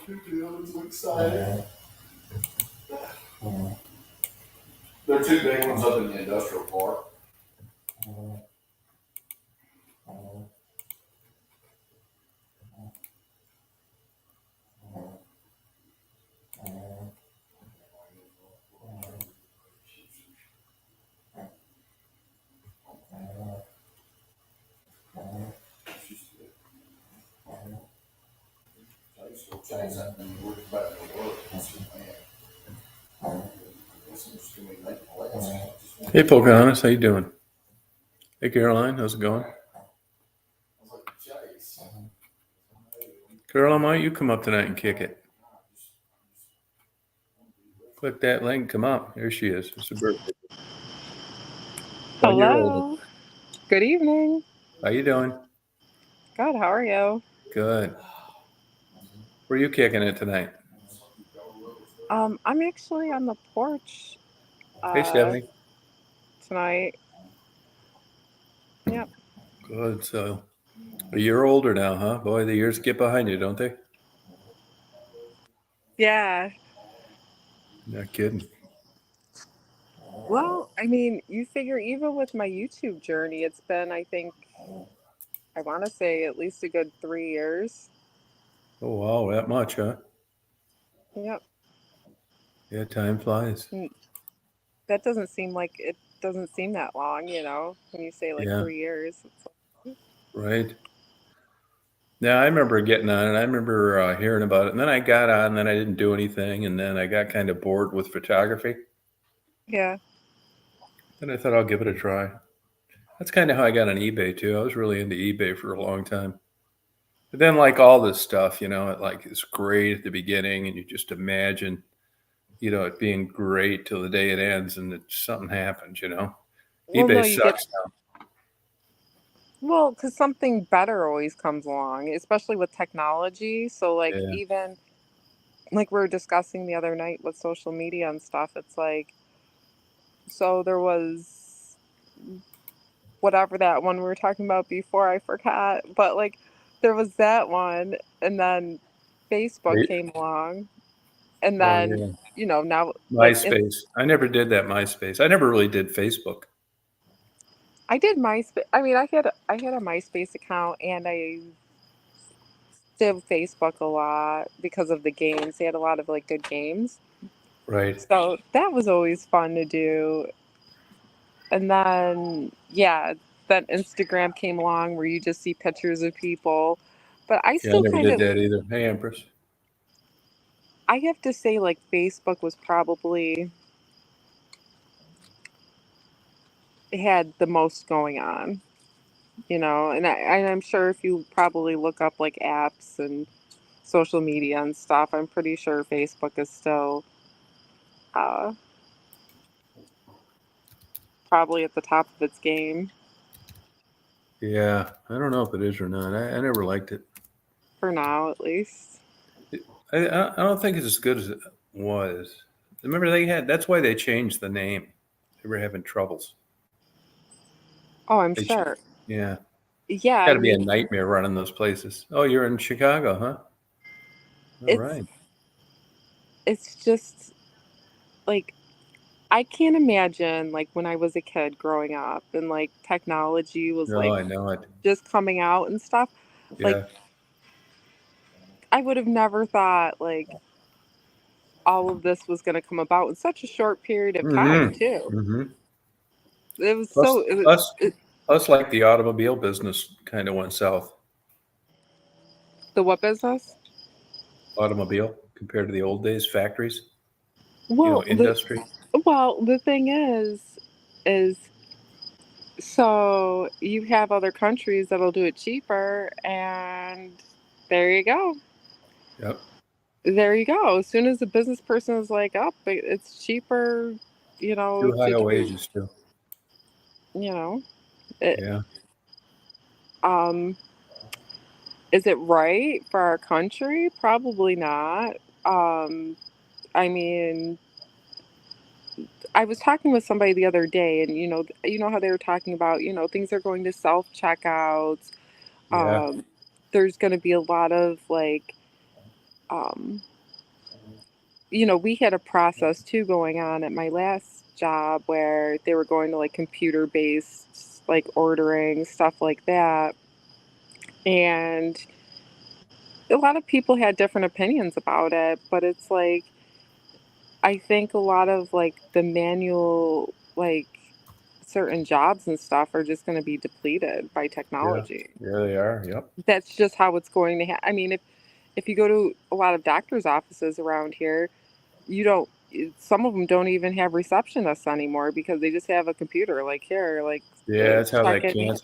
It was exciting. There are two big ones up in the industrial park. Hey, Pocahontas, how you doing? Hey, Caroline, how's it going? Caroline, why don't you come up tonight and kick it? Click that link, come up. There she is. It's her birthday. 1 year old. Hello. Good evening. How you doing? Good. How are you? Good. Where are you kicking it tonight? I'm actually on the porch Hey, Stephanie. tonight. Yep. Good. So, a year older now, huh? Boy, the years get behind you, don't they? Yeah. Not kidding. Well, I mean, you figure even with my YouTube journey, it's been, I think, I want to say at least a good 3 years. Oh, wow, that much, huh? Yep. Yeah, time flies. That doesn't seem like it doesn't seem that long, when you say like Yeah, 3 years. It's like, right. Yeah, I remember getting on it. I remember hearing about it. And then I got on, and then I didn't do anything. And then I got kind of bored with photography. yeah. Then I thought I'll give it a try. That's kind of how I got on eBay, too. I was really into eBay for a long time. But then, like all this stuff, it like is great at the beginning, and you just imagine, it being great till the day it ends, and something happens. Well, no, eBay you get, sucks now. well, because something better always comes along, especially with technology. So, like, Yeah, even like we were discussing the other night with social media and stuff, it's like, so there was whatever that one we were talking about before, I forgot, but like there was that one, and then Facebook right. came along, and Oh then, yeah, now like MySpace. I never did that MySpace. I never really did Facebook. I did MySpace. I mean, I had a MySpace account, and I did Facebook a lot because of the games. They had a lot of like good games. Right. So that was always fun to do. And then, yeah, then Instagram came along where you just see pictures of people. But I Yeah, I still never kind did of, that either. Hey, Empress. I have to say, like, Facebook was probably, it had the most going on, and I'm sure if you probably look up like apps and social media and stuff, I'm pretty sure Facebook is still uh, probably at the top of its game Yeah, I don't know if it is or not. I never liked it. for now, at least. I don't think it's as good as it was. Remember they had. That's why they changed the name. They were having troubles. Oh, I'm They ch- sure. yeah, Yeah, got I to be a mean, nightmare running those places. Oh, you're in Chicago, huh? All it's right. it's just like I can't imagine like when I was a kid growing up and like technology was No, like I know it. just coming out and stuff. Like Yeah. I would have never thought like all of this was going to come about in such a short period of time Mm-hmm. too. Mm-hmm. It was Plus, so it was plus, it, plus, like the automobile business kind of went south. the what business? Automobile compared to the old days, factories. Well, Industry. the thing is so you have other countries that'll do it cheaper, and there you go. Yep. There you go. As soon as the business person is like, "Up, it's cheaper," Too high to a do, wages too. you know, it, Yeah. um, is it right for our country? Probably not. Um, I mean, I was talking with somebody the other day, and you know how they were talking about, things are going to self checkouts. Yeah. Um, there's going to be a lot of like um, we had a process too going on at my last job where they were going to like computer based, like ordering, stuff like that. And a lot of people had different opinions about it, but it's like, I think a lot of like the manual, like certain jobs and stuff are just going to be depleted by Yeah. technology. Yeah, they are. Yep. That's just how it's going to I mean, if you go to a lot of doctors' offices around here, you don't some of them don't even have receptionists anymore because they just have a computer like here, like Yeah, that's check in.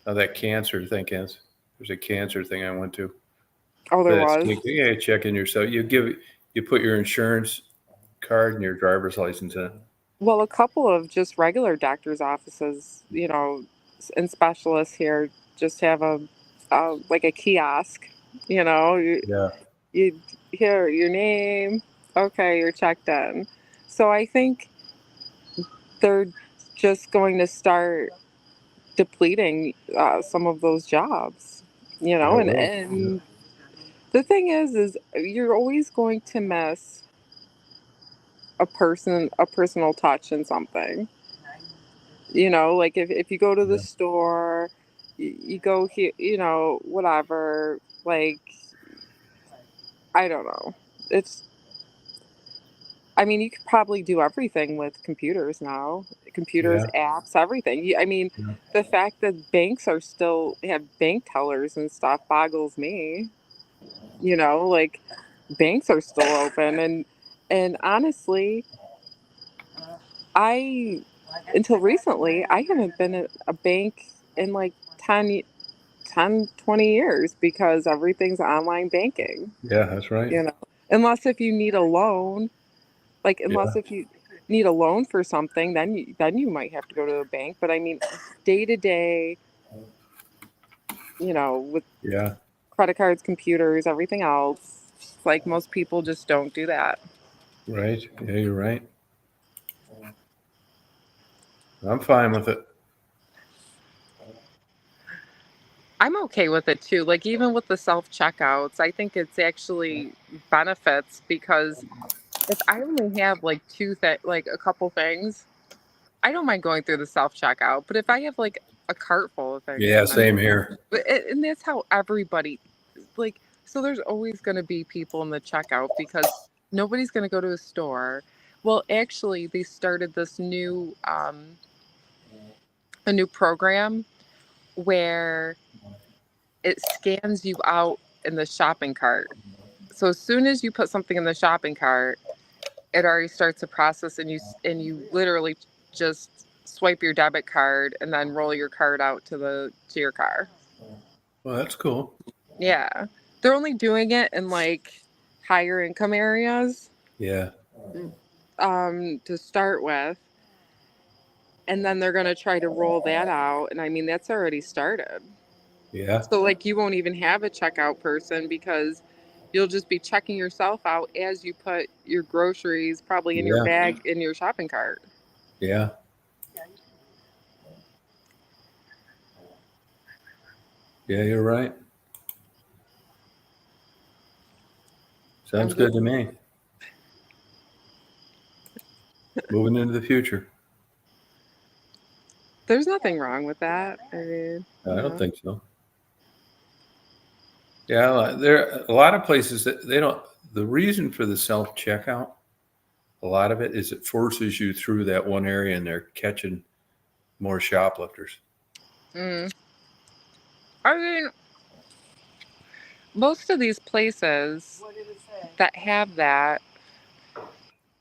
how that cancer thing is. There's a cancer thing I went to. Oh, there That's was. yeah, check in yourself. You put your insurance card and your driver's license in. Well, a couple of just regular doctors' offices, and specialists here just have like a kiosk. You, Yeah. you hear your name, okay, you're checked in. So I think they're just going to start depleting some of those jobs. Yeah, And well. Yeah. the thing is you're always going to miss a personal touch in something. Like if you go to the Yeah. store, you go here, whatever, like, I don't know. It's, I mean, you could probably do everything with computers now, computers, Yeah. apps, everything. I mean, Yeah. the fact that banks are still have bank tellers and stuff boggles me. Like banks are still open, and honestly, I until recently I haven't been at a bank in like 20 years because everything's online banking, Yeah, that's right. you know. Unless if you need a loan, like Yeah. unless if you need a loan for something, then you might have to go to a bank. But I mean, day to day, with Yeah. credit cards, computers, everything else, it's like most people just don't do that. Right. Yeah, you're right. I'm fine with it. I'm okay with it too. Like even with the self checkouts, I think it's actually benefits because if I only have like like a couple things, I don't mind going through the self checkout. But if I have like a cart full of things, Yeah, same here. and that's how everybody, like, so there's always going to be people in the checkout because nobody's going to go to a store. Well, actually, they started this a new program where it scans you out in the shopping cart. So as soon as you put something in the shopping cart, it already starts a process, and you literally just swipe your debit card and then roll your card out to your car. Well, that's cool. Yeah. They're only doing it in like higher income areas Yeah. to start with, and then they're going to try to roll that out, and I mean that's already started. Yeah. So like you won't even have a checkout person because you'll just be checking yourself out as you put your groceries probably in your Yeah. bag in your shopping cart. Yeah. Yeah, you're right. Sounds I'm good just to me. Moving into the future. There's nothing wrong with that. I mean, I don't think so. Yeah, there are a lot of places that they don't. The reason for the self checkout, a lot of it is it forces you through that one area, and they're catching more shoplifters. mm, I mean, most of these places that have that,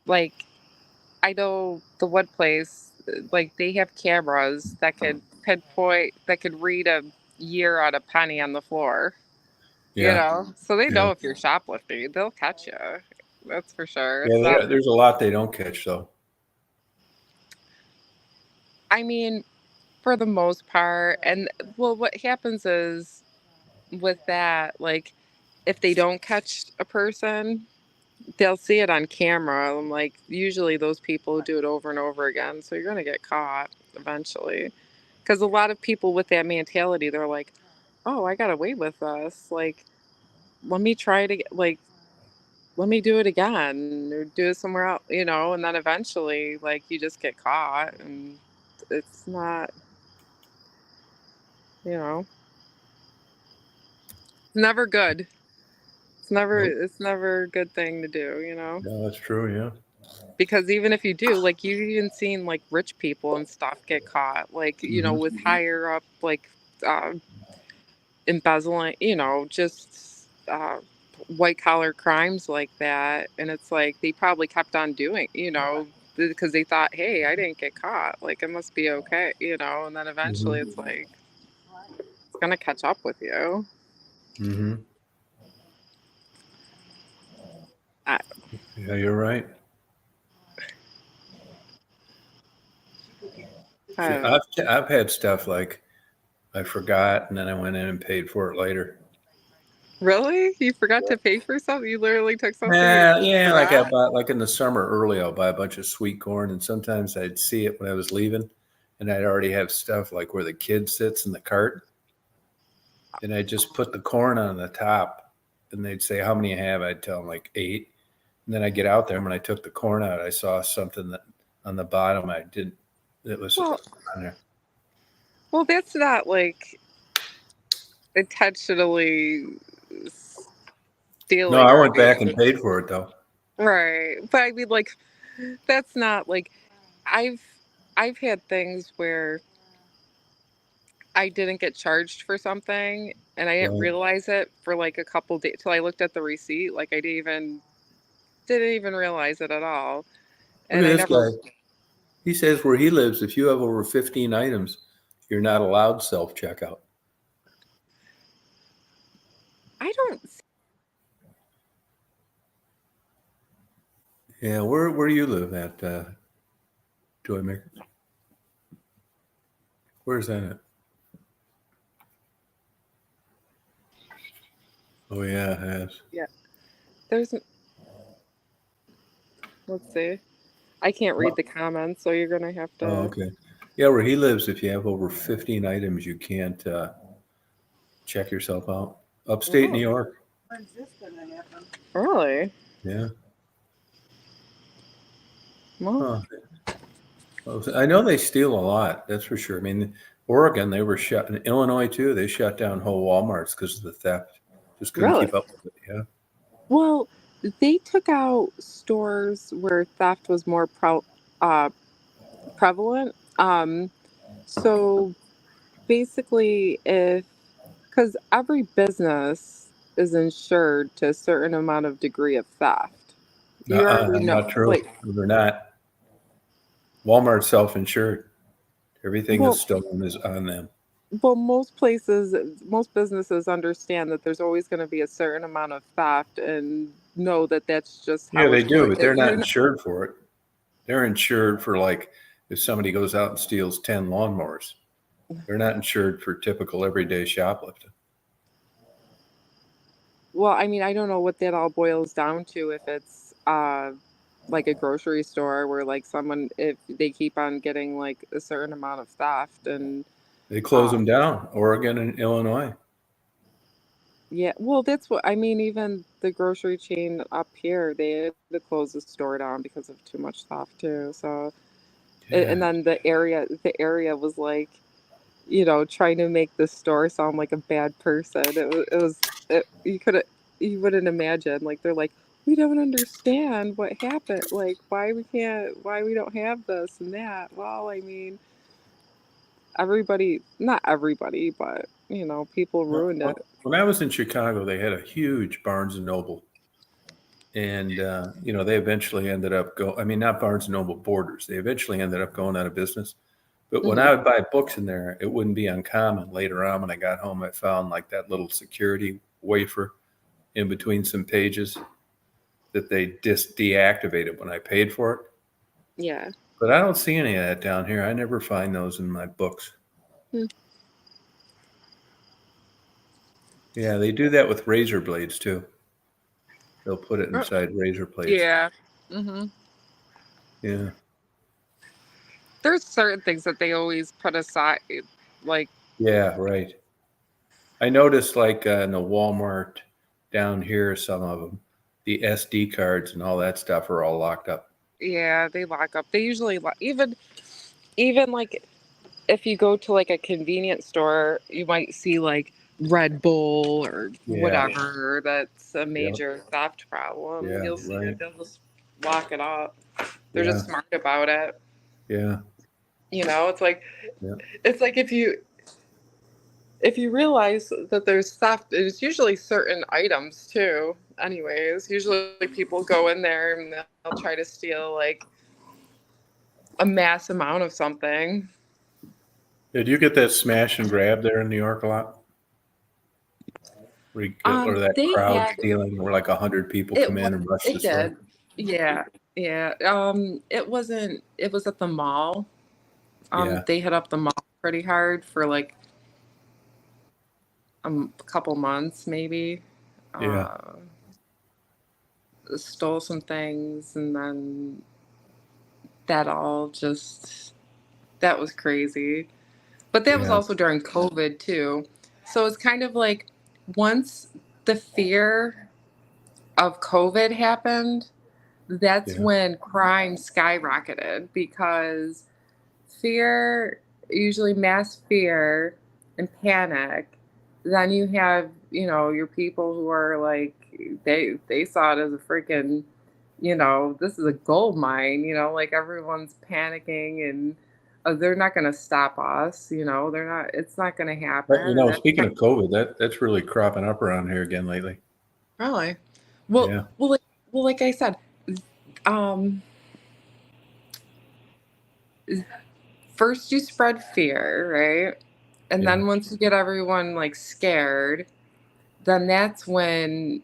like, I know the wood place, like they have cameras that could pinpoint, that could read a year on a penny on the floor. Yeah. So they Yeah. know if you're shoplifting, they'll catch you. That's for sure. Yeah. It's not. There's a lot they don't catch though. I mean, for the most part, and well, what happens is with that, like, if they don't catch a person, they'll see it on camera. I'm like, usually those people do it over and over again, so you're gonna get caught eventually. Because a lot of people with that mentality, they're like, "Oh, I got away with this. Like, let me try to get like." let me do it again or do it somewhere else, you know, and then eventually like you just get caught and it's not, you know, never good. Nope. It's never a good thing to do, you know? No, that's true. Yeah. Because even if you do, like you've even seen like rich people and stuff get caught, like, you know, Hmm. with higher up like uh embezzling, you know, just white collar crimes like that. And it's like they probably kept on doing, you know, because they thought, hey, I didn't get caught. Like it must be okay, you know. And then eventually Hmm. it's like, it's going to catch up with you. Hmm. I, Yeah, you're right. I See, don't know. I've had stuff like I forgot and then I went in and paid for it later. Really? You forgot to pay for something? You literally took something you Yeah, like I forgot? bought like in the summer early, I'll buy a bunch of sweet corn, and sometimes I'd see it when I was leaving, and I'd already have stuff like where the kid sits in the cart, and I just put the corn on the top, and they'd say how many you have. I'd tell them like 8, and then I get out there. And when I took the corn out, I saw something that on the bottom I didn't. It was Well, on there. well, that's not like intentionally No, stealing I or went back and anything. paid for it though. Right. But I mean, like, that's not like I've I've had things where I didn't get charged for something and I didn't Right. realize it for like a couple days till I looked at the receipt. Like I didn't even realize it at all. Look And at I this never guy. He says where he lives, if you have over 15 items, you're not allowed self checkout. I don't Yeah, where do you live at, Joy Maker? Where's that at? Oh yeah, it has. yeah. There's let's see. I can't read What? the comments, so you're gonna have Oh, to okay. Yeah, where he lives, if you have over 15 items, you can't check yourself out. Upstate New Oh, York. really? Yeah. Well, Huh. Well, I know they steal a lot. That's for sure. I mean, Oregon, they were shut in Illinois too. They shut down whole WalMarts because of the theft. Just couldn't really? keep up with it. Yeah. Well, they took out stores where theft was more uh, prevalent. So basically, if because every business is insured to a certain amount of degree of theft, you already know. Not true. Like, They're not. Walmart's self-insured. Everything that's well, stolen is on them. well, most businesses understand that there's always going to be a certain amount of theft, and know that that's just Yeah, how they it's do, going. but they're not You're not. insured for it. They're insured for like if somebody goes out and steals 10 lawnmowers. They're not insured for typical everyday shoplifting. Well, I mean, I don't know what that all boils down to. If it's like a grocery store where like someone if they keep on getting like a certain amount of theft and They close uh them down, Oregon and Illinois. yeah, well that's what I mean. Even the grocery chain up here, they had to close the store down because of too much theft too. So and Yeah. then the area was like, you know, trying to make the store sound like a bad person. You wouldn't imagine. Like they're like, we don't understand what happened. Like why we don't have this and that. Well, I mean, not everybody, but you know, people ruined it. When I was in Chicago, they had a huge Barnes and Noble, and they eventually ended up I mean, not Barnes and Noble Borders. They eventually ended up going out of business. But when Hmm. I would buy books in there, it wouldn't be uncommon. Later on, when I got home, I found like that little security wafer in between some pages that they just deactivated when I paid for it. Yeah. But I don't see any of that down here. I never find those in my books. Hmm. Yeah, they do that with razor blades too. They'll put it Oh, inside razor blades. yeah. Hmm. Yeah. There's certain things that they always put aside, like Yeah, right. I noticed like in the Walmart down here, some of them, the SD cards and all that stuff are all locked up. Yeah, they lock up. They usually even like if you go to like a convenience store, you might see like Red Bull or Yeah. whatever. That's a Yeah. major theft problem. Yeah. You'll see Right. it. They'll just lock it up. They're Yeah. just smart about it. Yeah. You know, Yeah. it's like if you realize that there's theft, it's usually certain items too. Anyways, usually people go in there and they'll try to steal like a mass amount of something. Did you get that smash and grab there in New York a lot? Or that They crowd had stealing where like 100 people it come was in and rush the it store? did. Yeah. Yeah. It wasn't it was at the mall. Yeah. They hit up the mall pretty hard for like a couple months maybe. Yeah. Uh Stole some things and then that all just that was crazy. But that was Yeah. also during COVID too. So it's kind of like once the fear of COVID happened, that's Yeah. when crime skyrocketed because fear, usually mass fear and panic, then you have, your people who are like they saw it as a freaking, this is a gold mine, like everyone's panicking and they're not going to stop us, they're not it's not going to happen But and that's speaking of COVID, that's really cropping up around here again lately. really well Yeah. well like, well like I said, um first you spread fear, right? And Yeah. then once you get everyone like scared, then that's when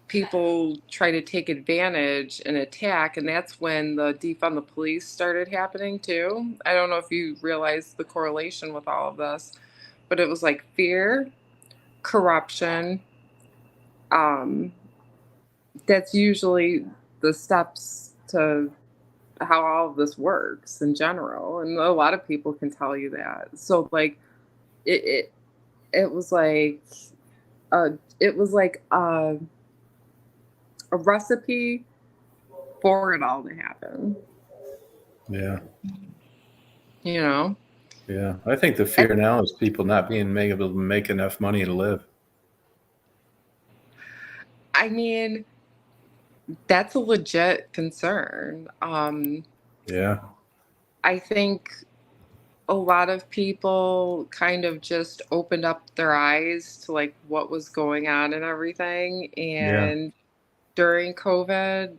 people try to take advantage and attack. And that's when the defund the police started happening too. I don't know if you realize the correlation with all of this, but it was like fear, corruption. Um, that's usually the steps to how all of this works in general. And a lot of people can tell you that. So like it, it it was like it was like a recipe for it all to happen. Yeah. You know, Yeah. I think the and fear now is people not being able to make enough money to live. I mean that's a legit concern. Yeah. I think a lot of people kind of just opened up their eyes to like what was going on and everything, Yeah. and during COVID,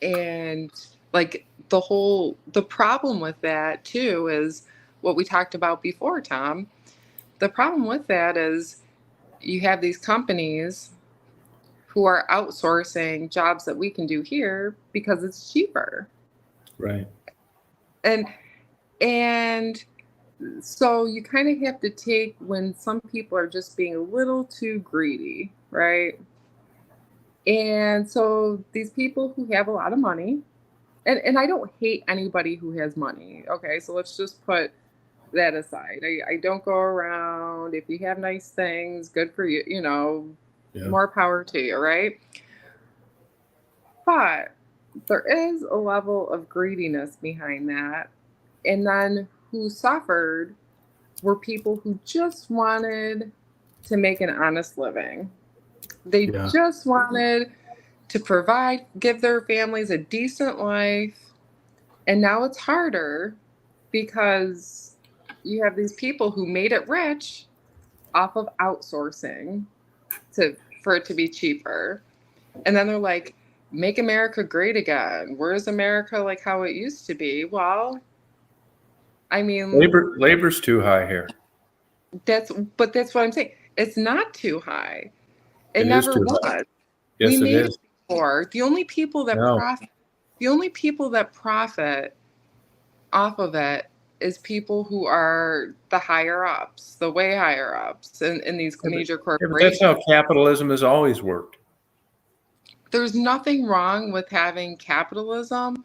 and like the problem with that too is what we talked about before, Tom. The problem with that is you have these companies who are outsourcing jobs that we can do here because it's cheaper. Right. And and so you kind of have to take when some people are just being a little too greedy, right? And so these people who have a lot of money, and I don't hate anybody who has money. Okay, so let's just put that aside. I don't go around. If you have nice things, good for you, Yeah. more power to you, right? But there is a level of greediness behind that. And then who suffered were people who just wanted to make an honest living. They Yeah. just wanted to provide, give their families a decent life. And now it's harder because you have these people who made it rich off of outsourcing for it to be cheaper. And then they're like, make America great again. Where's America like how it used to be? Well, I mean, Labor's too high here. that's what I'm saying. It's not too high. It It is never too high. was. We Yes, it made is. it before. No. The only people that profit off of it is people who are the higher ups, the way higher ups in these major Yeah, but that's corporations. how capitalism has always worked. There's nothing wrong with having capitalism,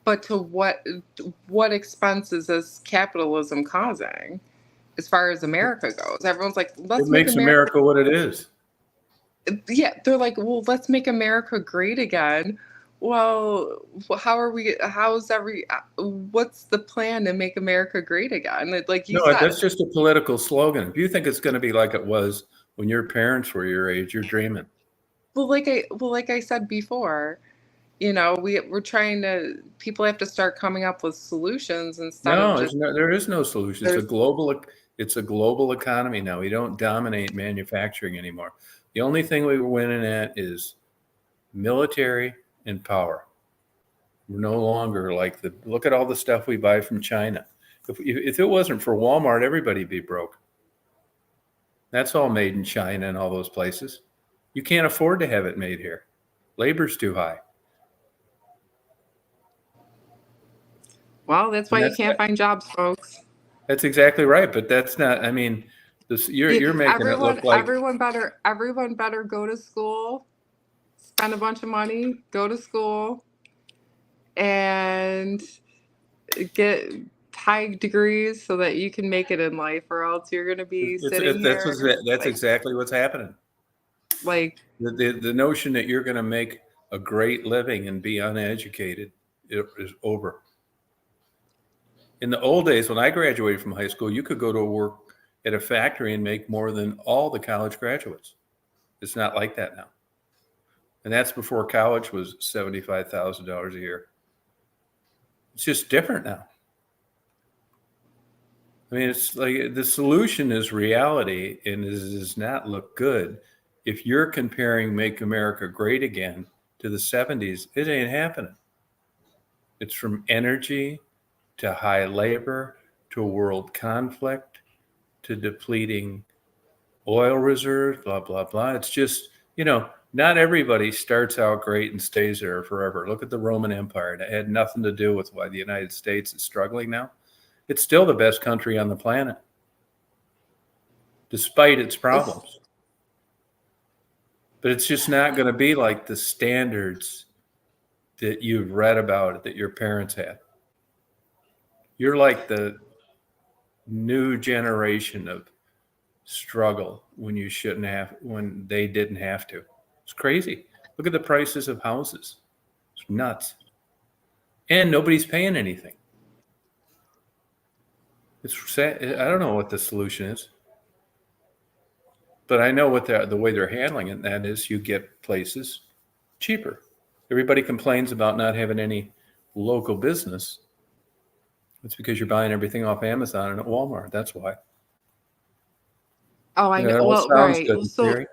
but to what expenses is capitalism causing as far as America goes? Everyone's like, It let's make makes America. America what it is. Yeah, they're like, well, let's make America great again. Well, what's the plan to make America great again? Like you No, said, that's just a political slogan. If you think it's going to be like it was when your parents were your age, you're dreaming. like I said before, we're trying to, people have to start coming up with solutions instead of No, just, there is no solution. there's, It's a global economy now. We don't dominate manufacturing anymore. The only thing we were winning at is military and power. We're no longer like look at all the stuff we buy from China. If it wasn't for Walmart, everybody'd be broke. That's all made in China and all those places. You can't afford to have it made here. Labor's too high. well, that's why And you can't find jobs, folks. that's exactly right. But that's not, I mean, you're making it look like Everyone better go to school, spend a bunch of money, go to school, and get high degrees so that you can make it in life, or else you're going to be sitting here that's like, exactly what's happening. like The notion that you're going to make a great living and be uneducated is over. In the old days, when I graduated from high school, you could go to work at a factory and make more than all the college graduates. It's not like that now. And that's before college was $75,000 a year. It's just different now. I mean, it's like the solution is reality, and it does not look good. If you're comparing Make America Great Again to the 70s, it ain't happening. It's from energy to high labor to world conflict to depleting oil reserves, blah, blah, blah. It's just, not everybody starts out great and stays there forever. Look at the Roman Empire. It had nothing to do with why the United States is struggling now. It's still the best country on the planet, despite its problems. But it's just not going to be like the standards that you've read about that your parents had. You're like the new generation of struggle when they didn't have to. It's crazy. Look at the prices of houses. It's nuts. And nobody's paying anything. It's sad. I don't know what the solution is, but I know what the way they're handling it. And that is, you get places cheaper. Everybody complains about not having any local business. It's because you're buying everything off Amazon and at Walmart. That's why. oh, I know. It all Well, sounds right. good in theory.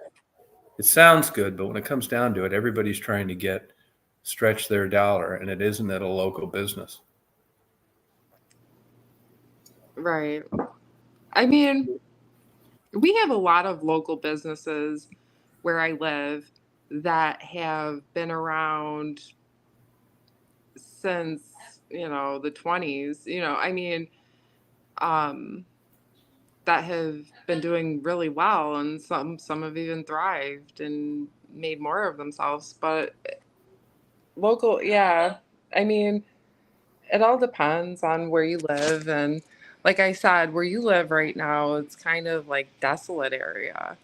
It sounds good, but when it comes down to it, everybody's trying to stretch their dollar, and it isn't at a local business. Right. I mean, we have a lot of local businesses where I live that have been around since, the 20s. I mean, um, that have been doing really well, and some have even thrived and made more of themselves. But local, yeah. I mean, it all depends on where you live, and like I said, where you live right now, it's kind of like desolate area.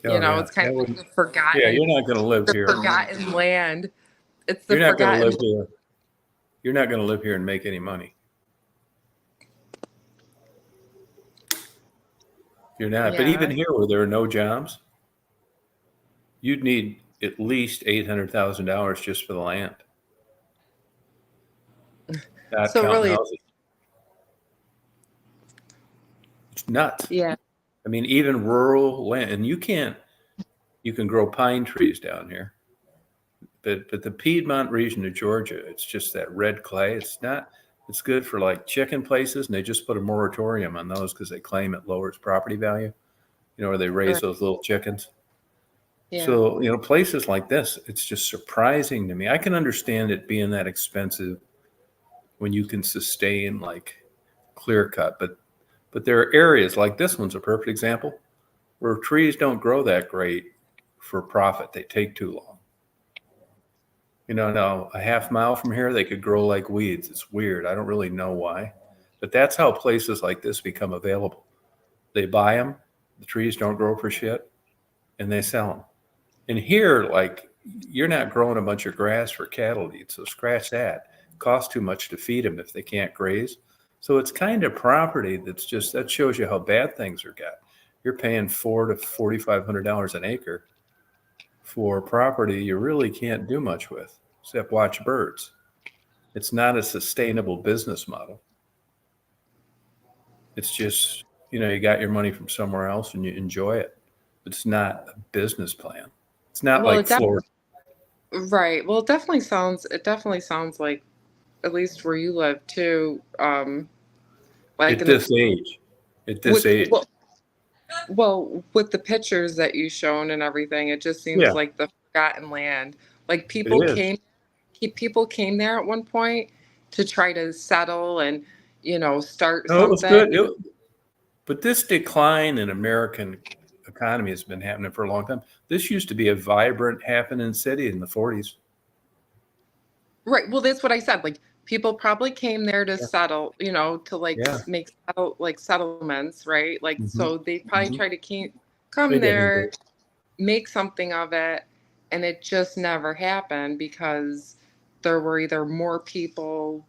Oh yeah, It's kind that of like wouldn't. the Yeah, forgotten you're not going to live the here. forgotten land. It's the You're not going to forgotten. live here. You're not going to live here and make any money. You're not. But even Yeah. here, where there are no jobs, you'd need at least $800,000 just for the land, not So counting really, houses. It's nuts. yeah. I mean, even rural land, and you can grow pine trees down here, but the Piedmont region of Georgia, it's just that red clay. It's good for like chicken places, and they just put a moratorium on those because they claim it lowers property value, where they raise Right. those little chickens. Yeah. So, places like this, it's just surprising to me. I can understand it being that expensive when you can sustain like clear cut, but there are areas like this one's a perfect example where trees don't grow that great for profit. They take too long. Now a half mile from here, they could grow like weeds. It's weird. I don't really know why, but that's how places like this become available. They buy them, the trees don't grow for shit, and they sell them. And here, like, you're not growing a bunch of grass for cattle to eat, so scratch that. It costs too much to feed them if they can't graze. So it's kind of property that's just, that shows you how bad things are got. You're paying $400 to $4,500 an acre for property you really can't do much with, except watch birds. It's not a sustainable business model. It's just, you got your money from somewhere else and you enjoy it. It's not a business plan. It's not Well, like Florida. right. Well, it definitely sounds like, at least where you live too, like At in the this age. At this with age. with the pictures that you shown and everything, it just seems Yeah, like the forgotten land. Like it is. people came there at one point to try to settle and, start No, it was something. good. But this decline in American economy has been happening for a long time. This used to be a vibrant, happening city in the 40s. Right. Well, that's what I said. Like people probably came there to Yeah. settle, to like Yeah. make settlements, right? Like hmm so they probably hmm try to They come didn't. there, make something of it, and it just never happened because there were either more people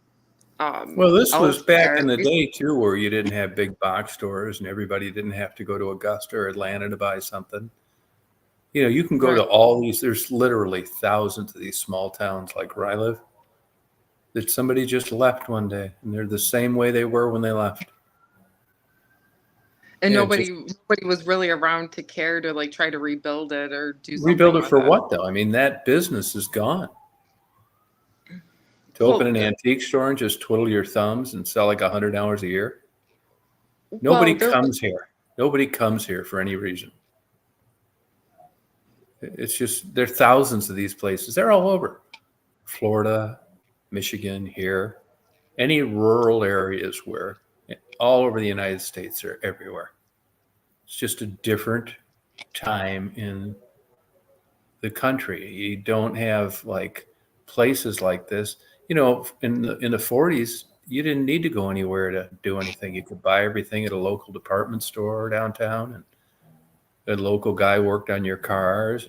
Well, this was back elsewhere. in the day too, where you didn't have big box stores and everybody didn't have to go to Augusta or Atlanta to buy something. You can go Right. to all these, there's literally thousands of these small towns like where I live that somebody just left one day and they're the same way they were when they left. And Yeah, just nobody was really around to care to like try to rebuild it or do rebuild something it with for it. what though? I mean, that business is gone. To open Well, an antique store and just twiddle your thumbs and sell like $100 a year. Nobody well, there comes here. Nobody comes here for any reason. It's just, there are thousands of these places. They're all over Florida, Michigan, here, any rural areas where all over the United States are everywhere. It's just a different time in the country. You don't have like places like this. In the 40s, you didn't need to go anywhere to do anything. You could buy everything at a local department store downtown, and a local guy worked on your cars,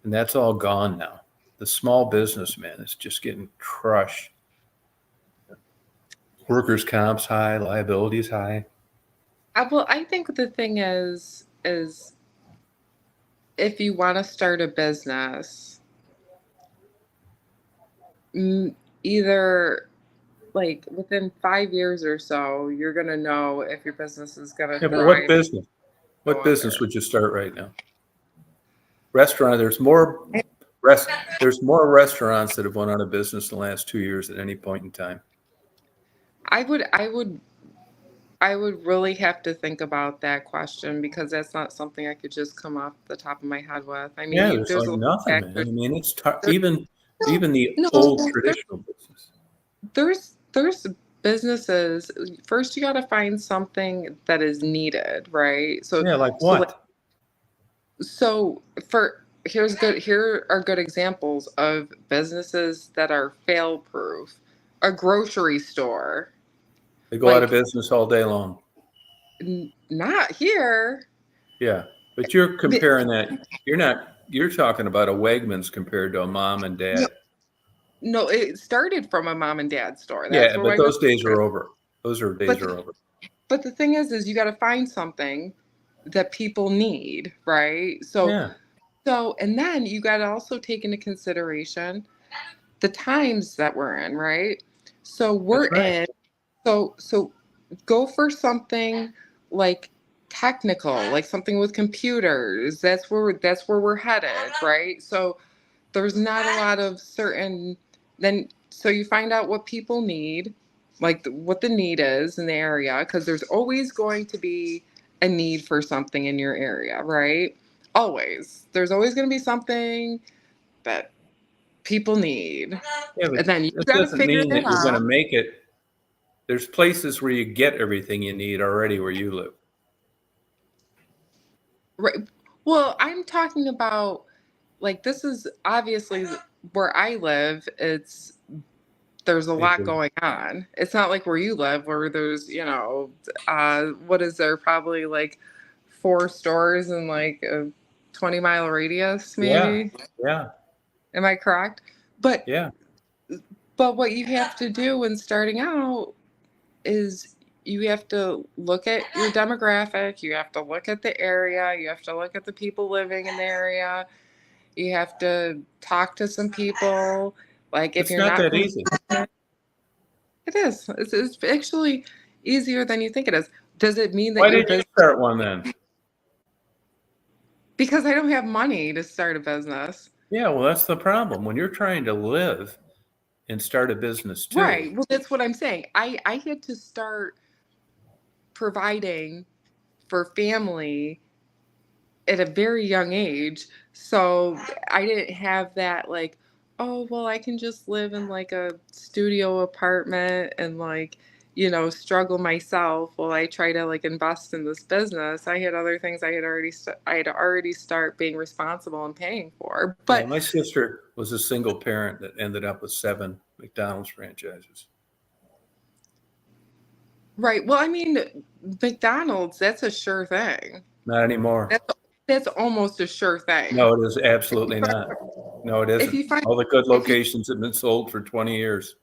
and that's all gone now. The small businessman is just getting crushed. Workers' comp's high, liability's high. I think the thing is if you want to start a business, either like within 5 years or so, you're gonna know if your business is gonna Yeah, but what thrive business? or What go business under. would you start right now? Restaurant. There's more restaurants that have went out of business in the last 2 years at any point in time. I would I would I would really have to think about that question because that's not something I could just come off the top of my head with. I mean, Yeah, there's there's like a lot of nothing, man. I factors. mean, it's There, even the no, old traditional business. there's businesses. First, you got to find something that is needed, right? Yeah, like So like what? so for here are good examples of businesses that are fail proof. A grocery store, They go out of like business all day long. not here. Yeah, but you're comparing that. You're not. You're talking about a Wegmans compared to a mom and No, dad. no, it started from a mom and dad store. That's Yeah, where but Wegmans those days started. are over. Those days But are over. but the thing is you got to find something that people need, right? Yeah, And then you got to also take into consideration the times that we're in, right? So we're that's right. in so go for something like technical, like something with computers. That's where we're headed, right? So there's not a lot of certain then so you find out what people need, like what the need is in the area because there's always going to be a need for something in your area, right? Always. There's always going to be something that people need. Yeah, but And then you that got to doesn't figure mean it that you're going to out. make it. There's places where you get everything you need already where you live. Right. Well, I'm talking about like this is obviously where I live. There's a Big lot word. going on. It's not like where you live, where there's, what is there? Probably like 4 stores and like a 20-mile radius, Yeah, maybe. yeah, Am I correct? But yeah. what you have to do when starting out is you have to look at your demographic, you have to look at the area, you have to look at the people living in the area, you have to talk to some people. Like if It's you're not not that from, easy. it is. It's actually easier than you think it is. Does it mean that Why your didn't you business? start one then? Because I don't have money to start a business. Yeah, well, that's the problem. When you're trying to live and start a business too, Right. Well, that's what I'm saying. I had to start providing for family at a very young age. So I didn't have that like, oh, well, I can just live in like a studio apartment and like, struggle myself while I try to like invest in this business. I had other things I had already start being responsible and paying for. yeah, But my sister was a single parent that ended up with 7 McDonald's franchises. right, well, I mean, McDonald's, that's a sure thing. Not anymore. That's almost a sure thing. No, it is absolutely not. No, it If isn't. you find All the good if you locations have been sold for 20 years.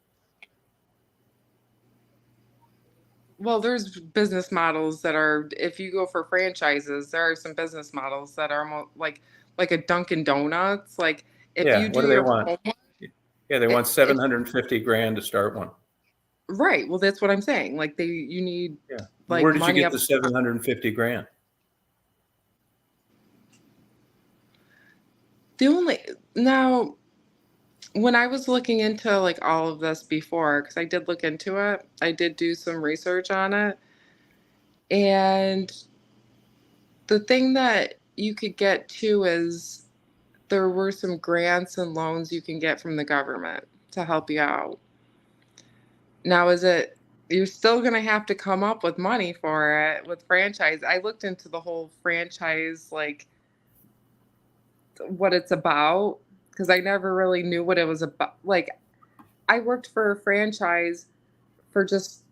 Well, there's business models that are, if you go for franchises, there are some business models that are more like a Dunkin' Donuts. Like if Yeah, you what do do they your want? homework, Yeah, they want if 750 grand to start one. right, well, that's what I'm saying. Like you need Yeah. Where like did you money get up. the 750 grand? The only now when I was looking into like all of this before, because I did look into it, I did do some research on it, and the thing that you could get to is there were some grants and loans you can get from the government to help you out. Now, you're still going to have to come up with money for it with franchise. I looked into the whole franchise, like what it's about, because I never really knew what it was about. Like, I worked for a franchise for just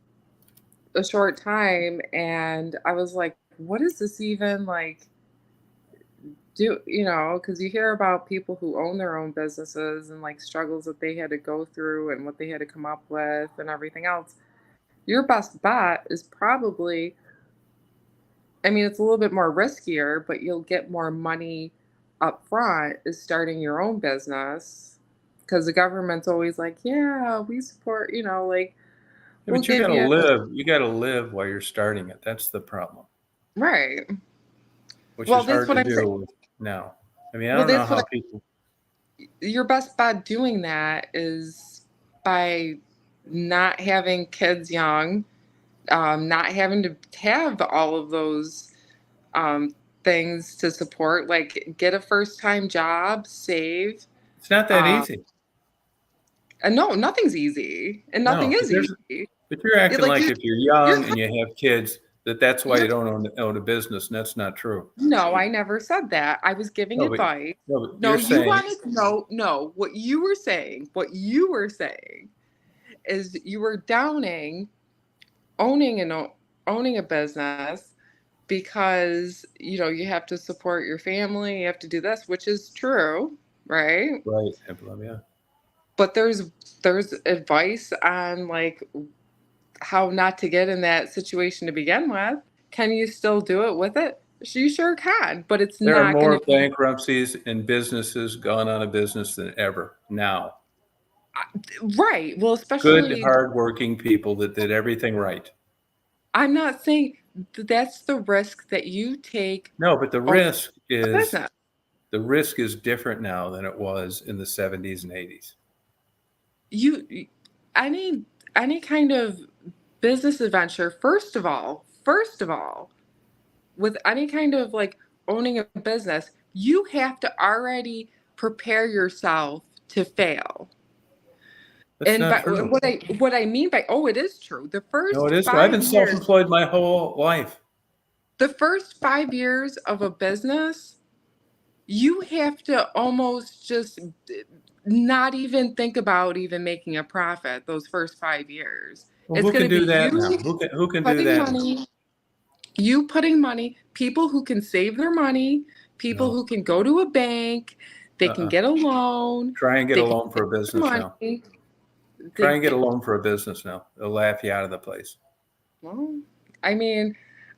a short time, and I was like, what is this even like? Because you hear about people who own their own businesses and like struggles that they had to go through and what they had to come up with and everything else. Your best bet is probably, I mean, it's a little bit more riskier, but you'll get more money up front is starting your own business because the government's always like, yeah, we support, like Yeah, we'll but you give gotta you, live. You gotta live while you're starting it. That's the problem, right. which Well, is that's hard what to I'm saying. do now. I mean, I Well, don't know that's how what people. your best bet doing that is by not having kids young, not having to have all of those um, things to support, like get a first time job, save. It's not that Um, easy. and no, nothing's easy, and nothing No, is easy. but you're acting Like like you, if you're you're, young and you have kids, that's why you're. you don't own a business, and that's not true. No, I never said that. I was giving No, but advice. no, but No, you're you saying wanted no, no. What you were saying, is you were downing owning a business because you have to support your family, you have to do this, which is true, right? right, yeah. But there's advice on like how not to get in that situation to begin with. Can you still do it with it? You sure can, but it's There are not going more to be bankruptcies and businesses gone out of business than ever now. right. Well, Good, especially hardworking people that did everything right. I'm not saying that's the risk that you take No, but the on risk a is business. different now than it was in the 70s and 80s. You any any kind of business adventure, first of all, with any kind of like owning a business, you have to already prepare yourself to fail. That's And not by true. what I mean by it is true. No, it is true. I've been 5 years, self-employed my whole life. the first 5 years of a business, you have to almost just not even think about even making a profit those first 5 years. Well, It's who going can to be do that now? Who can do putting that now? money, you putting money, people who can save their money, People No. who can go to a bank, they can get a loan, Try and get they a can loan for a get business now. money. Try They, and get a loan for a business now. They'll laugh you out of the place. well, I mean,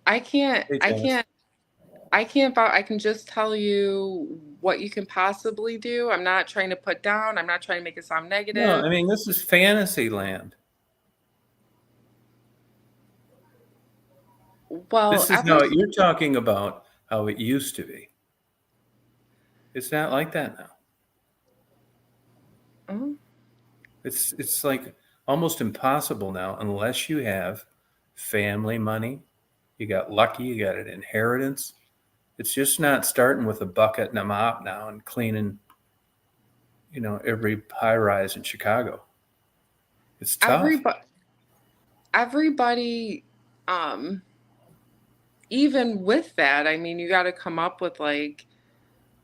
I can't, Hey, I Janice. can't, I can just tell you what you can possibly do. I'm not trying to put down. I'm not trying to make it sound No, negative. I mean, this is fantasy land. Well, This is how you're talking about how it used to be. It's not like that now. Oh, It's like almost impossible now unless you have family money. You got lucky, you got an inheritance. It's just not starting with a bucket and a mop now and cleaning, every high rise in Chicago. It's tough. everybody, um, even with that, I mean, you got to come up with like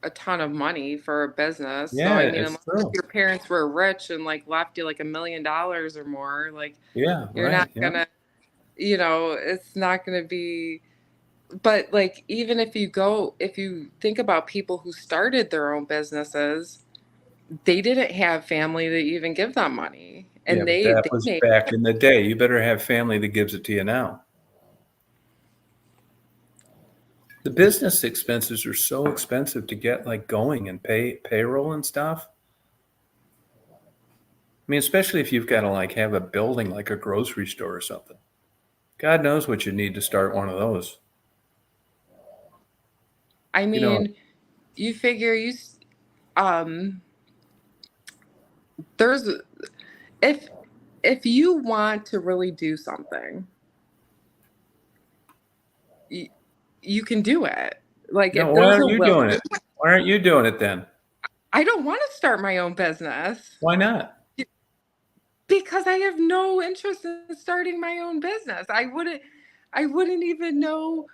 a ton of money for a business. So, Yeah, I mean, it's unless true. your parents were rich and like left you like $1 million or more, like Yeah, you're not right. Yeah. gonna, it's not gonna be. But like, even if you think about people who started their own businesses, they didn't have family to even give them money, Yeah, and but they that they was made. back in the day. You better have family that gives it to you now. The business expenses are so expensive to get like going and pay payroll and stuff. I mean, especially if you've got to like have a building like a grocery store or something. God knows what you need to start one of those. I You know, mean, you figure um there's if if you want to really do something, you, you can do it. Like no, if why there's a aren't you will, doing it? Why aren't you doing it then? I don't want to start my own business Why not? because I have no interest in starting my own business. I wouldn't even know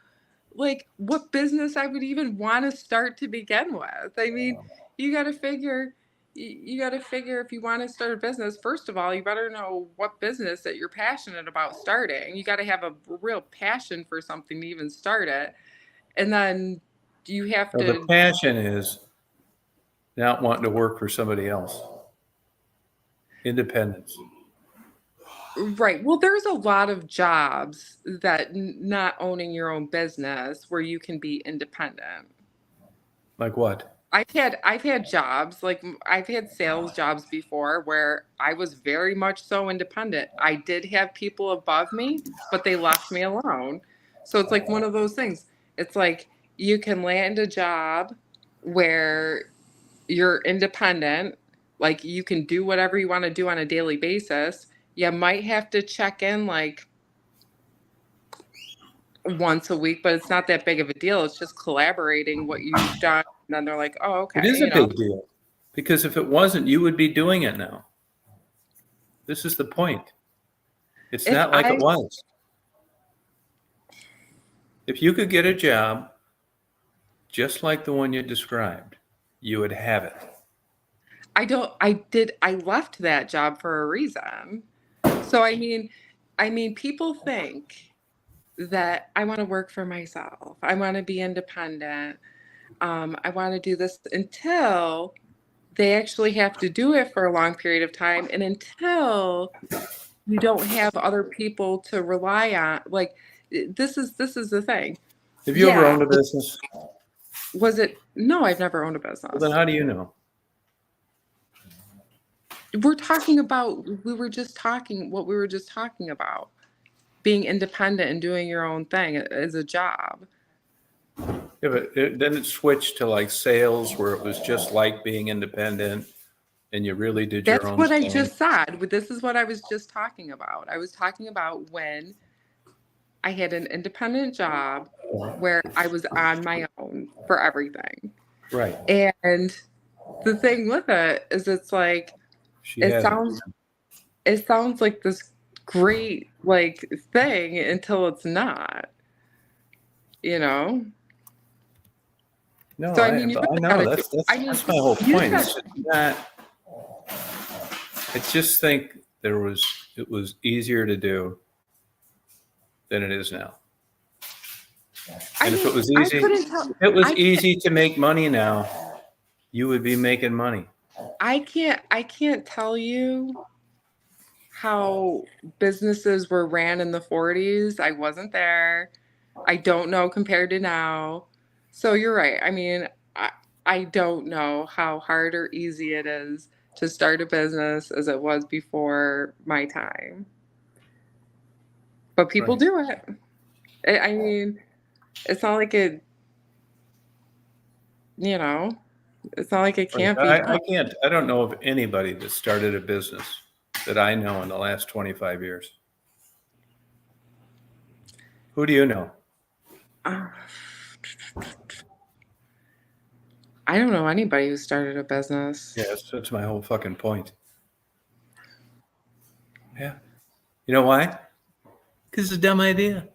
like what business I would even want to start to begin with. I mean, you got to figure you got to figure if you want to start a business, first of all, you better know what business that you're passionate about starting. You got to have a real passion for something to even start it. And then you have Well, the to. passion is not wanting to work for somebody else. Independence. Right. Well, there's a lot of jobs that not owning your own business where you can be independent. Like what? I've had jobs like I've had sales jobs before where I was very much so independent. I did have people above me, but they left me alone. So it's like one of those things. It's like you can land a job where you're independent, like you can do whatever you want to do on a daily basis. You might have to check in like once a week, but it's not that big of a deal. It's just collaborating what you've done. And then they're like, oh, It okay, is a big deal because if it wasn't, you would be doing it now. This is the point. It's if not like it I was. If you could get a job just like the one you described, you would have it. I left that job for a reason. So I mean people think that I want to work for myself. I want to be independent. I want to do this until they actually have to do it for a long period of time and until you don't have other people to rely on. Like this is the thing. Have you ever Yeah, owned a business? was it? No, I've never owned a Well, then business. how do you know? We're talking about we were just talking what we were just talking about. Being independent and doing your own thing is a job. Yeah, but then it switched to like sales where it was just like being independent and you really did your That's own what I thing. just said. But this is what I was just talking about. I was talking about when I had an independent job where I was on my own for everything. Right. And the thing with it is it's like She it hasn't. sounds it sounds like this great like thing until it's not, you know? No, So I I mean you I really know gotta do that's I mean my whole you point. got It's just not. I just think it was easier to do than it is now. And if it was I easy, couldn't tell. if it was I can't. easy to make money now, you would be making money. I can't tell you how businesses were ran in the 40s. I wasn't there. I don't know compared to now. So you're right. I mean, I don't know how hard or easy it is to start a business as it was before my time. But people Right. do it. I mean, it's not like it, you know, it's not like it Right. can't be done. I don't know of anybody that started a business that I know in the last 25 years. Who do you know? Uh, I don't know anybody who started a business. Yeah, that's my whole fucking point. Yeah. You know why? Because it's a dumb idea. It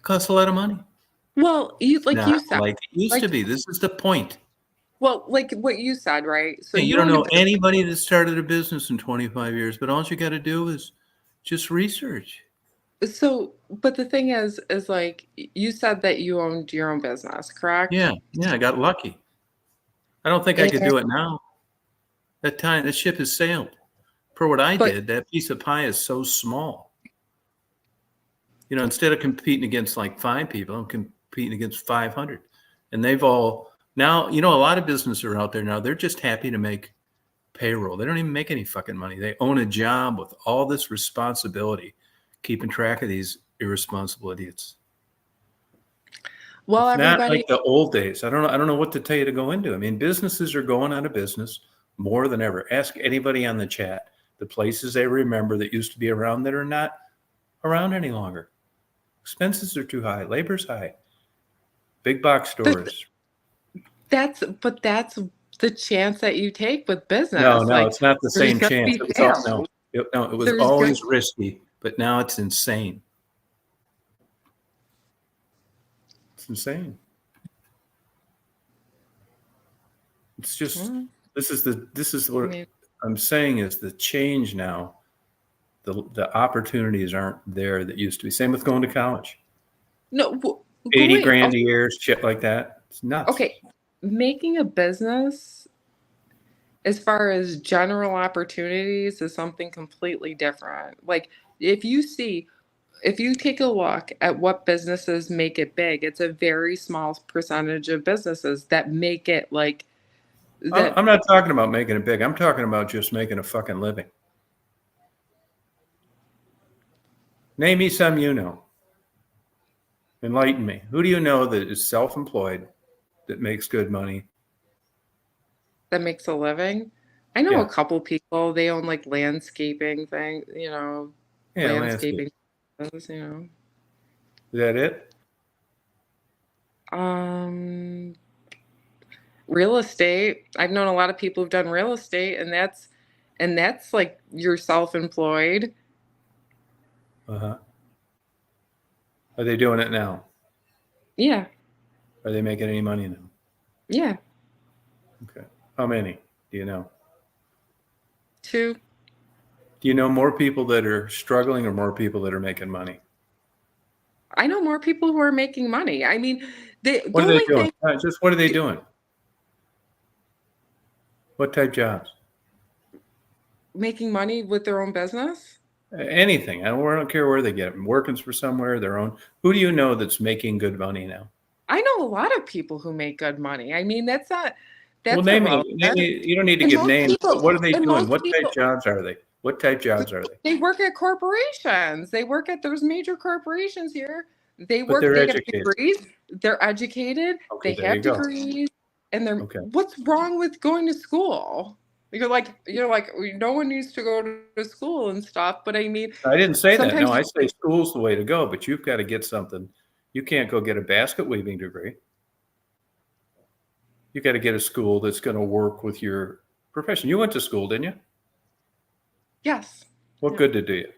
costs a lot of money. Well, you like Not you said, like it used like to be. This is the point. well, like what you said, right? So Yeah, you you don't own a know business. anybody that started a business in 25 years, but all you got to do is just research. So, but the thing is like you said that you owned your own business, correct? Yeah, I got lucky. I don't think I could And, do it now. That ship has sailed. For what I but did, that piece of pie is so small. You know, instead of competing against like 5 people, I'm competing against 500. And they've all now, you know, a lot of businesses are out there now. They're just happy to make payroll. They don't even make any fucking money. They own a job with all this responsibility, keeping track of these irresponsible idiots. well, It's not everybody, like the old days. I don't know what to tell you to go into. I mean, businesses are going out of business more than ever. Ask anybody on the chat the places they remember that used to be around that are not around any longer. Expenses are too high. Labor's high. Big box but stores. that's the chance that you take with No, business. Like it's not the there's same gonna chance. be It was all, no, fails. it was There's gonna always risky, but now it's insane. It's insane. It's just this is I what mean, I'm saying is the change now. The opportunities aren't there that used to be. Same with going to college. no, 80 going grand a year, shit like that. It's nuts. okay, making a business as far as general opportunities is something completely different. Like if you see if you take a look at what businesses make it big, it's a very small percentage of businesses that make it like that. I'm not talking about making it big. I'm talking about just making a fucking living. Name me some you know. Enlighten me. Who do you know that is self-employed that makes good money? That makes a living. I know a Yeah. couple people, they own like landscaping thing, Yeah, landscape. landscaping business, Is that it? Um, real estate. I've known a lot of people who've done real estate and that's like you're self-employed. Uh-huh. Are they doing it now? Yeah. Are they making any money now? Yeah. Okay. How many? Do you know? 2. Do you know more people that are struggling or more people that are making money? I know more people who are making money. I mean, the What are they only doing? thing Just what are they doing? What type jobs? making money with their own business. Anything. I don't care where they get it. Working for somewhere, their own. Who do you know that's making good money now? I know a lot of people who make good money. I mean, Well, that's name me. irrelevant. You don't need to And give most names, but people what are they and doing? most What type people jobs are they? What type jobs are they? they work at corporations. They work at there's major corporations here. But they're They have educated. degrees. They're educated. Okay, They there you have go. degrees. And they're Okay. what's wrong with going to school? You're like no one needs to go to school and stuff, but I mean, I didn't say that. No, sometimes I say school's the way to go, but you've got to get something. You can't go get a basket weaving degree. You got to get a school that's going to work with your profession. You went to school, didn't you? yes. What good did it do you?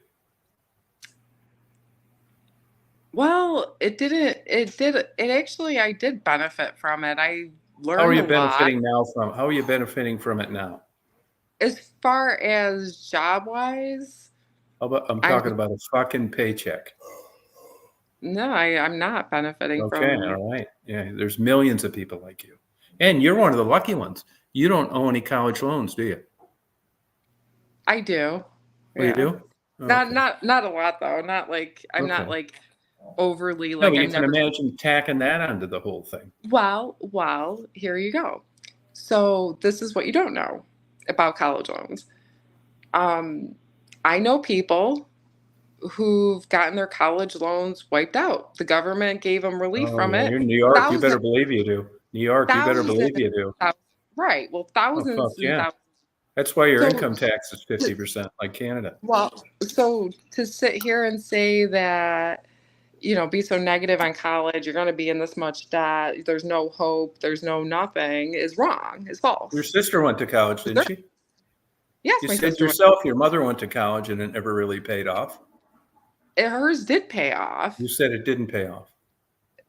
Well, it didn't it actually I did benefit from it. I How are learned you a lot. benefiting now from? How are you benefiting from it now? As far as job wise, I'm I'm talking about a fucking paycheck. No, I'm not benefiting Okay, from. all right. Yeah, there's millions of people like you. And you're one of the lucky ones. You don't owe any college loans, do you? I do. Oh, you Yeah. do? Not Okay. not a lot though. Not like I'm not Okay. like overly No, like but you I'm can never. imagine tacking that onto the whole thing. Well, here you go. So this is what you don't know about college loans. Um, I know people who've gotten their college loans wiped out. The government gave them relief Oh, from yeah, it. you're in New York. You Thousands, better believe you do. New York, you better thousands, believe you do. right? Well, Oh, fuck thousands and yeah. thousands. That's why your So, income tax is 50%, like Canada. well, so to sit here and say that, be so negative on college, you're going to be in this much debt, there's no hope, there's no nothing, is wrong, is Your false. sister went to college, didn't she? Yes, You my said sister went. yourself your mother went to college and it never really paid off. Hers did pay off. You said it didn't pay off.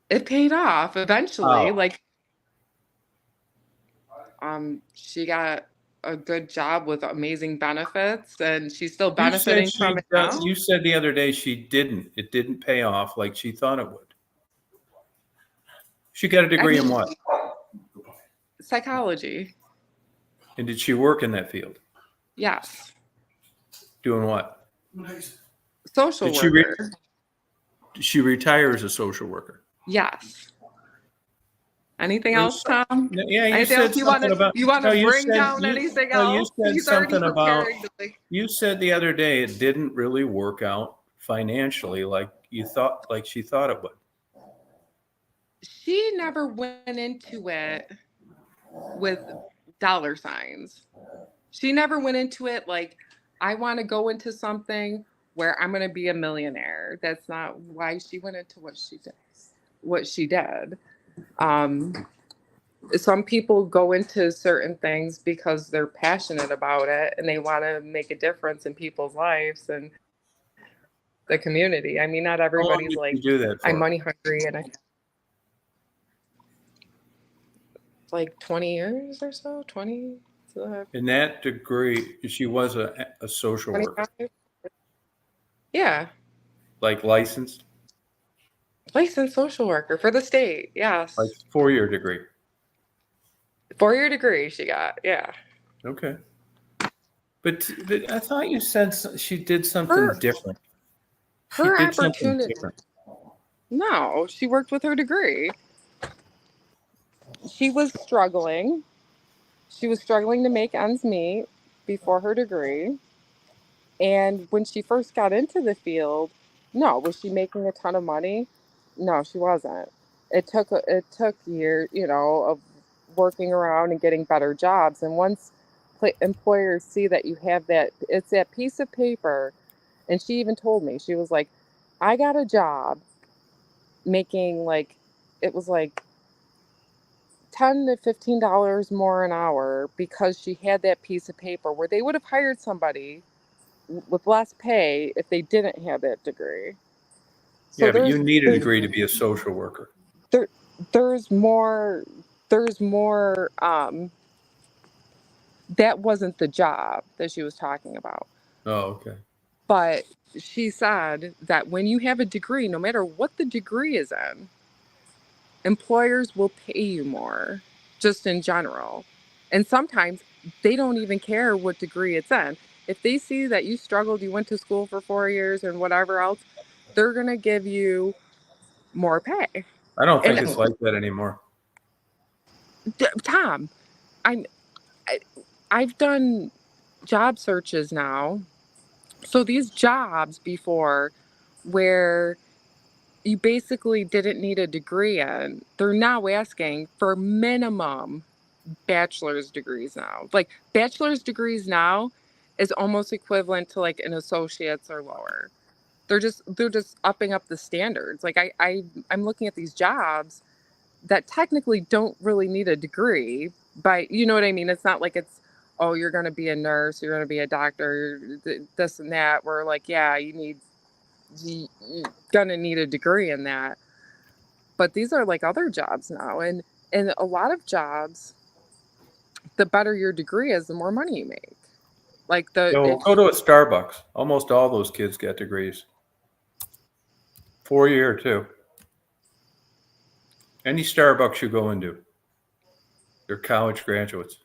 It paid off eventually. How? Like, she got a good job with amazing benefits, and she's still You said benefiting from it now. you said the other day she didn't. It didn't pay off like she thought it would. She got a I degree in mean, what? psychology. And did she work in that field? Yes. Doing what? Social Did she worker. she retire as a social worker? Yes. Anything Or else, Tom? Yeah, you Anything said else something about. you want No, to you bring said down anything you else? said He's already something about. preparing to like. You said the other day it didn't really work out financially like she thought it would. She never went into it with dollar signs. She never went into it like, I want to go into something where I'm going to be a millionaire. That's not why she went into what she did. What she did. Um, some people go into certain things because they're passionate about it and they want to make a difference in people's lives and the community. I mean, not How long everybody's did like, you do that I'm for? money hungry, and I like 20 years or so, 20, In that degree, she was a social worker, 25. Yeah. like licensed, Licensed social worker for the state. like Yes. 4-year degree. 4-year degree she got. Yeah. Okay. But I thought you said she did something Her different. She her did something opportunity. different. No, she worked with her degree. She was struggling. She was struggling to make ends meet before her degree. And when she first got into the field, no, was she making a ton of money? No, she wasn't. It took years, of working around and getting better jobs. And once employers see that you have that, it's that piece of paper. And she even told me, she was like, I got a job making like, it was like $10 to $15 more an hour because she had that piece of paper where they would have hired somebody with less pay if they didn't have that degree. So Yeah, but you there's need a there's degree to be a social worker. there there's more that wasn't the job that she was talking about. Oh, okay. But she said that when you have a degree, no matter what the degree is in, employers will pay you more just in general. And sometimes they don't even care what degree it's in. If they see that you struggled, you went to school for 4 years and whatever else, they're going to give you more pay. I don't think And it's like that anymore. Tom, I'm I, I've done job searches now. So these jobs before where you basically didn't need a degree in, they're now asking for minimum bachelor's degrees now. Like bachelor's degrees now is almost equivalent to like an associate's or lower. They're just upping up the standards. Like I'm looking at these jobs that technically don't really need a degree, but you know what I mean? It's not like it's, oh, you're going to be a nurse, you're going to be a doctor, this and that. We're like, yeah, you're going to need a degree in that. But these are like other jobs now. And a lot of jobs, the better your degree is, the more money you make. Like So if go to a Starbucks. Almost all those kids get degrees. 4-year too. Any Starbucks you go into, they're college graduates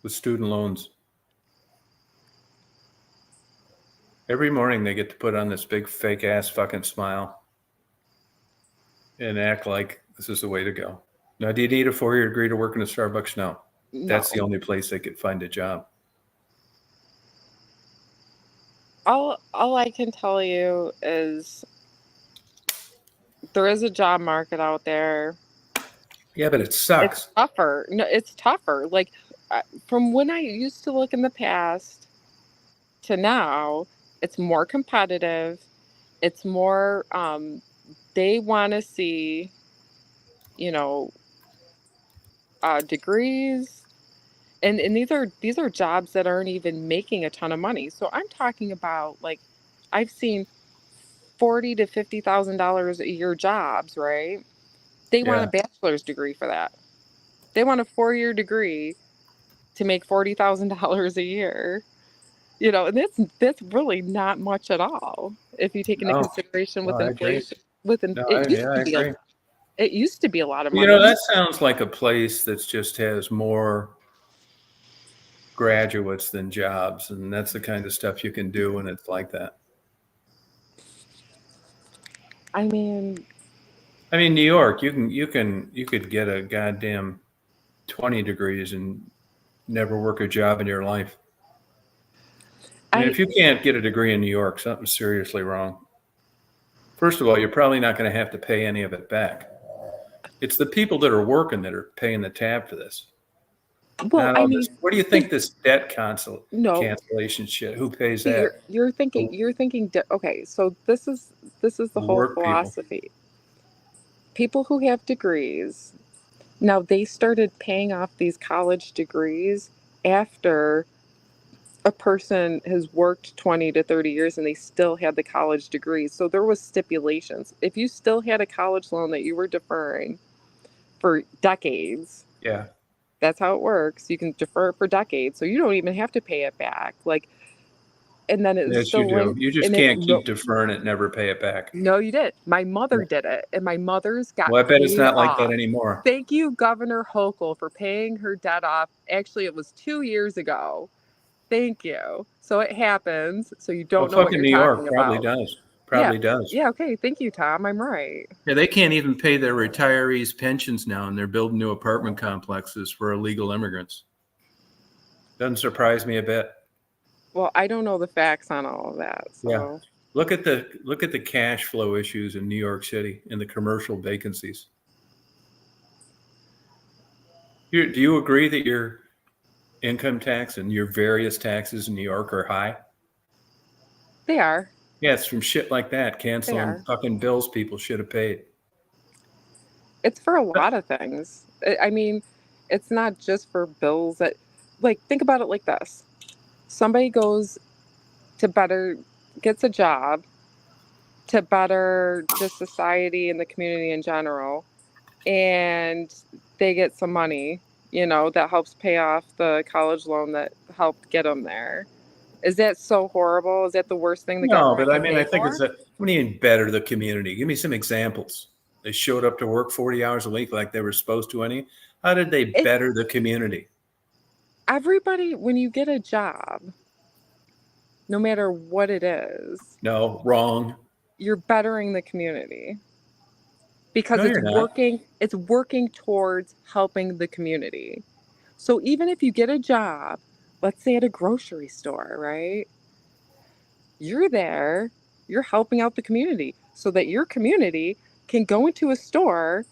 with student loans. Every morning they get to put on this big fake ass fucking smile and act like this is the way to go. Now, do you need a 4-year degree to work in a Starbucks? No. That's the only place they could find a job. All I can tell you is there is a job market out there. Yeah, but it sucks. It's tougher. No, it's tougher. Like from when I used to look in the past to now, it's more competitive. It's more they want to see, you know, degrees, and these are jobs that aren't even making a ton of money. So I'm talking about, like, I've seen $40,000 to $50,000 a year jobs, right? They want a bachelor's degree for that. They want a 4-year degree to make $40,000 a year. You know, and that's really not much at all if you take into consideration with inflation. It used to be a lot of money. You know, that sounds like a place that just has more graduates than jobs, and that's the kind of stuff you can do when it's like that. I mean, New York, you could get a goddamn 20 degrees and never work a job in your life. I mean, if you can't get a degree in New York, something's seriously wrong. First of all, you're probably not going to have to pay any of it back. It's the people that are working that are paying the tab for this. Well, I mean, what do you think this debt cancellation shit? Who pays that? You're thinking. Okay, so this is the whole philosophy. People who have degrees, now they started paying off these college degrees after a person has worked 20 to 30 years and they still had the college degrees. So there was stipulations. If you still had a college loan that you were deferring for decades, that's how it works. You can defer it for decades, so you don't even have to pay it back. Like, and then it's still you do. You just can't keep deferring it, never pay it back. No, you did. My mother did it, and my mother's got. Well, I bet it's not like that anymore. Thank you, Governor Hochul, for paying her debt off. Actually, it was 2 years ago. Thank you. So it happens. So you don't know what you're New York talking probably about. does. Probably does. Yeah. Okay. Thank you, Tom. I'm right. Yeah, they can't even pay their retirees' pensions now, and they're building new apartment complexes for illegal immigrants. Doesn't surprise me a bit. Well, I don't know the facts on all of that. So. Yeah. Look at the cash flow issues in New York City and the commercial vacancies. Do you agree that your income tax and your various taxes in New York are high? They are. Yeah, it's from shit like that, canceling fucking bills people should have paid. It's for a lot of things. I mean, it's not just for bills that, like, think about it like this. Somebody goes to gets a job to better just society and the community in general, and they get some money, that helps pay off the college loan that helped get them there. Is that so horrible? Is that the worst thing the government can pay for? I think it's what do you mean better the community? Give me some examples. They showed up to work 40 hours a week like they were supposed to. How did they better the community? Everybody, when you get a job, no matter what it is. No, wrong. You're bettering the community. Because it's working towards helping the community. So even if you get a job, let's say at a grocery store, right? You're there, you're helping out the community so that your community can go into a store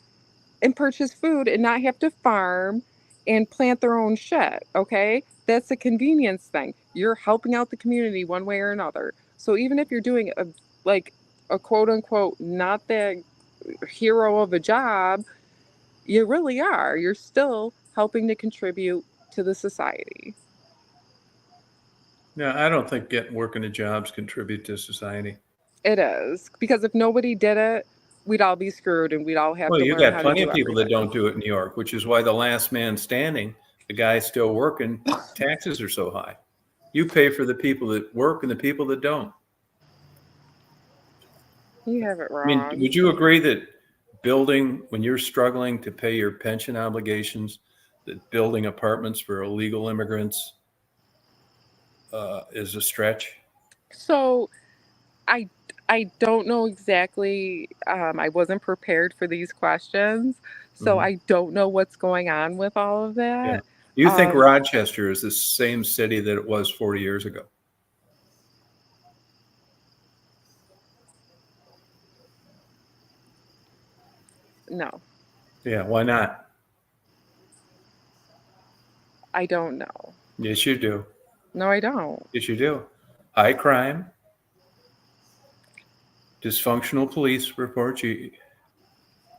and purchase food and not have to farm and plant their own shit, okay? That's a convenience thing. You're helping out the community one way or another. So even if you're doing a quote unquote not that hero of a job, you really are. You're still helping to contribute to the society. No, I don't think working at jobs contribute to society. It is, because if nobody did it, we'd all be screwed and we'd all have to learn how to do everything. Well, you got plenty of people that don't do it in New York, which is why the last man standing, the guy still working, taxes are so high. You pay for the people that work and the people that don't. You have it I mean, wrong. would you agree that building, when you're struggling to pay your pension obligations, that building apartments for illegal immigrants is a stretch? So I I don't know exactly. I wasn't prepared for these questions, so Mhm. I don't know what's going on with all of Yeah. that. Do you think Um, Rochester is the same city that it was 40 years ago? no, Yeah, why not? I don't know. Yes, you do. No, I don't. Yes, you do. High crime, dysfunctional police reports,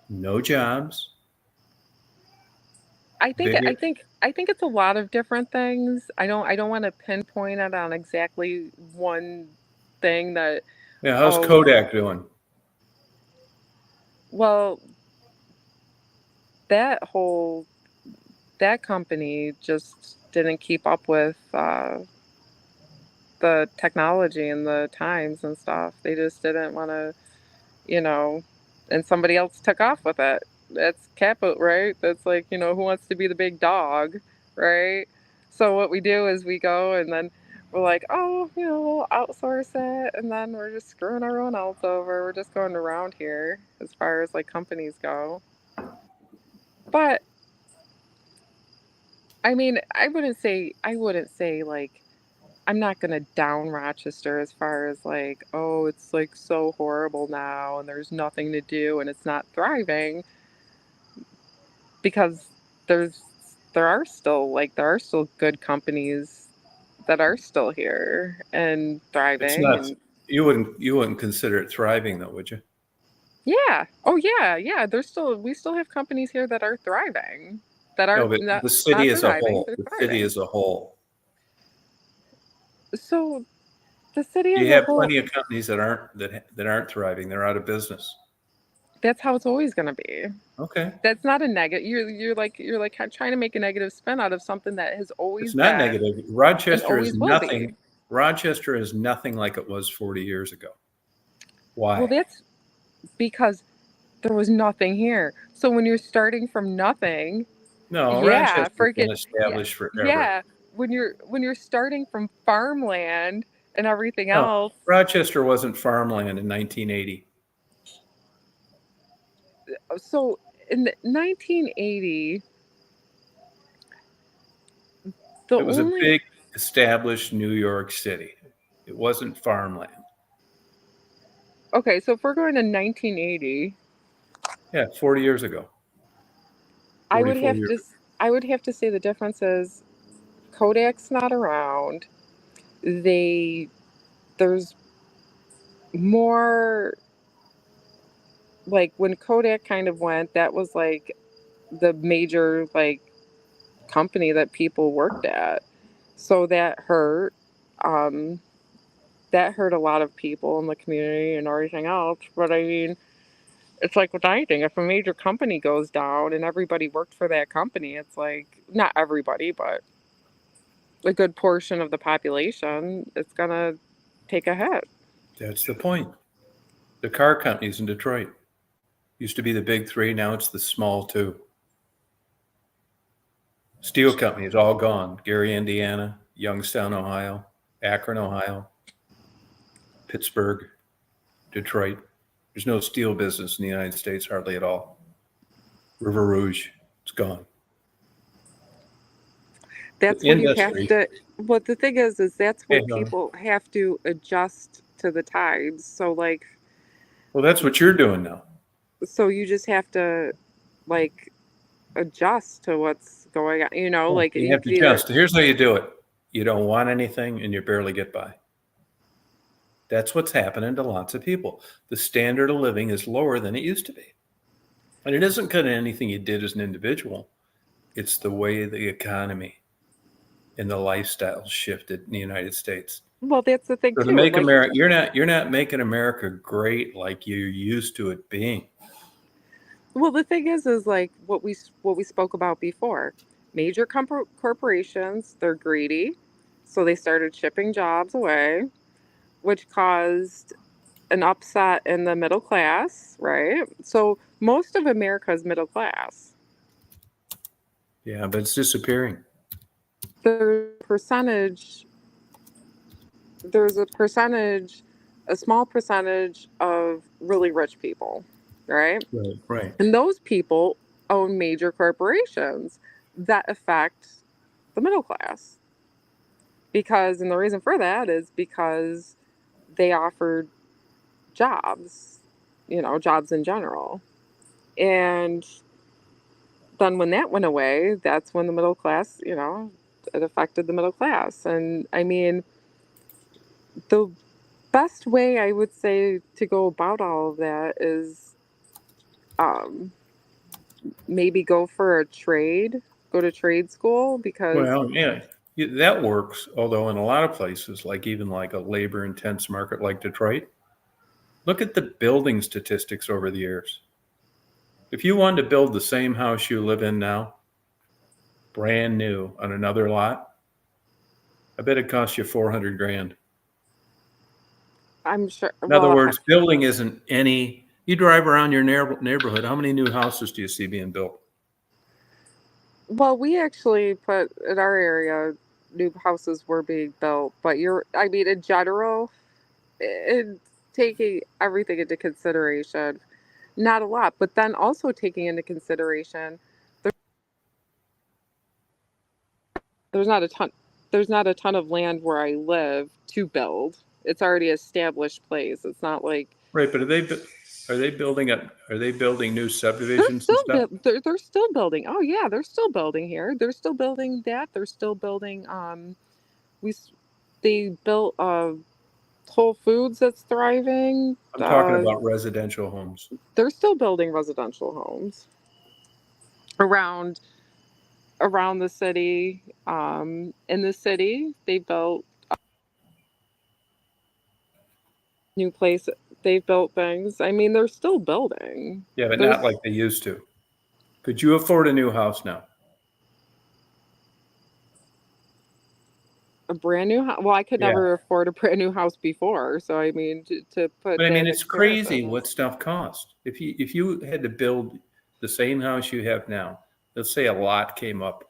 no jobs, I think big. I think I think it's a lot of different things. I don't want to pinpoint it on exactly one thing that. Yeah, how's Oh, Kodak doing? well, that whole that company just didn't keep up with the technology and the times and stuff. They just didn't want to, you know, and somebody else took off with it. That's capital, right? That's like, who wants to be the big dog, right? So what we do is we go and then we're like, oh, we'll outsource it, and then we're just screwing everyone else over. We're just going around here as far as like companies go. But I mean, I wouldn't say like I'm not gonna down Rochester as far as like, oh, it's like so horrible now and there's nothing to do and it's not thriving, because there's there are still good companies that are still here and It's thriving. not. And You wouldn't consider it thriving though, would you? yeah, oh yeah, yeah, we still have companies here that are thriving, that No, are but not the city not as a surviving, whole. they're The city thriving. as a whole. So the city as You a have whole, plenty of companies that aren't thriving. They're out of business. that's how it's always going to be. Okay, That's not a negative. You're like trying to make a negative spin out of something that has it's always not been negative. and Rochester is always will be. nothing. Rochester is nothing like it was 40 years ago. Well, Why? that's because there was nothing here. So when you're starting from nothing, No, yeah, Rochester's forget been yeah, established forever. yeah. When you're starting from farmland and everything No, else. Rochester wasn't farmland in 1980. So in 1980, the It was a only big established New York City. It wasn't farmland. okay, so if we're going to 1980, Yeah, 40 years ago, I would 44 have years to ago. I would have to say the difference is Kodak's not around. They There's more, like when Kodak kind of went, that was like the major like company that people worked at. So that hurt. Um that hurt a lot of people in the community and everything else. But I mean, it's like with anything, if a major company goes down and everybody worked for that company, it's like not everybody, but a good portion of the population, it's gonna take a hit. That's the point. The car companies in Detroit used to be the big three. Now it's the small two. Steel companies all gone. Gary, Indiana, Youngstown, Ohio, Akron, Ohio, Pittsburgh, Detroit. There's no steel business in the United States hardly at all. River Rouge, it's gone. The That's when you have industry. to, what the thing is that's Hey, when people have to adjust to the tides. So like, well, that's what you're doing now. so you just have to like adjust to what's going on, Yeah, like you you have could to either. adjust. Here's how you do it. You don't want anything and you barely get by. That's what's happening to lots of people. The standard of living is lower than it used to be. And it isn't because of anything you did as an individual. It's the way the economy and the lifestyle shifted in the United States. Well, that's the thing So to too. make Like, America, you're not making America great like you're used to it being. well, the thing is like what we spoke about before. Major corporations, they're greedy, so they started shipping jobs away, which caused an upset in the middle class, right? So most of America is middle class. Yeah, but it's disappearing. There's a percentage, there's a small percentage of really rich people, right? Right. Right. And those people own major corporations that affect the middle class. And the reason for that is because they offered jobs, jobs in general. And then when that went away, that's when the middle class, it affected the middle class. And I mean, the best way I would say to go about all of that is um, maybe go to trade school because, Well, yeah, that works. Although in a lot of places, like even like a labor intense market like Detroit, look at the building statistics over the years. If you wanted to build the same house you live in now, brand new on another lot, I bet it costs you 400 grand. I'm sure, In other well, words, building isn't any. You drive around your neighborhood, how many new houses do you see being built? we actually put in our area, new houses were being built, but I mean, in general, in taking everything into consideration, not a lot, but then also taking into consideration, there's not a ton, there's not a ton of land where I live to build. It's already established place. It's not like Right, but are they building new subdivisions and stuff? they're still building. Oh yeah, they're still building here. They're still building that. They're still building. We s- they built Whole Foods that's thriving. I'm talking about residential homes. They're still building residential homes around the city. In the city, they built new place. They've built things. I mean, they're still building. Yeah, but not There's like they used to. Could you afford a new house now? a brand new house. Well, I could Yeah. never afford a brand new house before. So I mean, to put But I mean, that in it's crazy comparison, what stuff costs. If you had to build the same house you have now, let's say a lot came up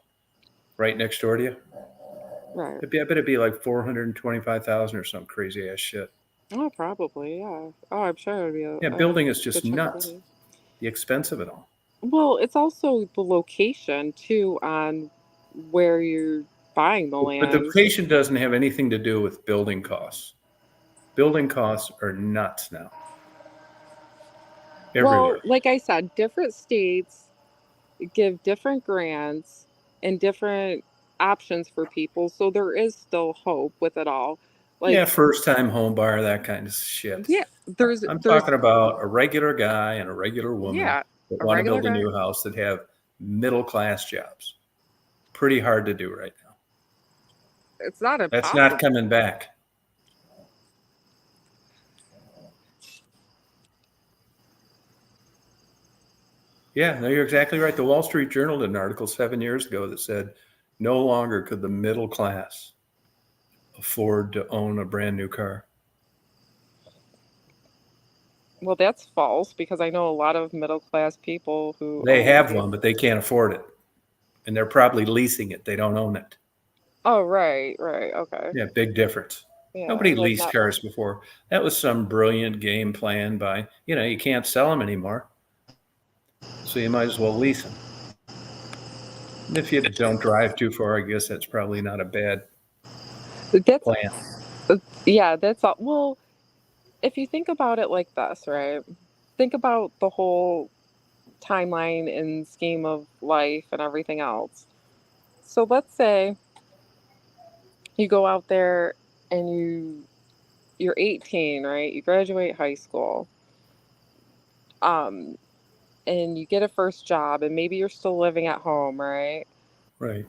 right next door to you, right? I bet it'd be like 425,000 or some crazy ass shit. Oh, probably, yeah. Oh, I'm sure it'd be Yeah, a building is good just chunk of nuts. money. The expense of it all. Well, it's also the location too on where you're buying the But the land. location doesn't have anything to do with building costs. Building costs are nuts now, Well, everywhere. like I said, different states give different grants and different options for people, so there is still hope with it all. Yeah, Like, first time home buyer, that kind of shit. yeah, I'm there's talking about a regular guy and a regular woman yeah, that a want to regular build a guy. new house that have middle class jobs. Pretty hard to do right now. It's not That's not impossible. coming back. Yeah, no, you're exactly right. The Wall Street Journal did an article 7 years ago that said no longer could the middle class afford to own a brand new car. Well, that's false because I know a lot of middle class people who They own have vehicles. one, but they can't afford it. And they're probably leasing it. They don't own it. Oh, right, right, okay, Yeah, big difference. yeah, Nobody like leased not. cars before. That was some brilliant game plan by, you can't sell them anymore. So you might as well lease them. And if you don't drive too far, I guess that's probably not a bad That's plan. yeah, that's all. Well, if you think about it like this, right? Think about the whole timeline and scheme of life and everything else. So let's say you go out there and you're 18, right? You graduate high school. Um, and you get a first job and maybe you're still living at home, right? Right.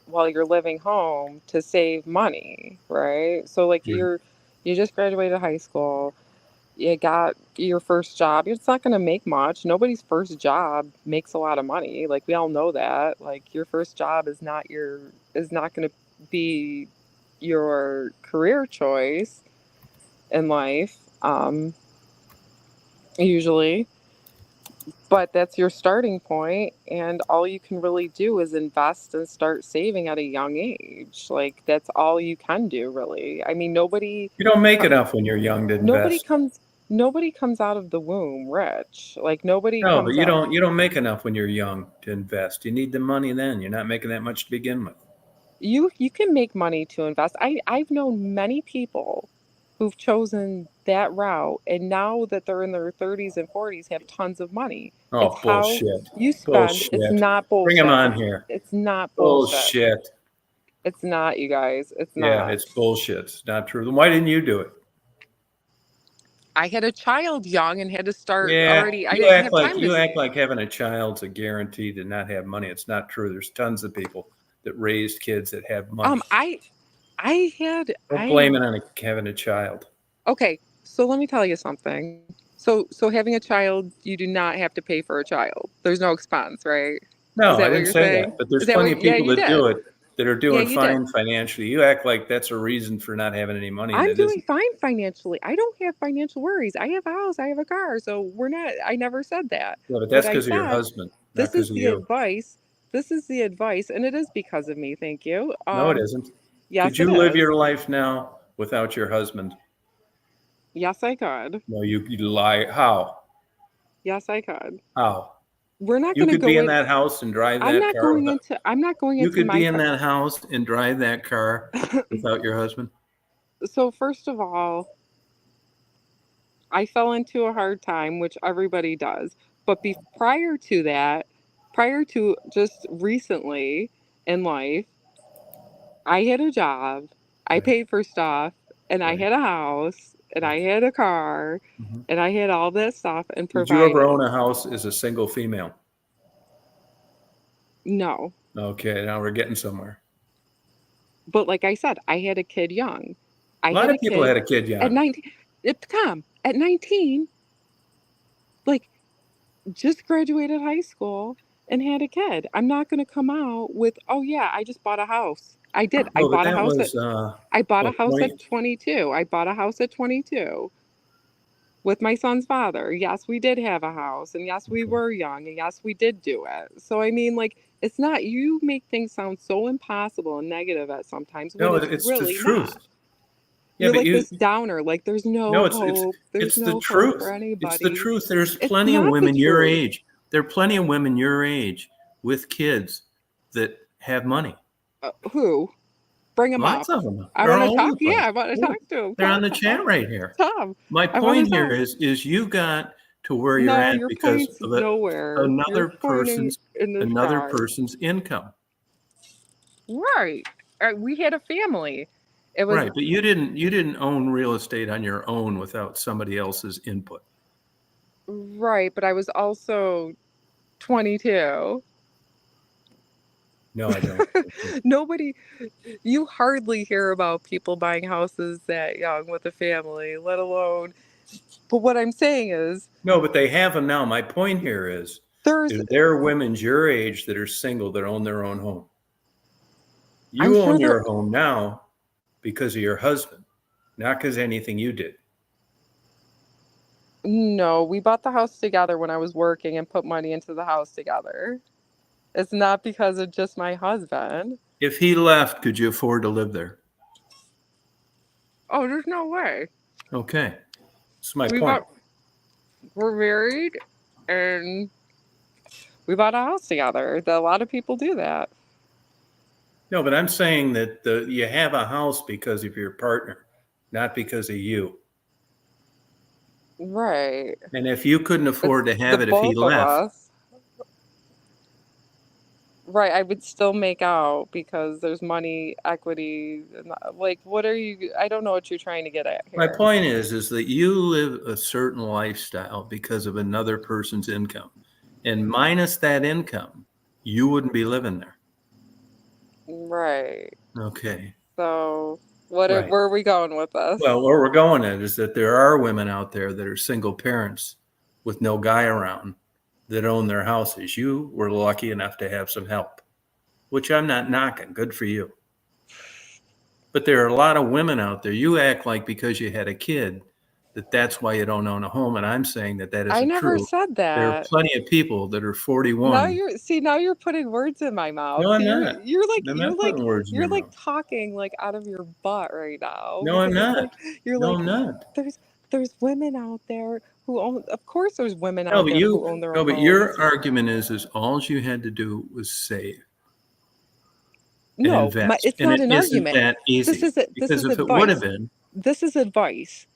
While you're living home to save money, right? So like Right. you just graduated high school, you got your first job. It's not going to make much. Nobody's first job makes a lot of money. Like we all know that. Like your first job is not going to be your career choice in life, usually, but that's your starting point, and all you can really do is invest and start saving at a young age. Like, that's all you can do, really. I mean, You don't make co- enough when you're young to nobody invest. comes nobody comes out of the womb rich. Like, nobody No, but comes out. you don't make enough when you're young to invest. You need the money then. You're not making that much to begin with. You can make money to invest. I've known many people who've chosen that route, and now that they're in their 30s and 40s have tons of money. It's Oh, how bullshit. you spend. It's Bullshit. not Bring him bullshit. on here. It's not bullshit. Bullshit. It's not, you guys. It's Yeah, not. it's bullshit. It's not true. Then why didn't you do it? I had a child young and had to start Yeah, already. I didn't have time to. you act like having a child's a guarantee to not have money. It's not true. There's tons of people that raised kids that have money. I had Don't I blame it on having a child. Okay, so let me tell you something. So having a child, you do not have to pay for a child. There's no expense, right? Is No, I that what didn't you're say saying? that. But there's Is that plenty what? of Yeah, people you that do did. it that are Yeah, doing you did. fine financially. You act like that's a reason for not having any money, and I'm it doing isn't. fine financially. I don't have financial worries. I have a house, I have a car, so we're not. I never said that. Yeah, but What that's I because of your said, husband, not this because is of the you. advice. This is the advice, and it is because of me. Thank you. No, it isn't. Could Yes, it you live is. your life now without your husband? Yes, I could. No, you lie. How? Yes, I could. How? We're not You going to could be go in in. that house and drive I'm that not car going without. into. I'm not going You into could my. be in that house and drive that car without your husband. So first of all, I fell into a hard time, which everybody does. But prior to that, prior to just recently in life, I had a job, I Right. paid for stuff, and I Right. had a house, and I Right. had a car, Mhm. and I had all that stuff and Did you ever own provided. a house as a single female? No. Okay, now we're getting somewhere. But like I said, I had a kid young. I A lot had of a people kid had a kid at young. 19. Tom, at 19, like, just graduated high school and had a kid. I'm not going to come out with, "Oh yeah, I just bought a house." I did. No, but that was I bought a what house 20. at 22. I bought a house at 22 with my son's father. Yes, we did have a house, and yes, we Okay. were young, and yes, we did do it. So I mean, like, it's not, you make things sound so impossible and negative at sometimes when No, it's it's the really truth. not. Yeah, You're but like you this downer, like there's no, no hope. There's it's the no hope for truth. It's the anybody. truth. There's It's plenty of not the women your truth. age. There are plenty of women your age with kids that have money. Who? Bring him Lots up. of them. I They're want to all over talk. the Yeah, place. I want to Yeah, talk to him. they're Tom, on the chat right here. Tom, My I want point to here talk. is you got to where you're No, at your because point's of nowhere. You're pointing in the another sky. person's income. Right. We had a family. It was Right, but you didn't own real estate on your own without somebody else's input. right, but I was also 22. No, I don't. Nobody, you hardly hear about people buying houses that young with a family, let alone. But what I'm saying is, No, but they have them now. My point here there's, is there are women your age that are single that own their own home. I'm You sure own there, your home now because of your husband, not because of anything you did. no, we bought the house together when I was working and put money into the house together. It's not because of just my husband. If he left, could you afford to live there? Oh, there's no way. Okay. That's my We point. bought, we're married and we bought a house together. A lot of people do that. No, but I'm saying that you have a house because of your partner, not because of you. Right. And if you couldn't It's afford to the have it if he both of left, us. Right. I would still make out because there's money, equity. Like, what are you? I don't know what you're trying to get at my here. point is that you live a certain lifestyle because of another person's income. And minus that income, you wouldn't be living there. Right. Okay. So, Right. where are we going with this? Well, where we're going at is that there are women out there that are single parents with no guy around that own their houses. You were lucky enough to have some help, which I'm not knocking. Good for you. But there are a lot of women out there. You act like because you had a kid that's why you don't own a home, and I'm saying that I isn't never true. said There are that. plenty of people that are Now 41. you're putting words in my mouth. No, I'm See, not. I'm not putting words in you're your like mouth. talking like out of your butt right now No, I'm because it's not. like you're No, like I'm not. there's there's women out there who own, of course there's women No, out but there who own their own your homes. argument is all you had to do was save and No, invest, it's and not it an isn't argument. that This easy. is it. This Because is if it would have advice. been, This is advice.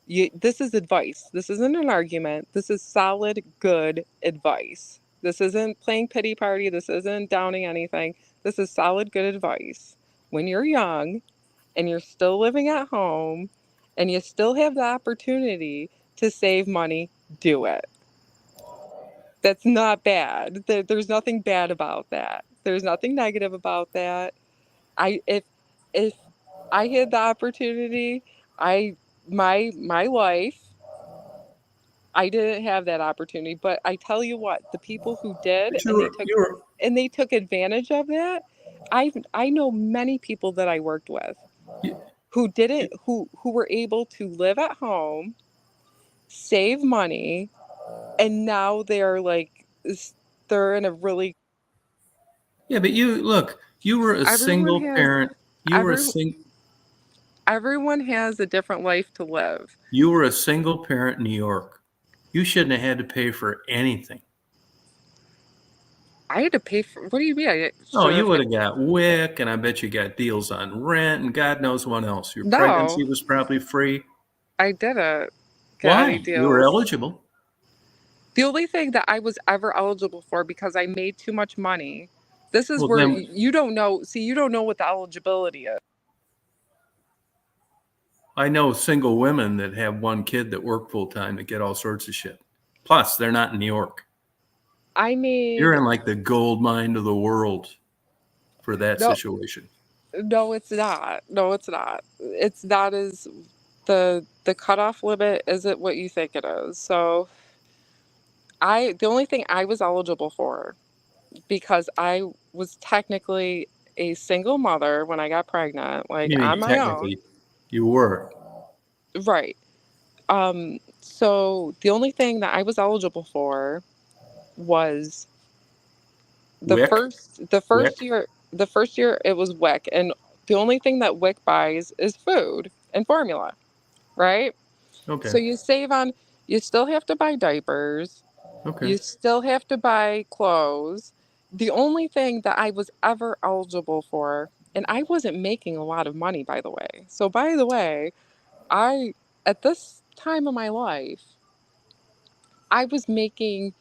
This is advice. This isn't an argument. This is solid, good advice. This isn't playing pity party. This isn't downing anything. This is solid, good advice. When you're young and you're still living at home and you still have the opportunity to save money, do it. That's not bad. There's nothing bad about that. There's nothing negative about that. I if I had the opportunity, I my life, I didn't have that opportunity, but I tell you what, the people who did but you were and they took advantage of that, I know many people that I worked with you, who didn't who were able to live at home, save money, and now they're like they're in a really yeah, but you look, you were a everyone single has parent. You were a every sing, everyone has a different life to live. you were a single parent in New York. You shouldn't have had to pay for anything. I had to pay for, what do you mean I Oh, should you have would have got WIC, and I bet you got deals on rent, and God knows what else. Your no, pregnancy was probably free. I didn't get any Why? You were deals. eligible. The only thing that I was ever eligible for because I made too much money. This is Well, where then you don't know. See, you don't know what the eligibility is. I know single women that have one kid that work full time that get all sorts of shit. Plus, they're not in New York. I You're made in like the gold mine of the world for that no, situation. no, it's not. No, it's not. It's not as the cutoff limit isn't what you think it is. So the only thing I was eligible for because I was technically a single mother when I got pregnant, like You on mean my own. technically you were Right. So the only thing that I was eligible for was WIC? WIC? the first year it was WIC, and the only thing that WIC buys is food and formula, right? So Okay. you save on, you still have to buy diapers, Okay. you still have to buy clothes. The only thing that I was ever eligible for, and I wasn't making a lot of money, by the way. So by the way, I at this time of my life, I was making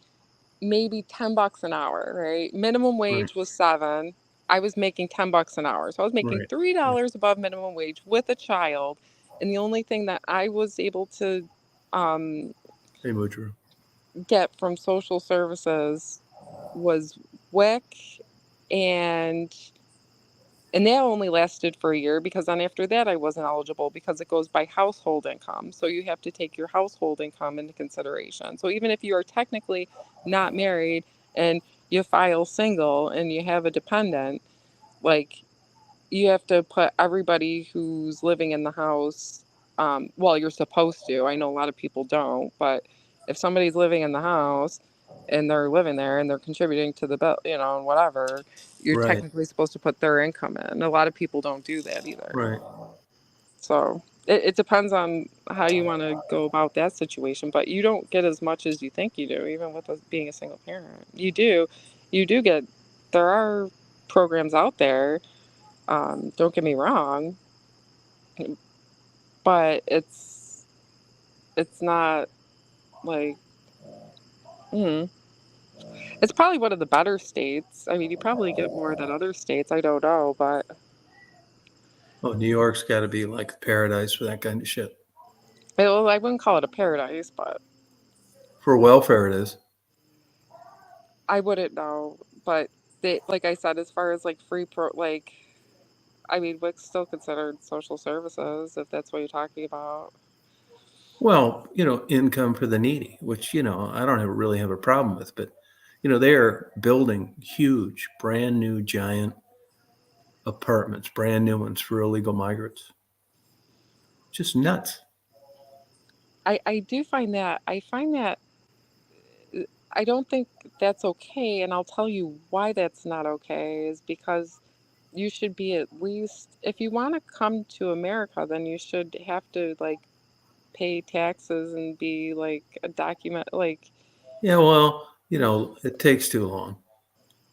maybe 10 bucks an hour, right? Minimum Right. wage was 7. I was making 10 bucks an hour. So I was making Right. $3 Right. above minimum wage with a child. And the only thing that I was able to um, Hey, Boudreaux. get from social services was WIC, and and that only lasted for a year because then after that I wasn't eligible because it goes by household income. So you have to take your household income into consideration. So even if you are technically not married and you file single and you have a dependent, like you have to put everybody who's living in the house, well, you're supposed to. I know a lot of people don't, but if somebody's living in the house and they're living there and they're contributing to the bill, and whatever, you're Right. technically supposed to put their income in. A lot of people don't do that either. Right. So it depends on how you want to go about that situation, but you don't get as much as you think you do, even with being a single parent. You do get, there are programs out there, don't get me wrong, but it's not like mm, it's probably one of the better states. I mean, you probably get more than other states. I don't know, but Oh, New York's got to be like paradise for that kind of shit. well, I wouldn't call it a paradise, but For welfare, it is. I wouldn't know. But they, like I said, as far as like I mean, WIC's still considered social services if that's what you're talking about. Well, income for the needy, which, I don't really have a problem with, but, they're building huge, brand new, giant apartments, brand new ones for illegal migrants. Just nuts. I do find that I don't think that's okay, and I'll tell you why that's not okay is because you should be at least if you want to come to America, then you should have to like pay taxes and be like a document like Yeah, well, it takes too long.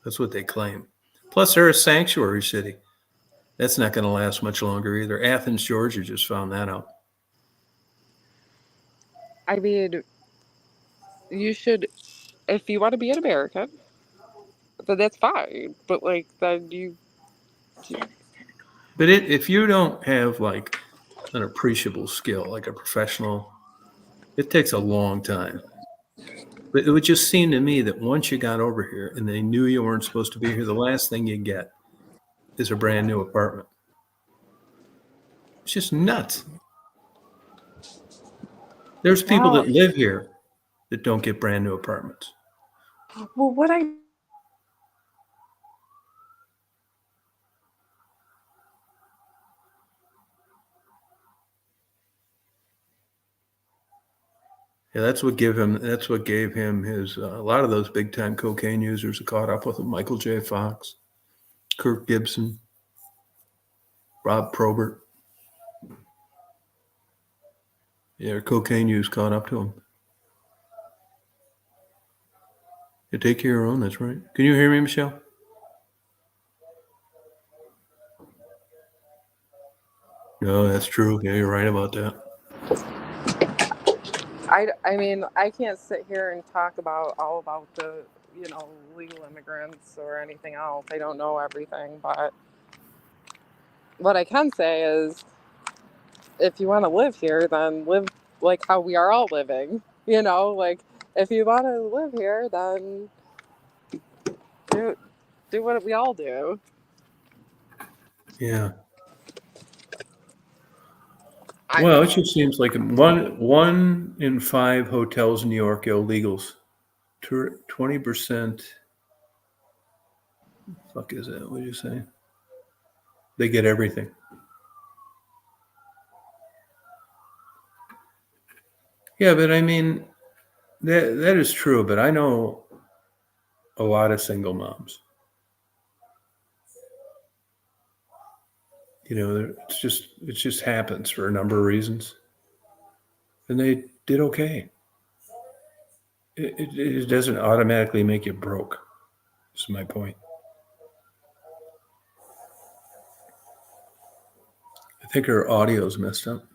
That's what they claim. Plus, they're a sanctuary city. That's not going to last much longer either. Athens, Georgia just found that out. I mean, you should if you want to be an American, then that's fine. But like then you But if you don't have like an appreciable skill, like a professional, it takes a long time. But it would just seem to me that once you got over here and they knew you weren't supposed to be here, the last thing you get is a brand new apartment. It's just nuts. There's people wow. that live here that don't get brand new apartments. Well, what I Yeah, that's what gave him. That's what gave him his. A lot of those big time cocaine users are caught up with him. Michael J. Fox, Kirk Gibson, Rob Probert. Yeah, cocaine use caught up to him. You take care of your own. That's right. Can you hear me, Michelle? No, that's true. Yeah, you're right about that. I mean, I can't sit here and talk about all about the, legal immigrants or anything else. I don't know everything, but what I can say is if you want to live here, then live like how we are all living. Like if you want to live here, then do what we all do. Yeah. Well, it just seems like one in 5 hotels in New York illegals. 20%. Fuck is that? What did you say? They get everything. Yeah, but I mean, that is true. But I know a lot of single moms. It just happens for a number of reasons, and they did okay. It doesn't automatically make you broke. Is my point. I think our audio's messed up.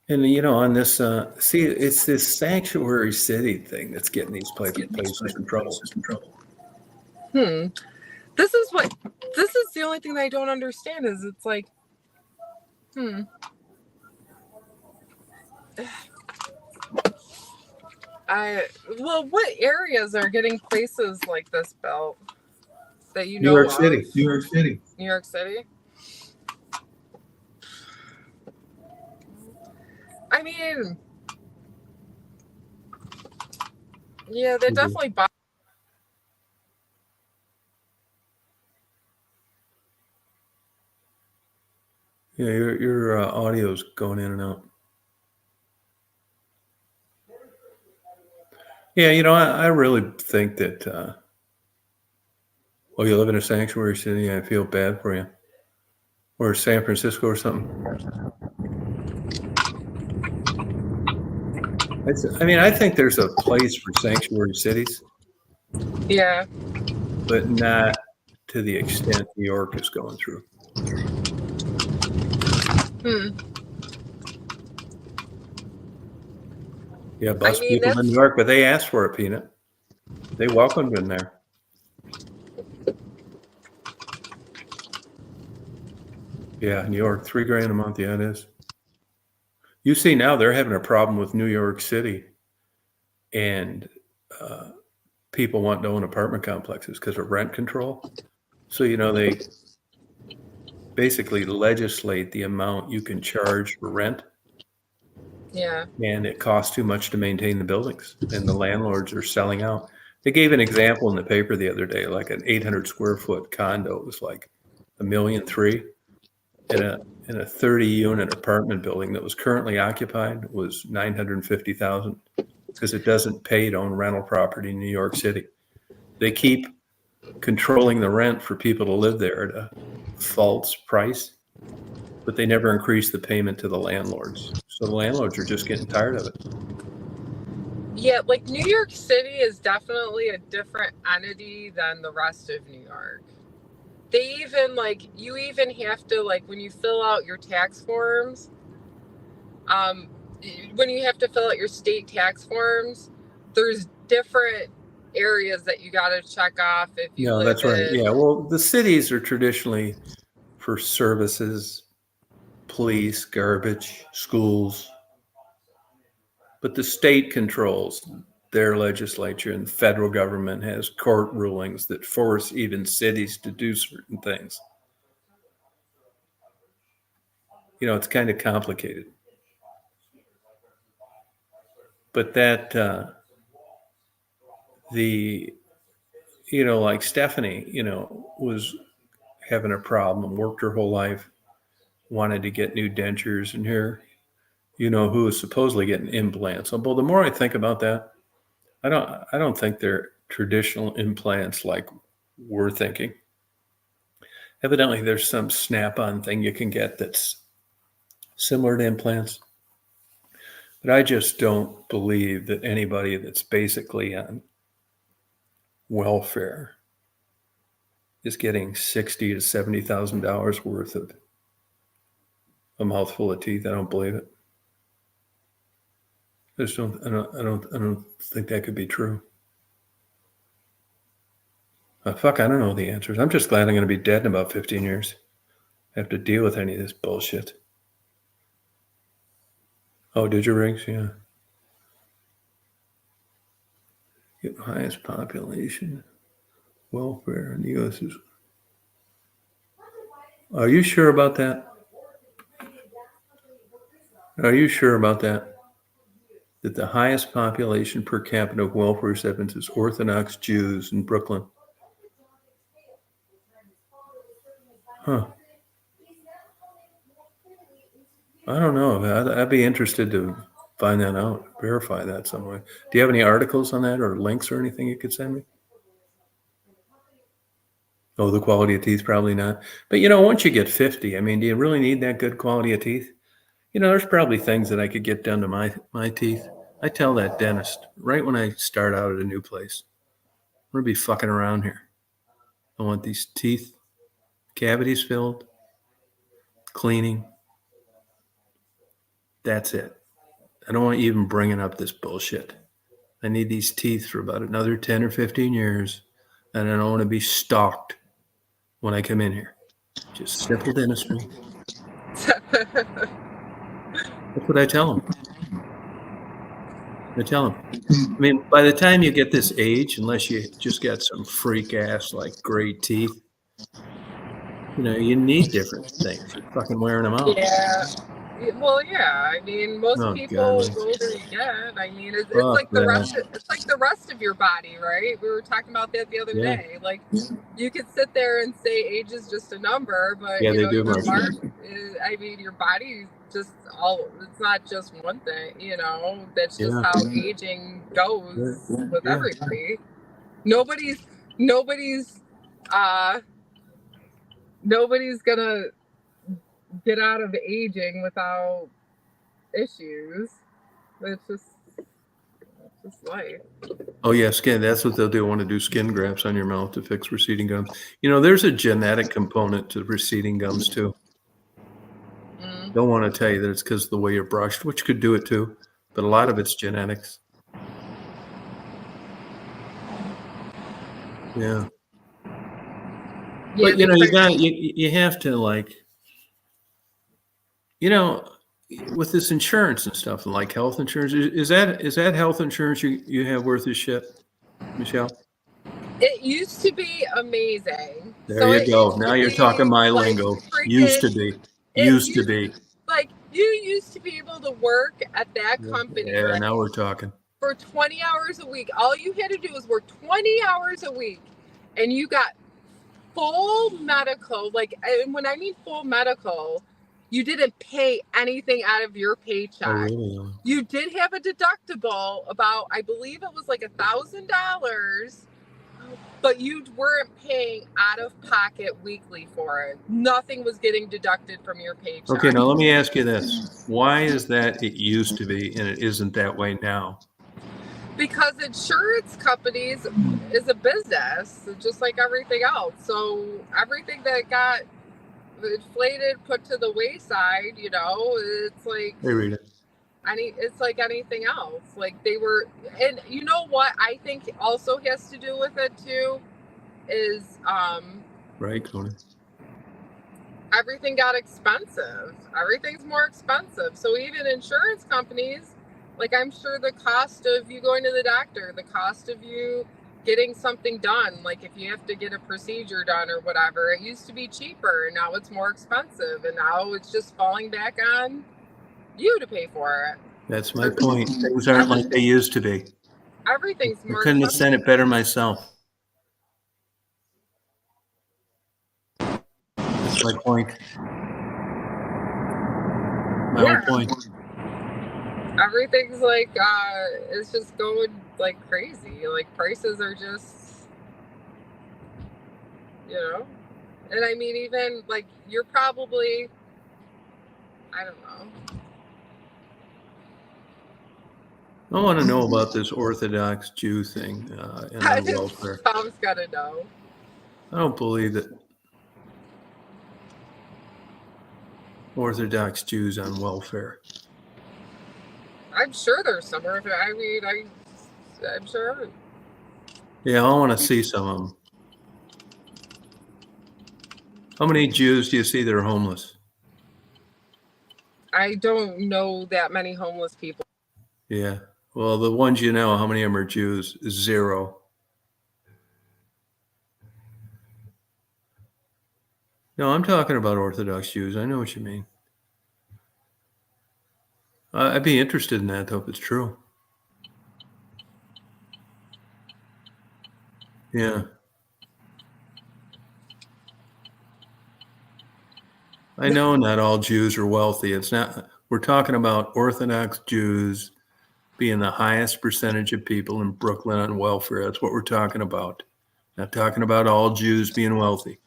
And on this, it's this sanctuary city thing that's getting these places in trouble. This is the only thing that I don't understand is it's like, what areas are getting places like this built that you New know York of? City. New York City. New York City? I mean, yeah, they definitely Yeah, your audio's going in and out. Yeah, I really think that. You live in a sanctuary city. I feel bad for you. Or San Francisco or something. I think there's a place for sanctuary cities. Yeah. But not to the extent New York is going through. Yeah, bus people in New York, but they asked for a peanut. They welcomed him there. Yeah, New York, $3,000 a month. Yeah, it is. You see now they're having a problem with New York City and people want to own apartment complexes because of rent control. So, they basically legislate the amount you can charge for rent. Yeah. And it costs too much to maintain the buildings, and the landlords are selling out. They gave an example in the paper the other day, like an 800 square foot condo was like $1.3 million, and a 30 unit apartment building that was currently occupied was 950,000 because it doesn't pay to own rental property in New York City. They keep controlling the rent for people to live there at a false price, but they never increase the payment to the landlords. So the landlords are just getting tired of it. Yeah, like New York City is definitely a different entity than the rest of New York. They even you even have to when you fill out your tax forms, when you have to fill out your state tax forms, there's different areas that you got to check off if you No, live that's right. in. Yeah, well, the cities are traditionally for services, police, garbage, schools, but the state controls their legislature, and the federal government has court rulings that force even cities to do certain things. It's kind of complicated. But that like Stephanie, was having a problem, worked her whole life, wanted to get new dentures, and here, who is supposedly getting implants. Well, the more I think about that, I don't think they're traditional implants like we're thinking. Evidently, there's some snap-on thing you can get that's similar to implants. But I just don't believe that anybody that's basically on welfare is getting $60,000 to $70,000 worth of a mouthful of teeth. I don't believe it. I just don't. I don't think that could be true. Fuck, I don't know the answers. I'm just glad I'm going to be dead in about 15 years. I have to deal with any of this bullshit. Oh, did you, Riggs? Yeah. Highest population, welfare in the U.S. is. Are you sure about that? Are you sure about that? That the highest population per capita of welfare recipients is Orthodox Jews in Brooklyn? Huh. I don't know. I'd be interested to find that out, verify that some way. Do you have any articles on that or links or anything you could send me? Oh, the quality of teeth, probably not. But, once you get 50, I mean, do you really need that good quality of teeth? There's probably things that I could get done to my teeth. I tell that dentist right when I start out at a new place, I'm going to be fucking around here. I want these teeth cavities filled, cleaning. That's it. I don't want you even bringing up this bullshit. I need these teeth for about another 10 or 15 years, and I don't want to be stalked when I come in here. Just simple dentistry. That's what I tell them. I mean, by the time you get this age, unless you just got some freak ass like great teeth, you need different things. You're fucking wearing them out. Yeah. Well, yeah. I mean, most people, the older you get, I mean, it's like the rest. It's like the rest of your body, right? We were talking about that the other day. Like, you could sit there and say age is just a number, but they do. I mean, your body just it's not just one thing. That's just how aging goes with everybody. Nobody's gonna get out of aging without issues. It's just life. Oh yeah, skin. That's what they'll do. Want to do skin grafts on your mouth to fix receding gums. There's a genetic component to receding gums too. Don't want to tell you that it's because of the way you're brushed, which could do it too, but a lot of it's genetics. Yeah. But you have to with this insurance and stuff, like health insurance, is that health insurance you have worth of shit, Michelle? It used to be amazing. There you go. Now you're talking my lingo. Used to be. Used to be. Like, you used to be able to work at that company. Yeah, now we're talking. for 20 hours a week. All you had to do was work 20 hours a week, and you got full medical. Like, and when I mean full medical, you didn't pay anything out of your paycheck. Oh, really? You did have a deductible about, I believe it was like $1,000, but you weren't paying out of pocket weekly for it. Nothing was getting deducted from your paycheck. Okay, now let me ask you this. Why is that it used to be and it isn't that way now? Because insurance companies is a business, just like everything else. So everything that got inflated, put to the wayside, you know, it's like Hey, Rita. it's like anything else. Like they were, and you know what I think also has to do with it too is Right, Conan. everything got expensive. Everything's more expensive. So even insurance companies, like I'm sure the cost of you going to the doctor, the cost of you getting something done, like if you have to get a procedure done or whatever, it used to be cheaper. Now it's more expensive, and now it's just falling back on you to pay for it. That's my point. Things aren't like they used to be. Everything's I more couldn't have expensive. said it better myself. That's my point. My Yeah. own point. Everything's like it's just going like crazy. Like prices are just, you know. And I mean, even like you're probably, I don't know. I want to know about this Orthodox Jew thing and on welfare. Tom's gotta know. I don't believe that Orthodox Jews on welfare. I'm sure there's some. I mean, I'm sure. Yeah, I want to see some of them. How many Jews do you see that are homeless? I don't know that many homeless people. Yeah. Well, the ones you know, how many of them are Jews? 0. No, I'm talking about Orthodox Jews. I know what you mean. I'd be interested in that, though, if it's true. Yeah. I know not all Jews are wealthy. It's not. We're talking about Orthodox Jews being the highest percentage of people in Brooklyn on welfare. That's what we're talking about. Not talking about all Jews being wealthy.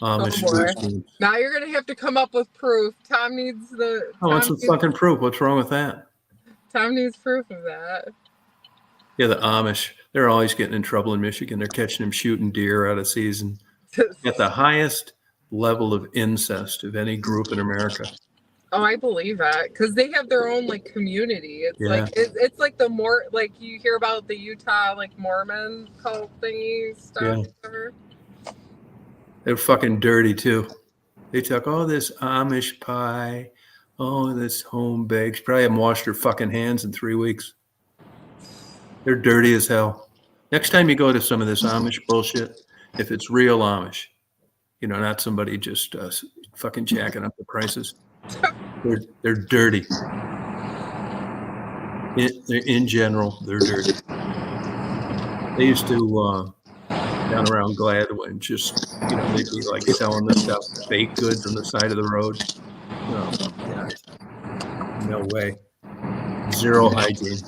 Amish Jews. Now you're gonna have to come up with proof. Tom needs the. Oh, what's the fucking proof? What's wrong with that? Tom needs proof of that. Yeah, the Amish. They're always getting in trouble in Michigan. They're catching them shooting deer out of season. At the highest level of incest of any group in America. Oh, I believe that because they have their own like community. It's like it's like the more like you hear about the Utah like Mormon cult thingy stuff. Yeah. They're fucking dirty too. They talk, oh, this Amish pie, oh, this home baked. Probably haven't washed their fucking hands in 3 weeks. They're dirty as hell. Next time you go to some of this Amish bullshit, if it's real Amish, you know, not somebody just fucking jacking up the prices. They're dirty. In general, they're dirty. They used to down around Gladwin, just, you know, they'd be like selling the stuff, baked goods on the side of the road. Oh, God. No way. Zero hygiene.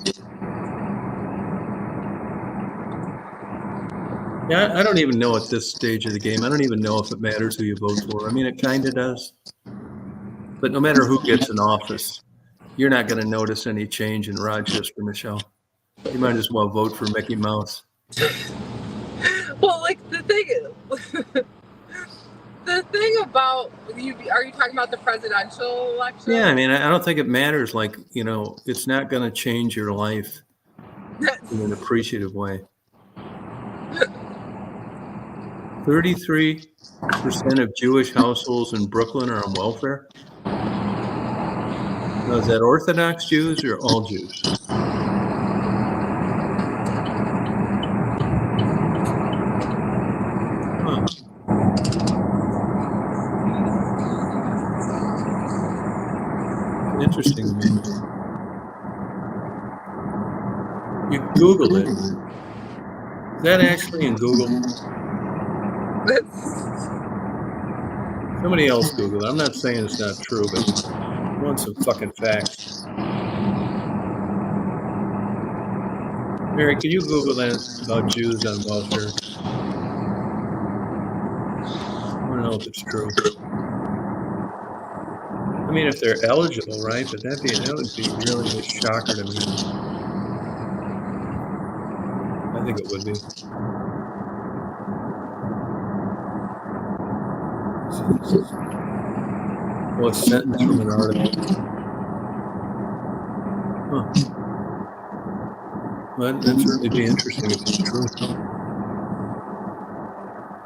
Yeah, I don't even know at this stage of the game. I don't even know if it matters who you vote for. I mean, it kind of does. But no matter who gets in office, you're not going to notice any change in Rochester, Michelle. You might as well vote for Mickey Mouse. Well, like the thing about you, are you talking about the presidential election? Yeah, I mean, I don't think it matters. Like, you know, it's not going to change your life in an appreciative way. 33% of Jewish households in Brooklyn are on welfare. Now, is that Orthodox Jews or all Jews? Huh. Interesting to me. You Googled it. Is that actually in Google? Somebody else Googled it. I'm not saying it's not true, but I want some fucking facts. Mary, can you Google that about Jews on welfare? I want to know if it's true. I mean, if they're eligible, right? But that would be really a shocker to me. I think it would be. Well, a sentence from an article. Huh. Well, that'd certainly be interesting if it's true.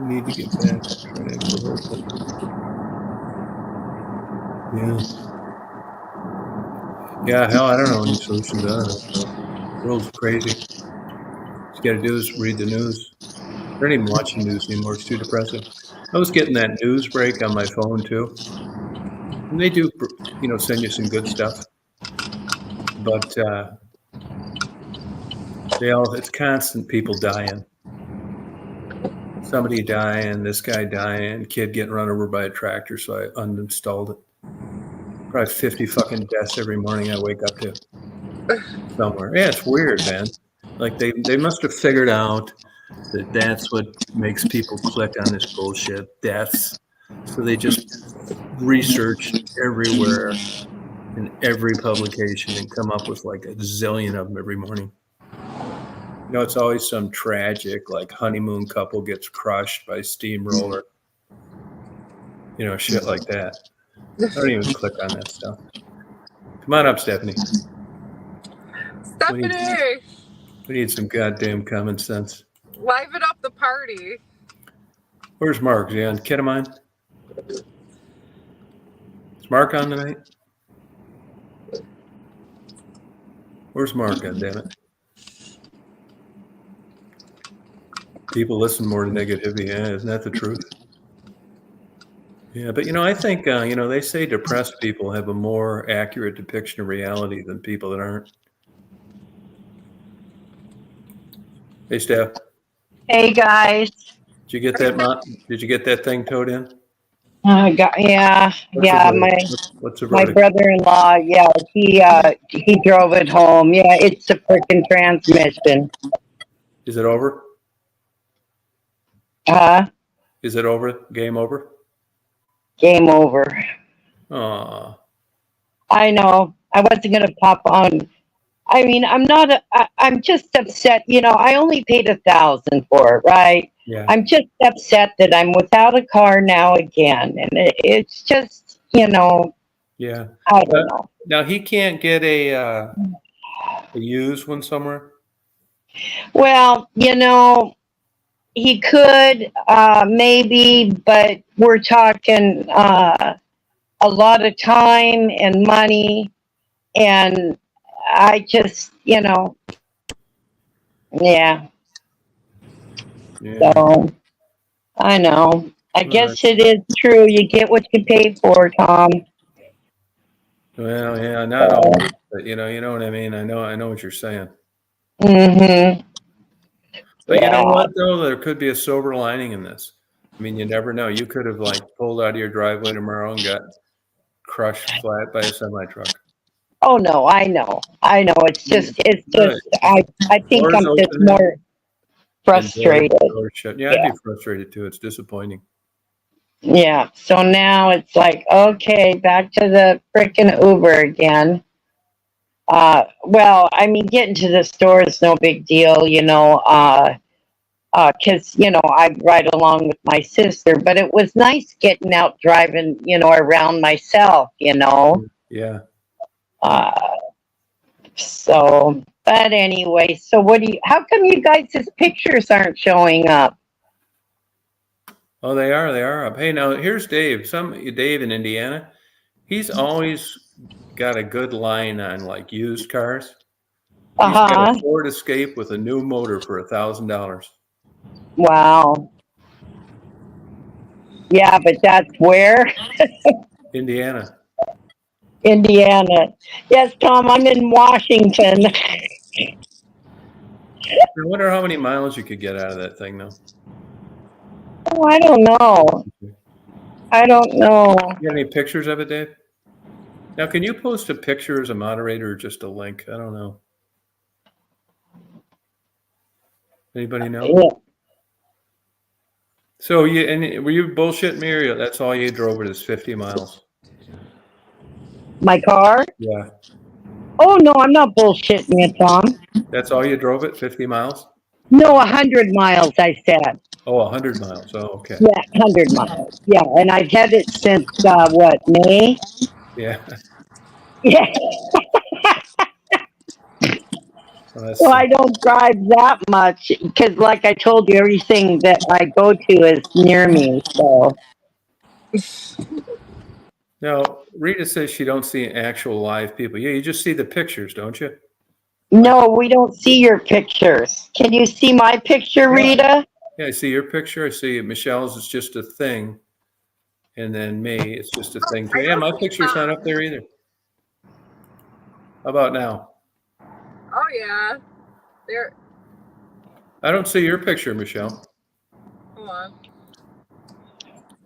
We need to get back to trying to extrovert. Yeah. Yeah, hell, I don't know any solutions. I don't know. The world's crazy. What you got to do is read the news. I don't even watch the news anymore. It's too depressing. I was getting that news break on my phone too. And they do, send you some good stuff. But it's constant people dying. Somebody dying, this guy dying, kid getting run over by a tractor, so I uninstalled it. Probably 50 fucking deaths every morning I wake up to somewhere. Yeah, it's weird, man. Like they must have figured out that that's what makes people click on this bullshit, deaths. So they just research everywhere in every publication and come up with like a zillion of them every morning. It's always some tragic, like honeymoon couple gets crushed by steamroller. Shit like that. I don't even click on that stuff. Come on up, Stephanie. Stephanie! We need some goddamn common sense. Liven up the party. Where's Mark? Is he on ketamine? Is Mark on tonight? Where's Mark, goddammit? People listen more to negativity. Yeah, isn't that the truth? Yeah, but I think they say depressed people have a more accurate depiction of reality than people that aren't. Hey, Steph. Hey guys. Did you get that? Did you get that thing towed in? Yeah. What's the my verdict? brother-in-law. Yeah, he drove it home. Yeah, it's a freaking transmission. Is it over? Is it over? Game over? Game over. Aw. I know. I wasn't gonna pop on. I mean, I'm just upset. I only paid $1,000 for it, right? Yeah. I'm just upset that I'm without a car now again, and it's just, Yeah. I don't know. Now he can't get a used one somewhere. Well, he could maybe, but we're talking a lot of time and money, and I just, yeah. So I know. I guess it is true. You get what you pay for, Tom. Well, yeah, not always, but you know what I mean. I know what you're saying. Mm-hmm. But you know what, though? There could be a silver lining in this. I mean, you never know. You could have pulled out of your driveway tomorrow and got crushed flat by a semi-truck. Oh no, I know. It's just. I think I'm just more frustrated. Yeah, I'd be frustrated too. It's disappointing. Yeah. So now it's like, okay, back to the frickin' Uber again. Well, I mean, getting to the store is no big deal, because, I ride along with my sister, but it was nice getting out driving, around myself, Yeah. So, but anyway, so how come you guys' pictures aren't showing up? Oh, they are up. Hey, now here's Dave. Dave in Indiana. He's always got a good line on used cars. He's got a Ford Escape with a new motor for $1,000. Wow. Yeah, but that's where? Indiana. Yes, Tom, I'm in Washington. I wonder how many miles you could get out of that thing, though. Oh, I don't know. I don't know. You got any pictures of it, Dave? Now, can you post a picture as a moderator or just a link? I don't know. Anybody know? Yeah. So were you bullshitting me, or that's all you drove it is 50 miles? My car? Yeah. Oh no, I'm not bullshitting you, Tom. That's all you drove it, 50 miles? No, 100 miles. I said. Oh, 100 miles. Oh, okay. Yeah, 100 miles. Yeah, and I've had it since what, May? Yeah. Yeah. Well, So I don't drive that much because, like I told you, everything that I go to is near me. So now, Rita says she don't see actual live people. Yeah, you just see the pictures, don't you? no, we don't see your pictures. Can you see my picture, Rita? Yeah, I see your picture. I see Michelle's is just a thing. And then me, it's just a thing too. Yeah, my picture's not up there either. How about now? Oh yeah. There. I don't see your picture, Michelle. Hold on.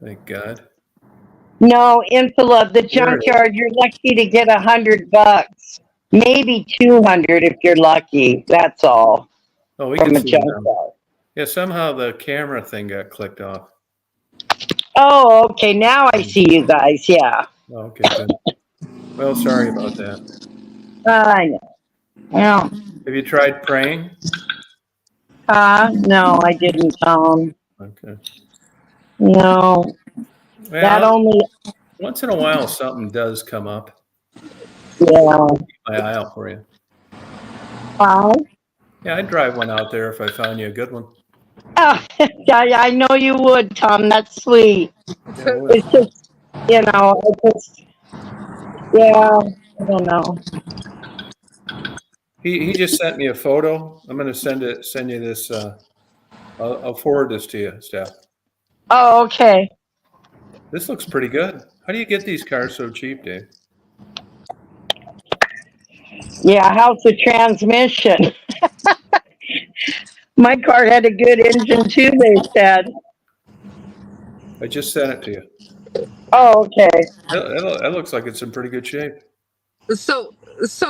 Thank God. No, Infila, the junkyard. You're lucky to get $100, maybe 200 if you're lucky. That's all. Oh, we From can a see it now. junkyard. Yeah, somehow the camera thing got clicked off. Oh, okay. Now I see you guys. Yeah. Oh, okay, good. Well, sorry about that. I know. Well, Have you tried praying? no, I didn't. Okay. No, that Well, only. once in a while, something does come up. Yeah. Keep my eye out for you. Wow. Yeah, I'd drive one out there if I found you a good one. Oh, I know you would, Tom. That's sweet. Yeah, I would. It's just, yeah, I don't know. He just sent me a photo. I'm going to send you this. I'll forward this to you, Steph. Oh, okay. This looks pretty good. How do you get these cars so cheap, Dave? Yeah, how's the transmission? My car had a good engine too, they said. I just sent it to you. Oh, okay. That looks like it's in pretty good shape. So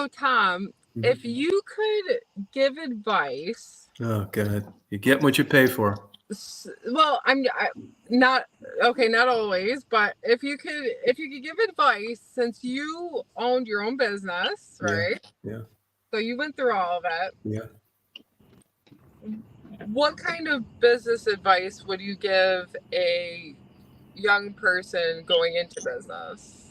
Tom, if you could give advice. Oh God, you get what you pay for. Well, not okay, not always, but if you could give advice, since you owned your own business, right? Yeah. So you went through all of it. Yeah. What kind of business advice would you give a young person going into business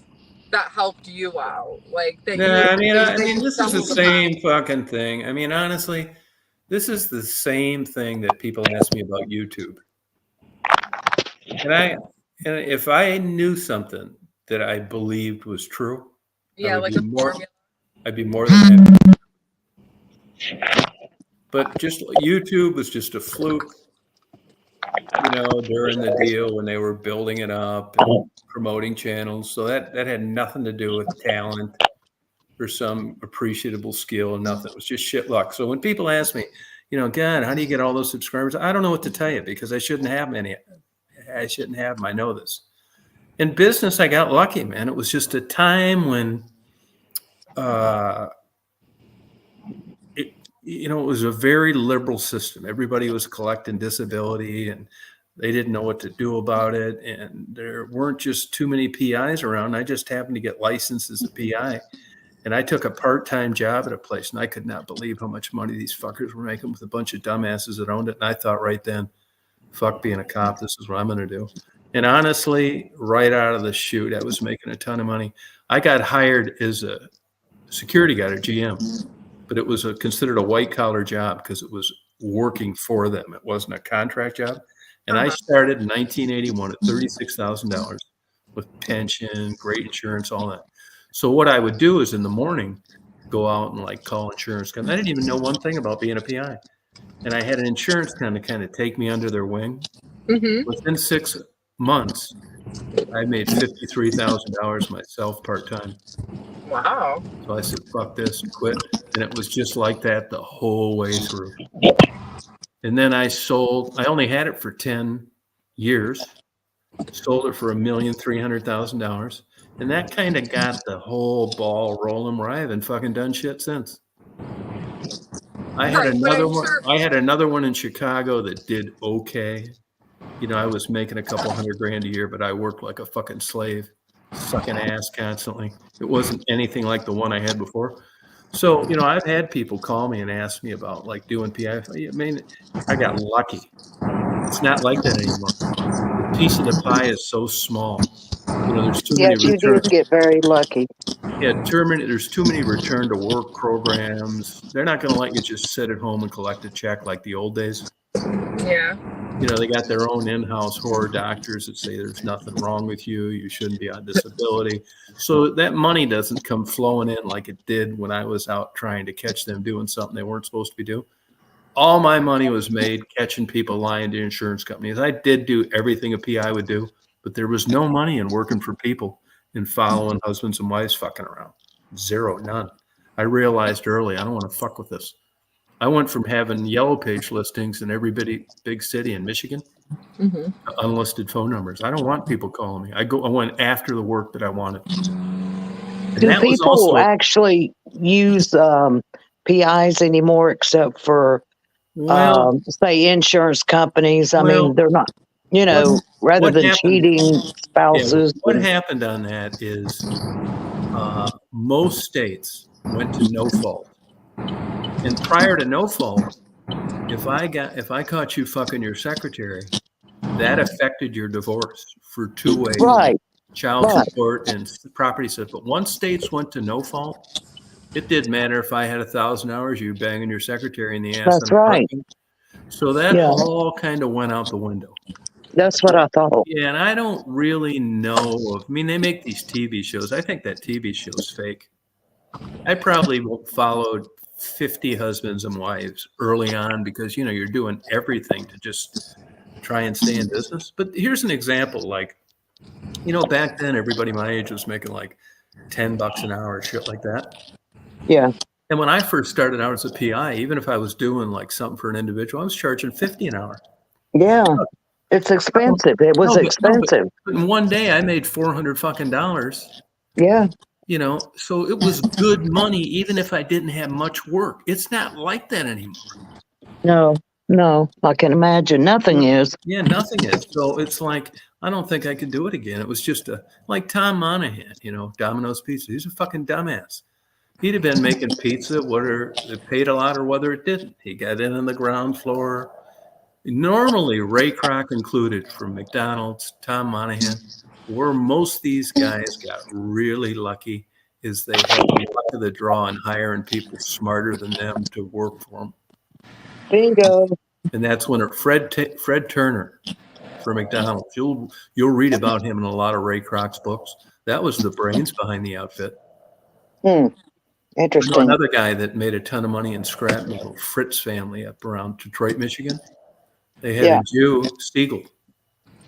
that helped you out? Like that? I mean, this is the same fucking thing. I mean, honestly, this is the same thing that people ask me about YouTube. And if I knew something that I believed was true, I'd be more than happy. But just YouTube was just a fluke, during the deal when they were building it up and promoting channels. So that had nothing to do with talent or some appreciable skill and nothing. It was just shit luck. So when people ask me, God, how do you get all those subscribers? I don't know what to tell you because I shouldn't have many. I shouldn't have them. I know this. In business, I got lucky, man. It was just a time when, it was a very liberal system. Everybody was collecting disability and they didn't know what to do about it. And there weren't just too many PIs around. I just happened to get licensed as a PI. And I took a part-time job at a place and I could not believe how much money these fuckers were making with a bunch of dumbasses that owned it. And I thought right then, fuck being a cop, this is what I'm going to do. And honestly, right out of the chute, I was making a ton of money. I got hired as a security guard at GM, but it was considered a white-collar job because it was working for them. It wasn't a contract job. And I started in 1981 at $36,000 with pension, great insurance, all that. So what I would do is in the morning, go out and call insurance companies. I didn't even know one thing about being a PI. And I had an insurance company kind of take me under their wing. Mm-hmm. Within 6 months, I made $53,000 myself part-time. Wow. So I said, fuck this, and quit. And it was just like that the whole way through. And then I only had it for 10 years, sold it for $1,300,000. And that kind of got the whole ball rolling where I haven't fucking done shit since. I had another one in Chicago that did okay. You know, I was making a couple $100,000 a year, but I worked like a fucking slave, sucking ass constantly. It wasn't anything like the one I had before. So, you know, I've had people call me and ask me about like doing PI. I mean, I got lucky. It's not like that anymore. The piece of the pie is so small. You know, there's too many Yes, you did get very lucky. Yeah, there's too many return to work programs. They're not going to let you just sit at home and collect a check like the old days. Yeah. You know, they got their own in-house horror doctors that say there's nothing wrong with you. You shouldn't be on disability. So that money doesn't come flowing in like it did when I was out trying to catch them doing something they weren't supposed to be doing. All my money was made catching people lying to insurance companies. I did do everything a PI would do, but there was no money in working for people and following husbands and wives fucking around. Zero, none. I realized early, I don't want to fuck with this. I went from having yellow page listings in every big city in Michigan to unlisted phone numbers. I don't want people calling me. I went after the work that I wanted. And Do people actually use PIs anymore except for, say, insurance companies? I mean, they're not, you know, rather than cheating spouses. What happened on that is most states went to no fault. And prior to no fault, if I caught you fucking your secretary, that affected your divorce for 2 ways. Right. Child support and property stuff. But once states went to no fault, it didn't matter if I had 1,000 hours, you banging your secretary in the ass. That's right. So that all kind of went out the window. That's what I thought. Yeah, and I don't really know I mean, they make these TV shows. I think that TV show's fake. I probably followed 50 husbands and wives early on because, you know, you're doing everything to just try and stay in business. But here's an example. Like, you know, back then, everybody my age was making like $10 an hour, shit like that. Yeah. And when I first started out as a PI, even if I was doing like something for an individual, I was charging $50 an hour. Yeah. It's expensive. It was expensive. But in one day, I made $400 fucking dollars. Yeah. You know, so it was good money, even if I didn't have much work. It's not like that anymore. No, I can imagine. Nothing is. Yeah, nothing is. So it's like, I don't think I could do it again. It was just like Tom Monahan, you know, Domino's Pizza. He's a fucking dumbass. He'd have been making pizza, whether it paid a lot or whether it didn't. He got in on the ground floor. Normally, Ray Kroc included from McDonald's, Tom Monahan. Where most of these guys got really lucky is they had the luck of the draw in hiring people smarter than them to work for them. Bingo. And that's when Fred Turner for McDonald's. You'll read about him in a lot of Ray Kroc's books. That was the brains behind the outfit. Interesting. Another guy that made a ton of money in scrap metal, Fritz family up around Detroit, Michigan. They had a Jew, Stiegel,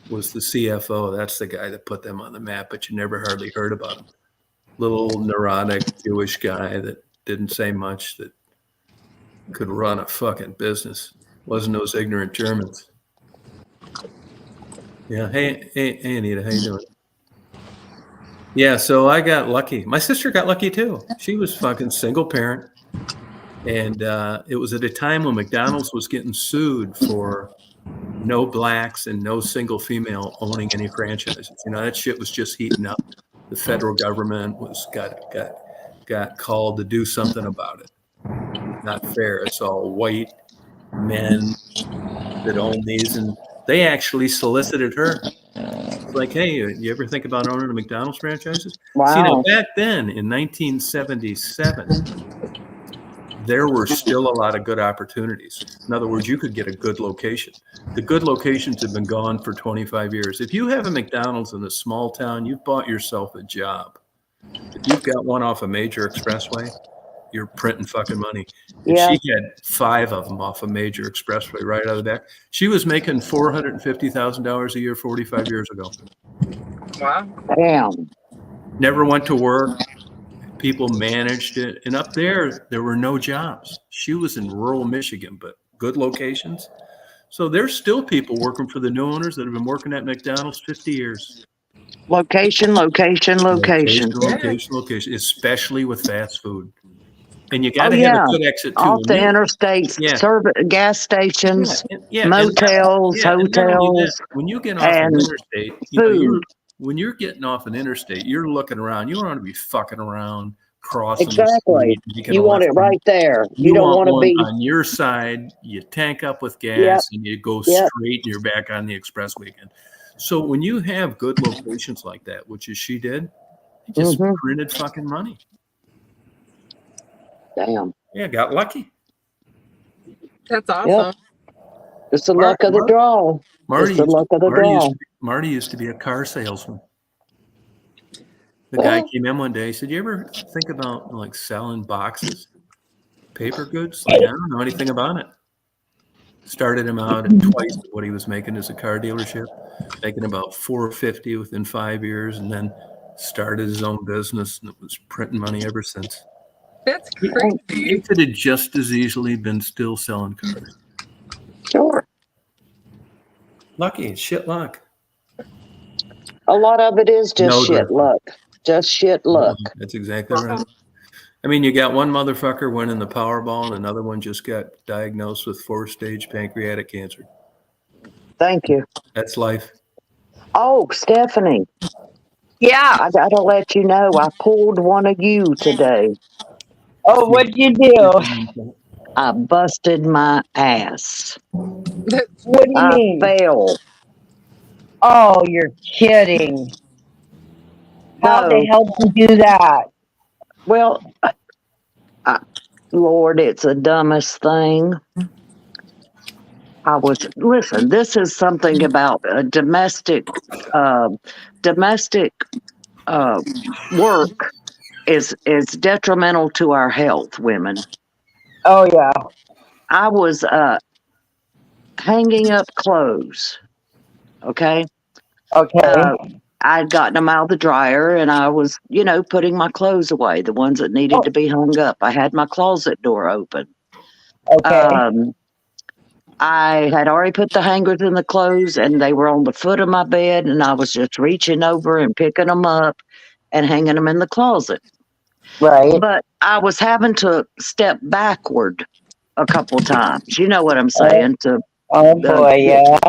was the CFO. That's the guy that put them on the map, but you never hardly heard about him. Little neurotic Jewish guy that didn't say much, that could run a fucking business. Wasn't those ignorant Germans. Yeah. Hey, Anita, how you doing? Yeah, so I got lucky. My sister got lucky too. She was fucking single parent. And it was at a time when McDonald's was getting sued for no blacks and no single female owning any franchises. You know, that shit was just heating up. The federal government got called to do something about it. Not fair. It's all white men that own these, and they actually solicited her. It's like, hey, you ever think about owning a McDonald's franchises? Wow. See, now back then in 1977. There were still a lot of good opportunities. In other words, you could get a good location. The good locations have been gone for 25 years. If you have a McDonald's in a small town, you've bought yourself a job. If you've got one off a major expressway, you're printing fucking money. And she had 5 of them off a major expressway right out of the back. She was making $450,000 a year 45 years ago. Wow. Damn. Never went to work. people managed it. And up there were no jobs. She was in rural Michigan, but good locations. So there's still people working for the new owners that have been working at McDonald's 50 years. Location, location, location. Location, especially with fast food. And you got Oh to have a yeah, good exit too. off the interstates, gas stations, motels, hotels, when you get off an and interstate, food. when you're getting off an interstate, you're looking around. You don't want to be fucking around, crossing the Exactly. street, making You a want it left. right there. You don't want want to one be. on your side. You tank up with gas, and you go Yep. straight, and you're back on the expressway again. So when you have good locations like that, which is she did, you just printed fucking money. Damn. Yeah, got lucky. That's awesome. Yep. It's the luck of the draw. It's the luck of the draw. Marty used to be a car salesman. The guy came in one day. He said, "You ever think about like selling boxes, paper goods? Like, I don't know anything about it." Started him out at twice what he was making as a car dealership, making about $450 within 5 years, and then started his own business and it was printing money ever since. That's crazy. He could have just as easily been still selling cars. Sure. Lucky, shit luck. A lot of it is just shit luck. Just shit luck. That's exactly right. I mean, you got one motherfucker winning the Powerball and another one just got diagnosed with 4-stage pancreatic cancer. Thank you. That's life. Oh, Stephanie. Yeah. I got to let you know, I pulled one of you today. Oh, what'd you do? I busted my ass. What do you mean? Failed. Oh, you're kidding. How the hell did you do that? Well, Lord, it's the dumbest thing. Listen, this is something about domestic work is detrimental to our health, women. Oh, yeah. I was hanging up clothes, okay? Okay. I'd gotten them out of the dryer and I was, putting my clothes away, the ones that needed to be hung up. I had my closet door open. Okay. I had already put the hangers in the clothes and they were on the foot of my bed and I was just reaching over and picking them up and hanging them in the closet. Right. But I was having to step backward a couple times. You know what I'm saying? Oh boy, yeah.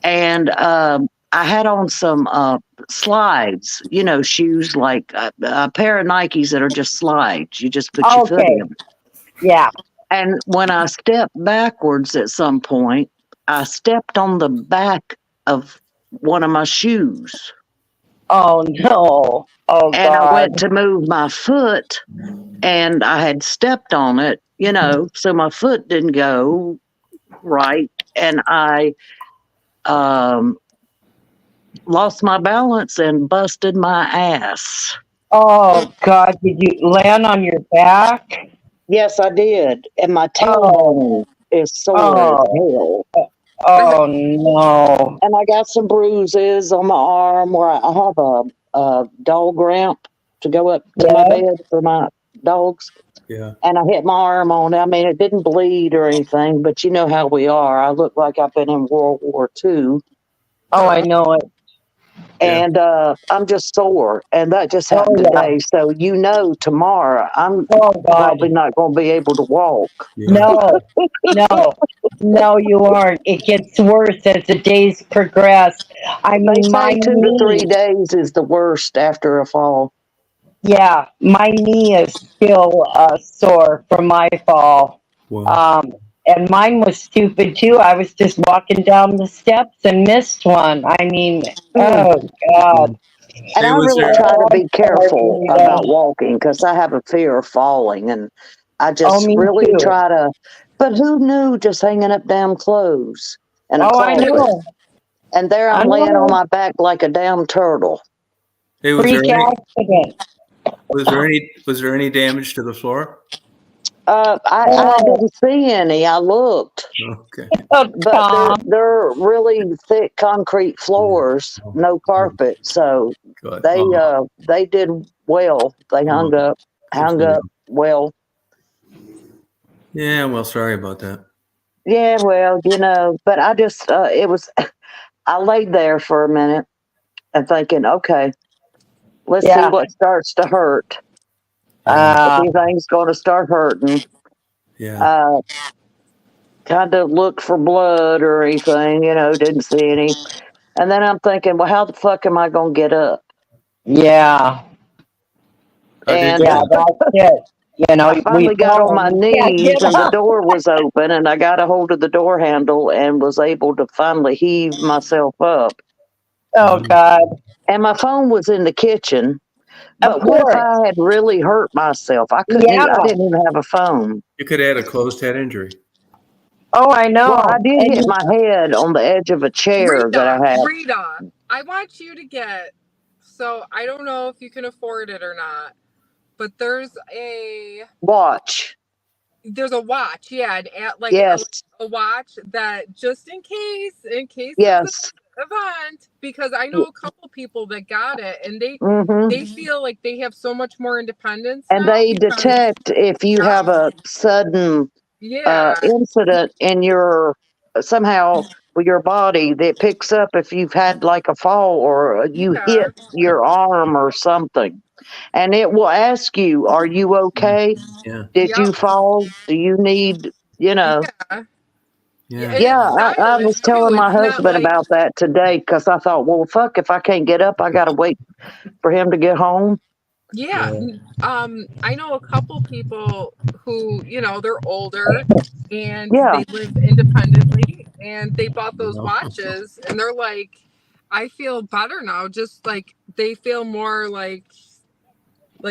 And I had on some slides, shoes like a pair of Nikes that are just slides. You just put your foot in. Yeah. And when I stepped backwards at some point, I stepped on the back of one of my shoes. Oh no. Oh, and God. I went to move my foot and I had stepped on it, so my foot didn't go right. And I lost my balance and busted my ass. Oh, God. Did you land on your back? Yes, I did. And my tailbone is sore as hell. Oh, no. And I got some bruises on my arm where I have a dog ramp to go up to my bed for my dogs. Yeah. And I hit my arm on it. I mean, it didn't bleed or anything, but you know how we are. I look like I've been in World War II. Oh, I know it. And I'm just sore. And that just happened today. So, tomorrow I'm probably not going to be able to walk. Yeah. No, you aren't. It gets worse as the days progress. I mean, they say 2 to 3 days is the worst after a fall. Yeah, my knee is still sore from my fall. Wow. And mine was stupid too. I was just walking down the steps and missed one. I mean, oh God. And I really try to be careful about walking because I have a fear of falling. And I just really try to, but who knew just hanging up damn clothes and a closet. I know. And there I'm laying on my back like a damn turtle. Hey, accident. Was there any damage to the floor? I didn't see any. I looked. Okay. But they're really thick concrete floors, no carpet. So they did well. They hung up well. Yeah, well, sorry about that. Yeah, well, but I just, I laid there for a minute and thinking, okay, let's see Yeah. what starts to hurt. Uh, Everything's going to start hurting. Yeah. Kind of looked for blood or anything, didn't see any. And then I'm thinking, well, how the fuck am I going to get up? yeah. How did And you? Yeah, that's it. I We finally got on fall my and we can't knees get and the up. door was open and I got a hold of the door handle and was able to finally heave myself up. Oh, God. And my phone was in the kitchen. Of But what if course. I had really hurt myself? I Yeah. didn't even have a phone. You could add a closed head injury. Oh, I know. Well, I did hit And my head on the edge of a chair that I had. Rita, I want you to get, so I don't know if you can afford it or not, but there's a Watch. watch, yeah, like Yes. a watch that just in case Yes. it's an event, because I know a couple people that got it and Mm-hmm. they feel like they have so much more independence And now they because, detect if you have a sudden yeah, incident in your somehow with your body that picks up if you've had like a fall or you yeah, hit your arm or something. And it will ask you, are you okay? Yeah. Did Yep. you fall? Do you need, yeah. Yeah. And Yeah, it's I stylish was too. telling my It's not husband like, about that today because I thought, well, fuck, if I can't get up, I got to wait for him to get home. yeah. I know a couple people who, they're older and Yeah. they live independently and they bought those No. watches and they're like, I feel better now. Just like they feel more like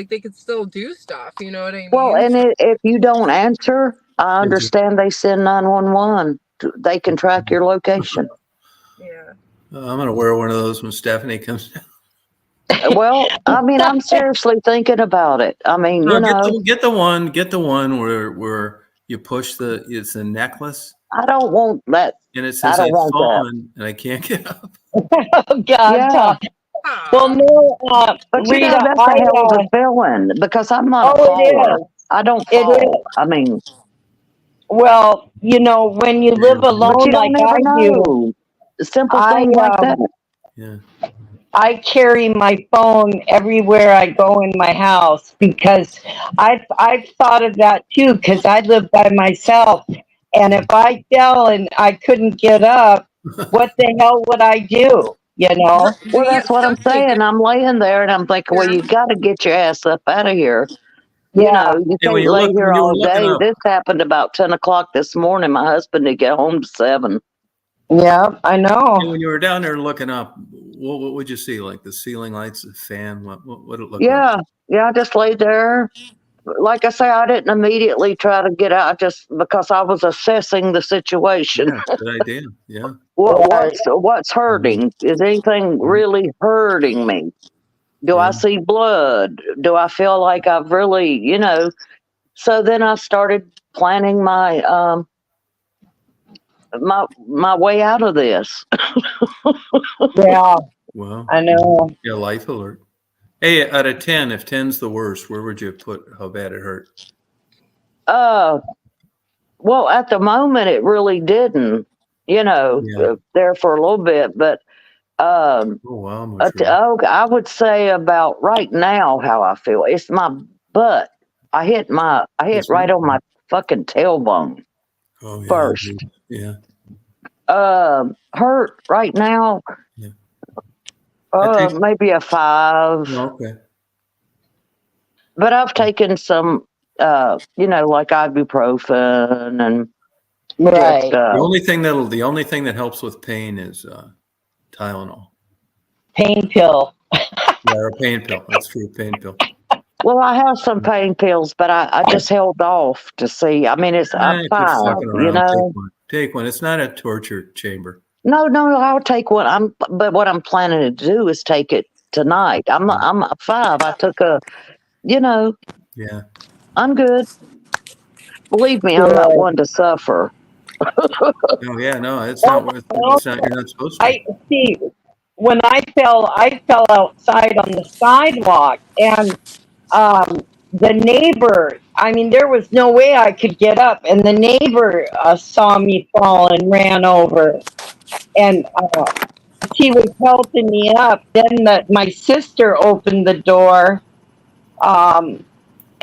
they could still do stuff. You know what I Well, mean? and if you don't answer, I Did you? understand they send 911. They can track your location. Yeah. I'm gonna wear one of those when Stephanie comes down. Well, I mean, I'm seriously thinking about it. I mean, No, get the one where you push it's a necklace I don't want that. and it I says don't I've want that. fallen and I can't get up. oh, God, Yeah. Tom. Aw. Well, no, But Rita, that's a hell of a feeling because I'm not a oh, it faller. is. I don't It fall. is. I mean, Well, when you live but alone you like don't ever I do, know. Simple I things like that. Yeah. I carry my phone everywhere I go in my house because I've thought of that too because I live by myself, and if I fell and I couldn't get up, what the hell would I do? Well, Yeah, that's what I'm Stephanie, saying. I'm laying there and I'm thinking, well, you got to get your ass up out of here. Yeah, You Hey, can't lay here when you were all looking day. up, This happened about 10 o'clock this morning. My husband didn't get home to 7. yeah, I know. when you were down there looking up, what would you see? Like the ceiling lights, the fan? What did it look like? Yeah, I just laid there. Like I say, I didn't immediately try to get out just because I was assessing the situation. Yeah, good idea. Yeah. What's hurting? Is anything really hurting me? Do I see blood? Do I feel like I've really, So then I started planning my my way out of this. Yeah, Wow. I know. Yeah, life alert. Hey, out of 10, if 10's the worst, where would you put how bad it hurt? Well, at the moment, it really didn't. There for a little bit, but Oh, wow. I would say about right now how I feel. It's my butt. I hit right on my fucking tailbone Oh, yeah. first. Yeah. Hurt right now. Yeah. Maybe a 5. Oh, okay. But I've taken some, like ibuprofen and Right. just, The only thing that helps with pain is Tylenol. Pain pill. Yeah, or a pain pill. That's true, pain pill. well, I have some pain pills, but I just held off to see. I mean, I'm Quit 5, fucking around. Take one. It's not a torture chamber. No, I'll take one. But what I'm planning to do is take it tonight. I'm 5. I took Yeah. I'm good. Believe me, I'm not one to suffer. Oh, yeah, no, it's not worth it. It's not, you're not supposed to. I see. when I fell outside on the sidewalk, and the neighbor. I mean, there was no way I could get up, and the neighbor saw me fall and ran over, and she was helping me up. Then my sister opened the door, um,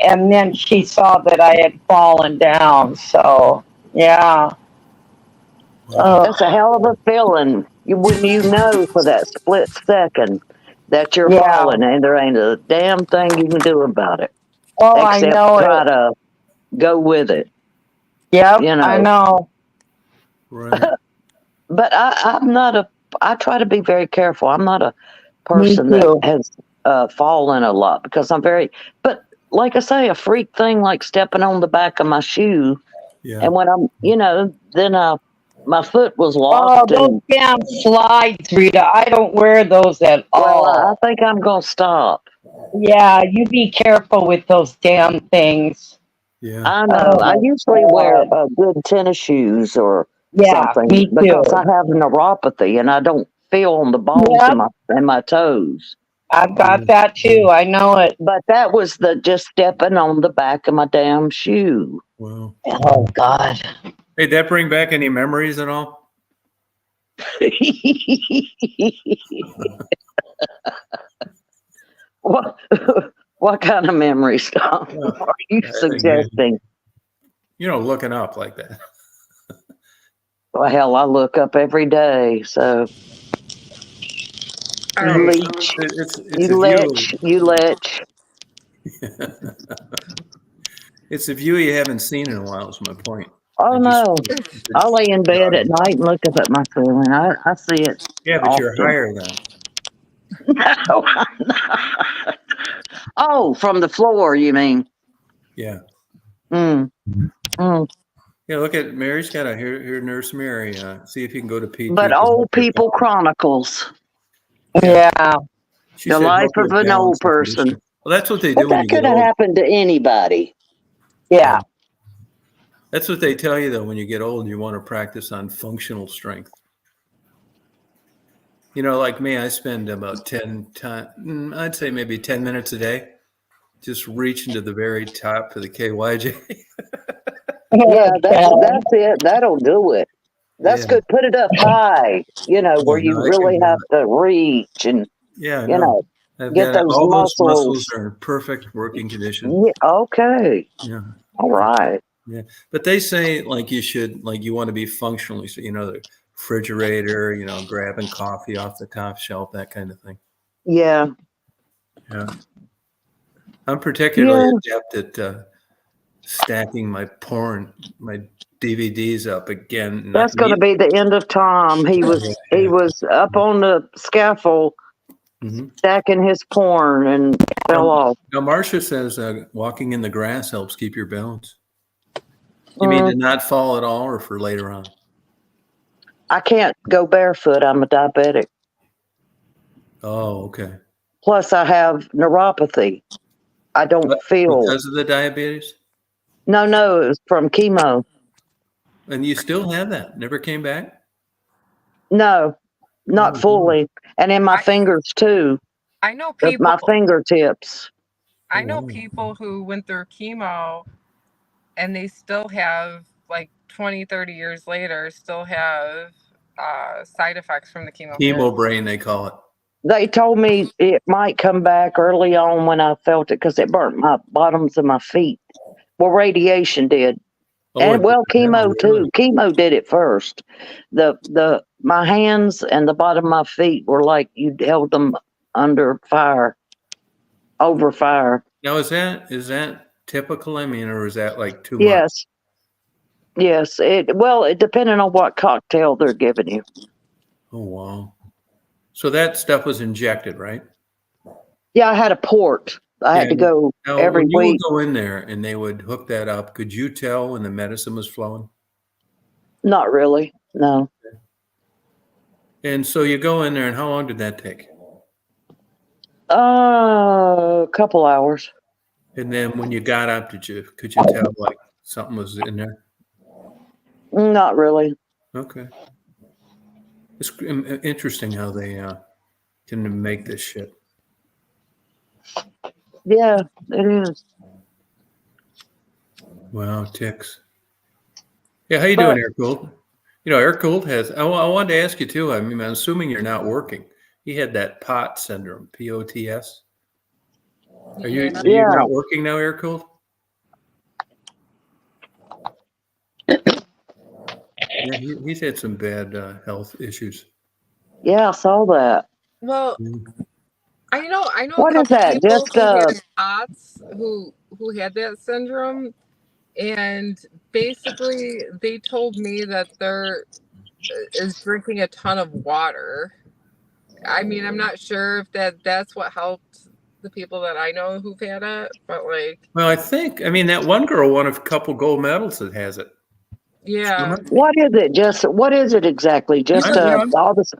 and then she saw that I had fallen down. So yeah. That's a hell of a feeling. When you know for that split second that you're Yeah. falling and there ain't a damn thing you can do about it Oh, I except know try it. to go with it, Yep, you I know. know. Right. But I'm not I try to be very careful. I'm not a Me person that too. has fallen a lot because but like I say, a freak thing like stepping on the back of my shoe. Yeah. And when then my foot was Oh, locked those and, damn slides, Rita. I don't wear those at well, I all. think I'm going to stop. Yeah, you be careful with those damn things. Yeah. I Oh know. I my usually wear God. good tennis shoes or Yeah, something me because I too. have neuropathy and I don't feel on the balls Yep, in my toes. I've Yeah. got that too. I know it. But that was the just stepping on the back of my damn shoe. Wow. Oh God. Hey, did that bring back any memories at all? what, what kind of memories, Tom, Yeah. are you suggesting? Looking up like that. Well, hell, I look up every day. So All you right. leech, It's a view. you lech. It's a view you haven't seen in a while. Is my point. Oh no, I lay in bed at Yeah, night and look up at my ceiling. I see it but you're often. higher then. No, I'm not. Oh, from the floor, you mean? Yeah. Mm, mm. Yeah. Look at Mary's got here, Nurse Mary. See if you can go to But P2 to help Old your People balance. Chronicles, Yeah. Yeah. She the said life help of your an old balance and person. conditioning. Well, that's what they But do when that you get could have old. happened to anybody. Yeah. That's what they tell you though. When you get old, you want to practice on functional strength. Like me, I spend about 10 time. I'd say maybe 10 minutes a day, just reaching to the very top of the KYJ. Yeah, Okay. that's it. That'll do it. That's Yeah. good. Put it up high, Yeah, where you no, I can really do have it. to reach and, Yeah, you no. know, I've get got those all those muscles muscles. are in perfect working condition. Yeah, okay. Yeah. All right. Yeah. But they say like you want to be functionally, so the refrigerator, grabbing coffee off the top shelf, that kind of thing. Yeah. Yeah. I'm particularly Yeah. adept at stacking my DVDs up again. That's going to be the end of Tom. He was up on the scaffold Mhm. stacking his porn and fell off. Now, Marcia says walking in the grass helps keep your balance. You mean Mm, to not fall at all or for later on? I can't go barefoot. I'm a diabetic. Oh, okay. Plus, I have neuropathy. I don't But feel. because of the diabetes? No, it was from chemo. And you still have that? Never came back? No, not Oh, fully. And in my I fingers, too. I know people. My fingertips. I know wow. people who went through chemo and they still have, like, 20, 30 years later, still have side effects from the chemotherapy. Chemo brain, they call it. They told me it might come back early on when I felt it because it burnt my bottoms of my feet. Well, radiation did. Oh, And well, chemo really? too. Chemo did it first. My hands and the bottom of my feet were like you held them under fire, over fire. Now, is that typical? I mean, or is that like too much? Yes, yes. It depending on what cocktail they're giving you. Oh, wow. So that stuff was injected, right? Yeah, I had a port. I had to go Now, every when you would week. go in there and they would hook that up, could you tell when the medicine was flowing? Not really. No. And so you go in there, and how long did that take? A couple hours. And then when you got up, could you tell like something was in there? Not really. Okay. It's interesting how they Can make this shit. Yeah, it is. Wow, ticks. Yeah, how you But doing, Air Cooled? You know, Air Cooled has. I wanted to ask you too. I mean, I'm assuming you're not working. He had that POT syndrome, POTS. Are you yeah, not working now, Air Cooled? Yeah, he's had some bad health issues. yeah, I saw that. Well, I know a What is couple that? people Just who had POTS who had that syndrome, and basically they told me that they're is drinking a ton of water. I mean, I'm not sure if that's what helped the people that I know who've had it, but like, Well, I mean, that one girl won a couple gold medals that has it. yeah, what is it? Just what is it exactly? you Just just all this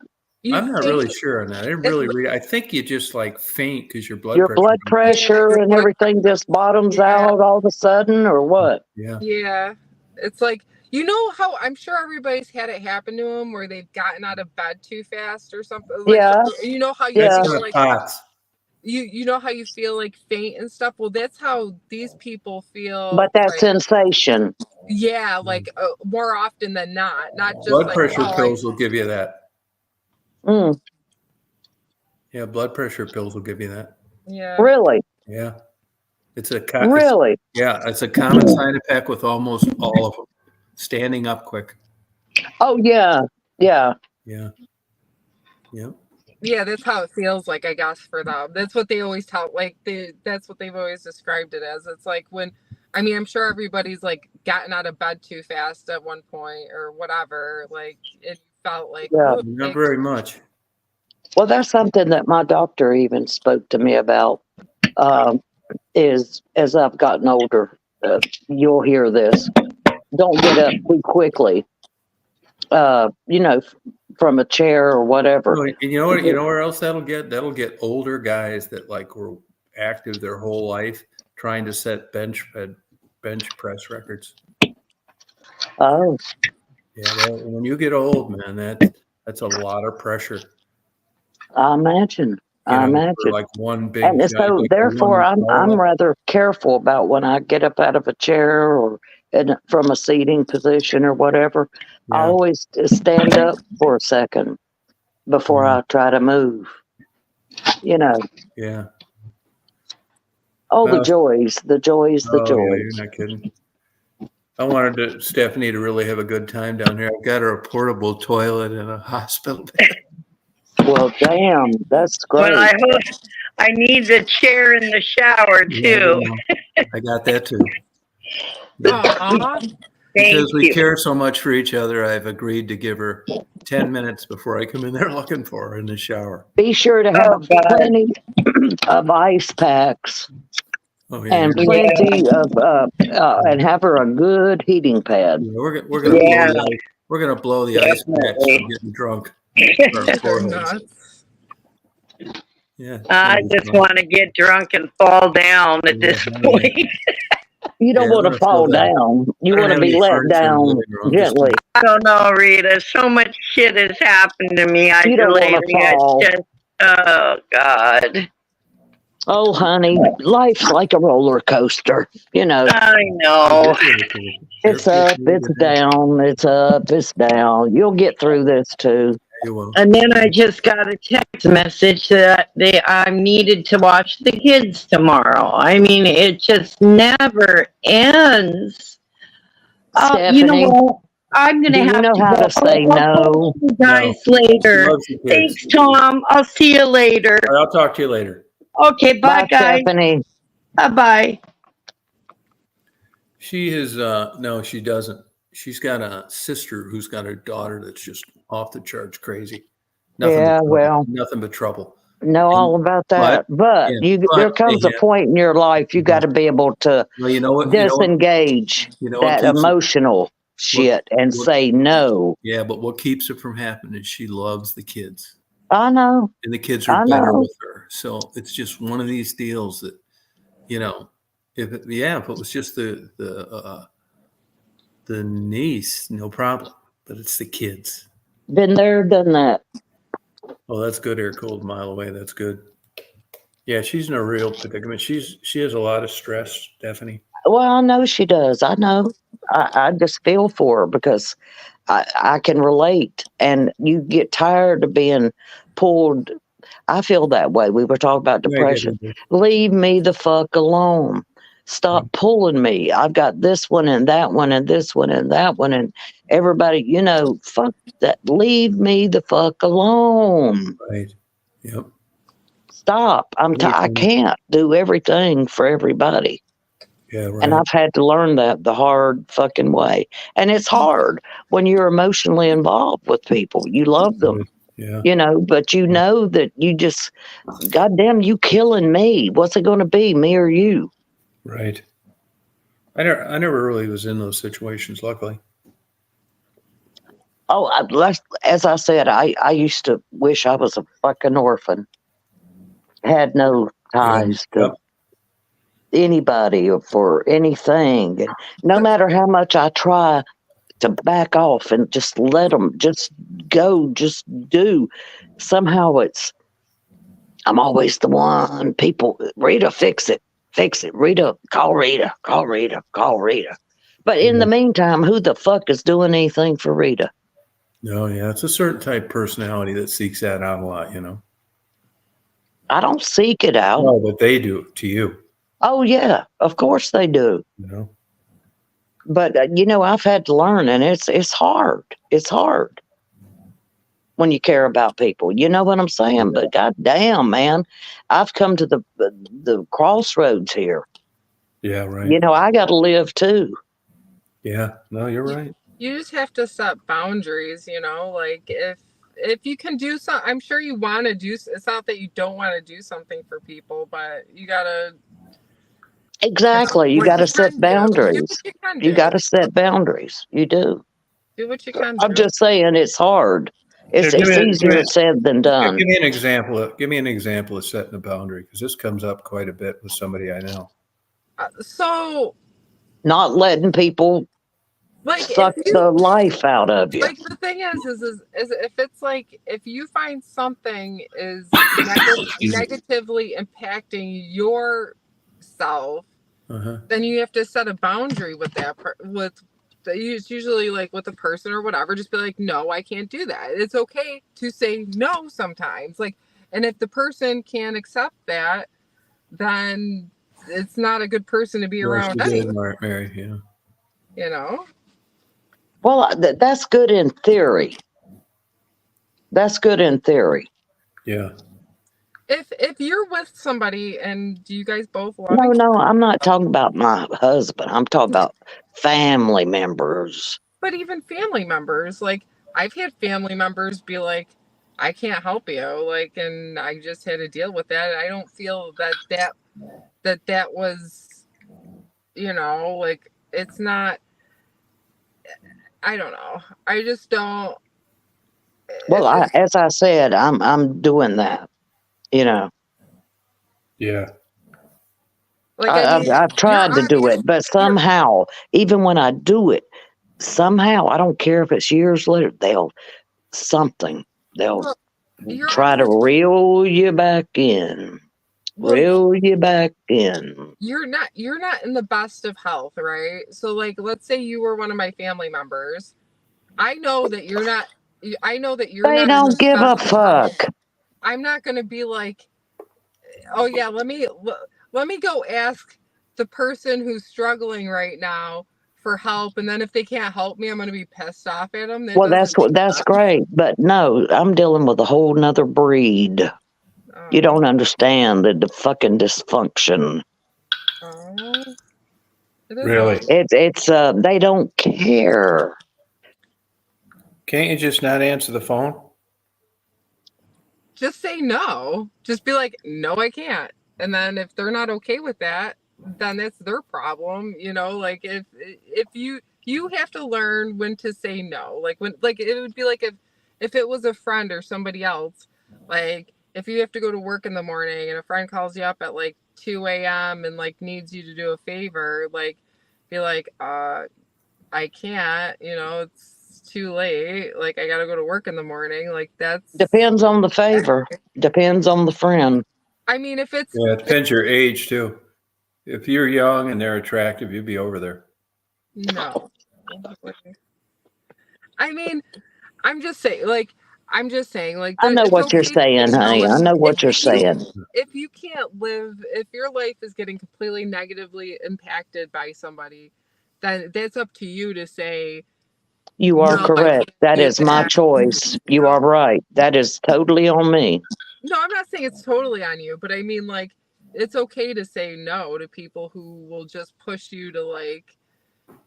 you I'm not faint. really sure on that. I didn't It's really read. I think you just like faint because your blood your pressure. blood yeah, pressure your and blood. everything just bottoms Yeah, out all of a sudden, or what? Yeah. yeah. It's like, you know how I'm sure everybody's had it happen to them where they've gotten out of bed too fast or something like Yeah, you know how you That's yeah. feel not like POTS. you know how you feel like faint and stuff. Well, that's how these people But feel that like, sensation. yeah, like more often than not just Blood like, pressure oh, pills will give you that. Mm, Yeah, blood pressure pills will give you that. yeah. really, Yeah, it's really. it's a common side effect with almost all of them. Standing up quick. Oh yeah, yeah. Yeah, yeah, Yeah, that's how it feels like, I guess, for them. That's what they always tell, like, that's what they've always described it as. It's like when, I mean, I'm sure everybody's like gotten out of bed too fast at one point or whatever. Like, it felt like, Yeah. oh, not like, very much. Well, that's something that my doctor even spoke to me about. Um, is as I've gotten older, you'll hear this. Don't get up too quickly. You know, from a chair or whatever. No, and you know what? You know where else that'll get? That'll get older guys that like were active their whole life trying to set bench press records. Oh, Yeah, when you get old, man, that's a lot of pressure. I imagine. You I know, for imagine. like one big And giant, so, like therefore, one I'm rather careful about when I get up out of a chair or from a seating position or whatever. I Yeah, always stand up for a second before I try to move. You know, yeah. oh, the Well, joys, the joys, the oh yeah, you're joys. not kidding. I wanted Stephanie to really have a good time down here. I've got her a portable toilet and a hospital bed. Well, damn, that's Well, great. I need the chair in the shower Yeah, too. I got that too. aw. Because Thank we you. care so much for each other, I've agreed to give her 10 minutes before I come in there looking for her in the shower. Be sure to Oh have God. plenty of ice packs Oh yeah, and Yeah. plenty of, and have her a good heating pad. yeah, we're gonna blow Yeah. the ice. We're gonna blow the ice packs Definitely. from getting drunk. Our They're foreheads. nuts. Yeah, it's I gonna be just fun. want to get drunk and fall down at Yeah, this hell yeah. point. You don't Yeah, I want to don't feel fall that. down. You I don't want to have be any let furniture in the down living room. Just gently. I don't know, Rita. So much shit has happened to me You don't want to lately. It's fall. just, oh God. Oh, honey, life's like a roller coaster. You know, I know. it's up, it's down, it's up, it's down. You'll get through this too. You will. And then I just got a text message that I'm needed to watch the kids tomorrow. I mean, it just never ends. You know Stephanie, what? I'm do gonna you have know to how go. to say I'll talk no? to you No. guys She later. loves the kids. Thanks, Tom. I'll see you later. All right, I'll talk to you later. Okay, bye, Bye, guys. Stephanie. Bye bye. She is no, she doesn't. She's got a sister who's got a daughter that's just off the charts crazy. Nothing Yeah, but trouble. well, Nothing but trouble. know all about that. But there comes a point in your life you got to be able to Well, you know what? disengage You know what that keeps emotional shit and what- say no. Yeah, but what keeps it from happening is she loves the kids, I know. and the kids I are better know. with her. So it's just one of these deals that, you know, if it was just the niece, no problem. But it's the kids. Been there, done that. Oh, that's good. Air cooled a mile away. That's good. Yeah, she's in a real predicament. She has a lot of stress, Stephanie. Well, I know she does. I know. I just feel for her because I can relate. And you get tired of being pulled. I feel that way. We were talking about I get depression. it. Leave me the fuck alone. Stop pulling me. I've got this one and that one and this one and that one. And everybody, fuck that. Leave me the fuck alone. Right. Yep. Stop. I can't do everything for everybody. Yeah, right. And I've had to learn that the hard fucking way. And it's hard when you're emotionally involved with people. You love them, Yeah. but you know that you just, goddamn, you killing me. What's it going to be, me or you? Right. I never really was in those situations, luckily. Oh, as I said, I used to wish I was a fucking orphan. Had no ties to anybody or for anything. And no matter how much I try to back off and just let them just go, just do, somehow I'm always the one. People, Rita, fix it. Rita, call Rita, call Rita, call Rita. But in the meantime, who the fuck is doing anything for Rita? No, yeah, it's a certain type of personality that seeks that out a lot, I don't seek it out. No, but they do to you. Oh, yeah, of course they do. But, I've had to learn, and it's hard. It's hard when you care about people. You know what I'm saying? Yeah. But goddamn, man, I've come to the crossroads here. Yeah, right. I got to live too. Yeah, no, you're right. You just have to set boundaries, like if you can do something, I'm sure you want to do, it's not that you don't want to do something for people, but you got to. Exactly. You got to set boundaries. You got to set boundaries. You do. Do what you can do. I'm just saying it's hard. It's easier said than done. Give me an example. Give me an example of setting a boundary, because this comes up quite a bit with somebody I know. So, not letting people suck the life out of you. Like the thing is if it's like if you find something is negatively impacting yourself, then you have to set a boundary with that it's usually like with a person or whatever. Just be like, no, I can't do that. It's okay to say no sometimes. Like, and if the person can't accept that, then it's not a good person to be around. Mary, yeah. Well, that's good in theory. That's good in theory. Yeah. If you're with somebody and you guys both love No, I'm not talking about my husband. I'm talking about family members. But even family members, like I've had family members be like, I can't help you, like, and I just had to deal with that. I don't feel that was, like it's not. I don't know. I just don't. Well, as I said, I'm doing that. Yeah. Like I've tried to do it, but somehow, even when I do it, somehow I don't care if it's years later, they'll try to reel you back in. Reel you back in. You're not in the best of health, right? So like, let's say you were one of my family members. I know that you're not. I know that you're. They don't give a fuck. I'm not going to be like, oh yeah, let me go ask the person who's struggling right now for help, and then if they can't help me, I'm going to be pissed off at them. Well, that's great, but no, I'm dealing with a whole nother breed. Oh. You don't understand the fucking dysfunction. Oh, really? It's they don't care. Can't you just not answer the phone? Just say no. Just be like, no, I can't. And then if they're not okay with that, then that's their problem. Like if you have to learn when to say no. Like it would be like if it was a friend or somebody else, like if you have to go to work in the morning and a friend calls you up at like 2 a.m. and like needs you to do a favor, like be like, I can't, it's too late. Like, I gotta go to work in the morning. Like, that's. Depends on the favor. Depends on the friend. I mean, if it's. Yeah, it depends your age too. If you're young and they're attractive, you'd be over there. No. I mean, I'm just saying, like, I know it's what you're okay to saying, say no. honey. I know what you're saying. If you can't live, if your life is getting completely negatively impacted by somebody, then that's up to you to say, You are no, I correct. can't That do is my that. choice. You are right. That is totally on me. No, I'm not saying it's totally on you, but I mean, like, it's okay to say no to people who will just push you to, like,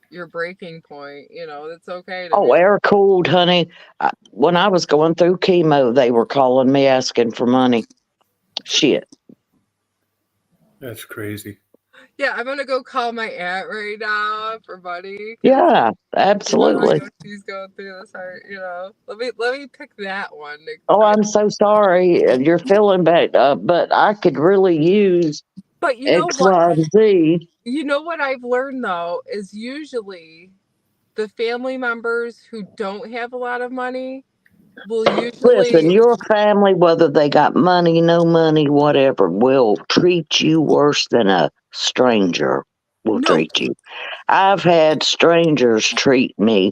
your breaking point. You know, it's okay to Oh, air cooled, honey. When I was going through chemo, they were calling me asking for money. Shit. That's crazy. Yeah, I'm gonna go call my aunt right now for money. Yeah, I absolutely. know she's going through this hard, Let me pick that one. Oh, I'm so sorry you're feeling bad, but I could really use But you know X, what? Y, and Z. You know what I've learned though is usually the family members who don't have a lot of money will Listen, usually. your family, whether they got money, no money, whatever, will treat you worse than a stranger will No, treat you. I've had strangers treat me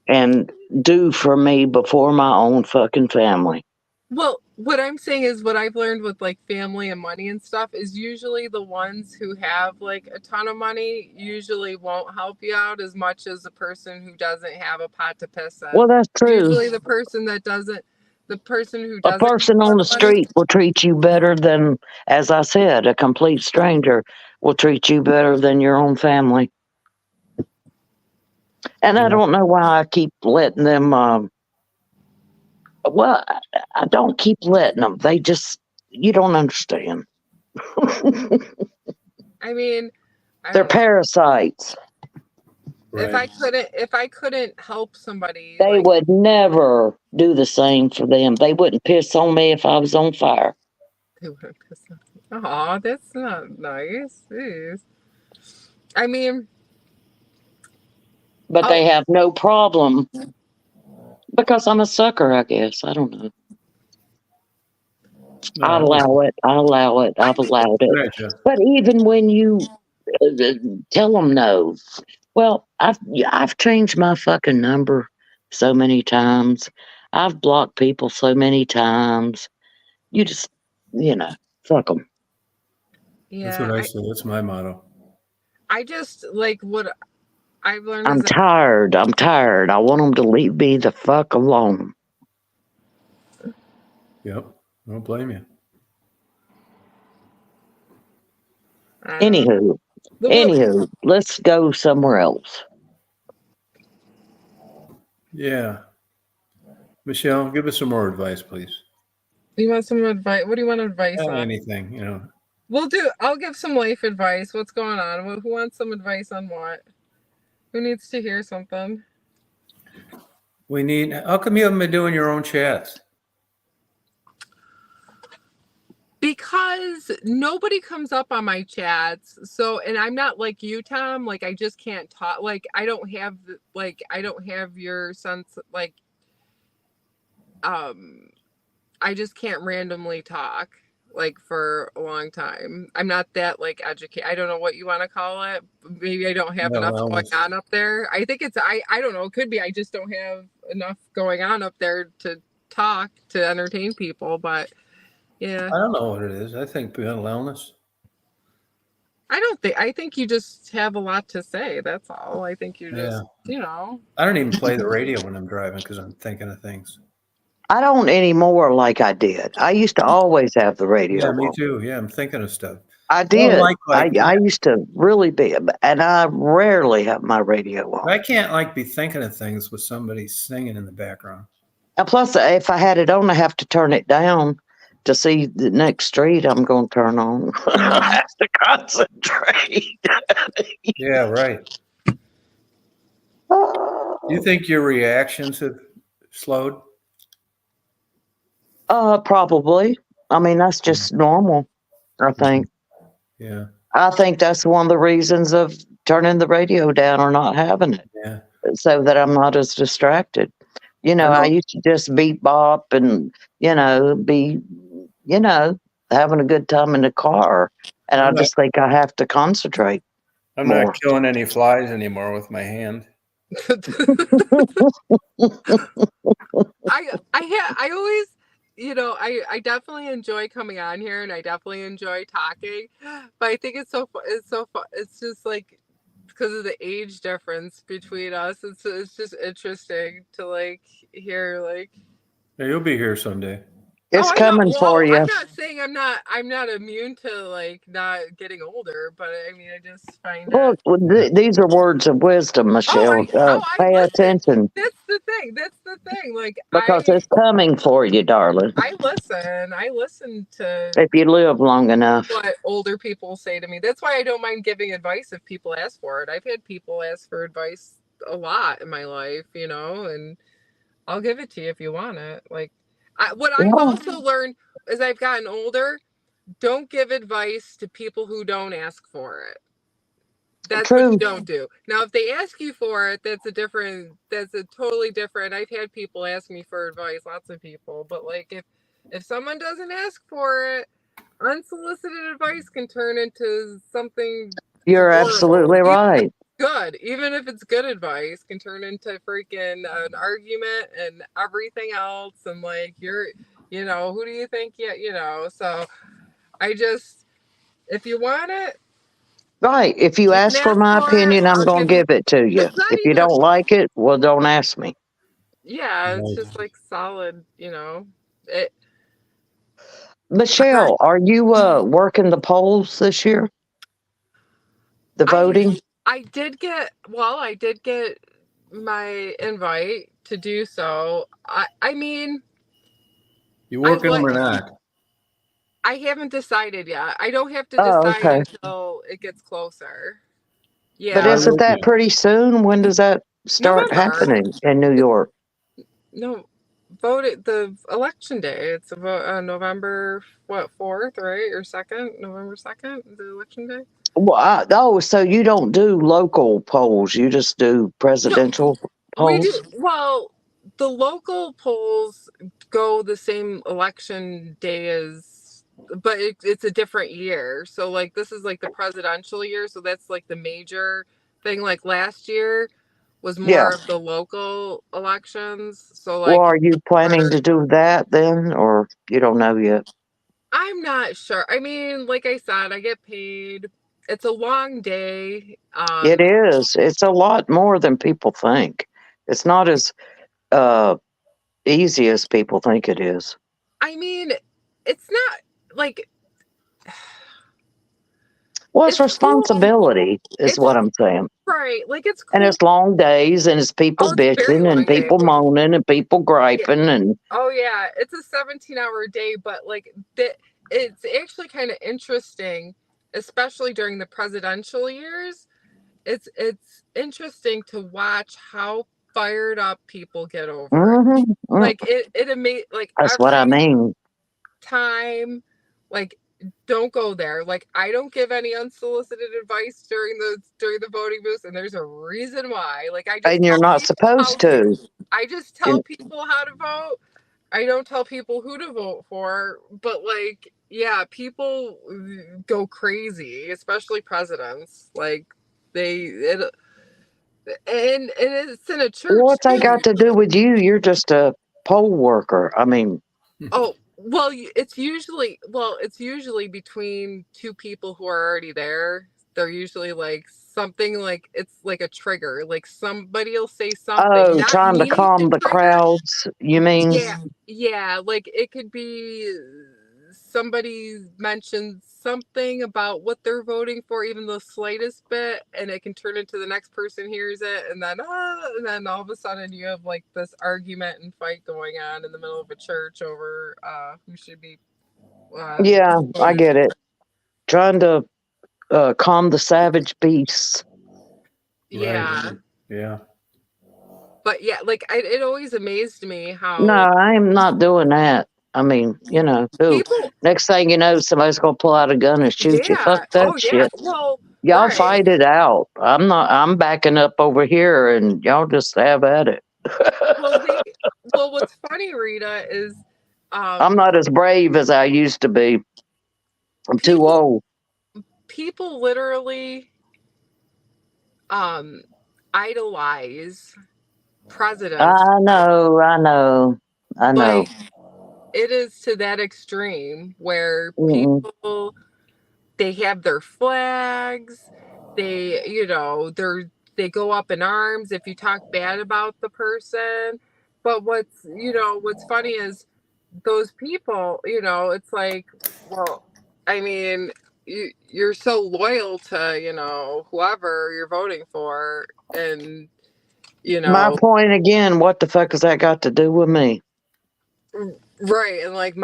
and do for me before my own fucking family. well, what I'm saying is what I've learned with like family and money and stuff is usually the ones who have like a ton of money usually won't help you out as much as the person who doesn't have a pot to piss in. Well, that's true. Usually the person who A doesn't person have a on lot the of money. street will treat you better than, as I said, a complete stranger will treat you better than your own family. And I don't know why I keep letting them. Well, I don't keep letting them. They just, you don't understand. I mean, I They're don't know. parasites. If I couldn't help somebody, They like, would never do the same for them. They wouldn't piss on me if I was on fire. they wouldn't piss off. Aw, that's not nice. Jeez. I mean, But oh, they have no problem because I'm a sucker, I guess. I don't know. No, I allow it. I allow it. I I've mean, allowed it. right, Jeff. But even when you tell them no, well, I've changed my fucking number so many times. I've blocked people so many times. You just, fuck them. That's what yeah, I say. That's my motto. I just like what I've learned I'm is that tired. I'm tired. I want them to leave me the fuck alone. Yep. I don't blame you. I don't know. Anywho, let's go somewhere else. Yeah. Michelle, give us some more advice, please. You want some advice? What do you want advice on? Anything. I'll give some life advice. What's going on? Who wants some advice on what? Who needs to hear something? How come you haven't been doing your own chats? Because nobody comes up on my chats. So, and I'm not like you, Tom. Like, I just can't talk. Like, I don't have your sense. Like, I just can't randomly talk like for a long time. I'm not that like educated. I don't know what you want to call it. Maybe I don't have enough going on up there. I think I don't know. It could be I just don't have enough going on up there to talk to entertain people. But yeah, I don't know what it is. I think mental illness. I think you just have a lot to say. That's all. I think you just I don't even play the radio when I'm driving because I'm thinking of things. I don't anymore like I did. I used to always have the radio Yeah, me on. too. Yeah, I'm thinking of stuff. I did. Like I used to really be, and I rarely have my radio on. I can't be thinking of things with somebody singing in the background. And plus, if I had it on, I have to turn it down to see the next street I'm going to turn on. I have to concentrate. Yeah, right. Do you think your reactions have slowed? Probably. I mean, that's just normal, I think. Yeah. I think that's one of the reasons of turning the radio down or not having it. Yeah. so that I'm not as distracted. I I know. used to just beat bop and, be, having a good time in the car. And I I'm not. just think I have to concentrate I'm not more. killing any flies anymore with my hand. I always, I definitely enjoy coming on here, and I definitely enjoy talking, but I think it's just like because of the age difference between us. It's just interesting to like hear like. Yeah, you'll be here someday. It's I know. coming for Well, you. I'm not saying I'm not immune to like not getting older, but I mean I just find Look, it. these are words of wisdom, Michelle. I Pay listen. attention That's the thing. That's the thing. Like because it's coming for you, darling, I listen. I listen to if you live long enough. what older people say to me. That's why I don't mind giving advice if people ask for it. I've had people ask for advice a lot in my life, and I'll give it to you if you want it. Like, what I've Well, also learned as I've gotten older, don't give advice to people who don't ask for it. That's what you true. don't do. Now, if they ask you for it, that's a totally different. I've had people ask me for advice, lots of people, but like if someone doesn't ask for it, unsolicited advice can turn into something You're horrible. absolutely right. Even if it's good advice, can turn into freaking an argument and everything else. And like who do you think? Yeah. So I just, if you want it, Right. If you you can ask for ask my for it. opinion, I'm I'll going give to you. give it to you. It's not If you even. don't like it, well, don't ask me. Yeah, it's Right. just like solid. It. Michelle, are you working the polls this year? The voting? I did get. Well, I did get my invite to do so. I mean, You I working them like. or not? I haven't decided yet. I don't have to Oh, decide okay. until it gets closer. But Why Yeah, isn't would that you? pretty soon? When does that start November. happening in New York? No, voted the election day. It's a vote November 4th, right, or 2nd, November 2nd, the election day. Well, so you don't do local polls, you just do No, presidential we do. polls? Well, the local polls go the same election day as, but it's a different year. So, like, this is like the presidential year. So, that's like the major thing. Like, last year was Yeah. more of the local elections. So, Well, like, are you planning November, to do that then, or you don't know yet? I'm not sure. I mean, like I said, I get paid. It's a long day. It is. It's a lot more than people think. It's not as uh, easy as people think it is. I mean, it's not like Well, it's it's cool. responsibility, is It's what I'm saying. right. Like it's And cool. it's long days, and it's people Oh, it's a very bitching, and long day. people moaning, and people Yeah. griping, and Oh yeah, it's a 17-hour day, but like it's actually kind of interesting, especially during the presidential years. It's interesting to watch how fired up people get over it. mhm, Like it amazed like that's what I every mean. time, like don't go there. Like I don't give any unsolicited advice during the voting booths, and there's a reason why. Like And you're not supposed to. I just tell You- people how to vote. I don't tell people who to vote for, but like yeah, people go crazy, especially presidents. Like and it's in a church What's that too. got to do with you? You're just a poll worker. I mean, Oh, well, it's usually between two people who are already there. They're usually like something like it's like a trigger. Like somebody will say something, oh, not trying to meaning to calm the trigger. crowds, you mean? Yeah, yeah. Like it could be somebody mentions something about what they're voting for, even the slightest bit, and it can turn into the next person hears it, and then all of a sudden you have like this argument and fight going on in the middle of a church over who should be Yeah, I voted get for. it. Trying to calm the savage beasts. Yeah, Right. Yeah. but yeah, like it always amazed me No, how I'm not doing that. I mean, who? people. Next thing you know, somebody's going to pull out a gun and shoot you. Fuck Yeah. that Oh yeah. shit. Well, Y'all Right. fight it out. I'm backing up over here and y'all just have at it. Well, what's funny, Rita, is I'm um, not as brave as I used to be. I'm too people old. people literally um, idolize presidents. I know, I know, I know. Like, it is to that extreme where Mm-mm. people, they have their flags, they go up in arms if you talk bad about the person. But what's funny is those people, it's like, well, I mean, you're so loyal to, whoever you're voting for, and you My know point again, what the fuck has that got to do with me? right, and like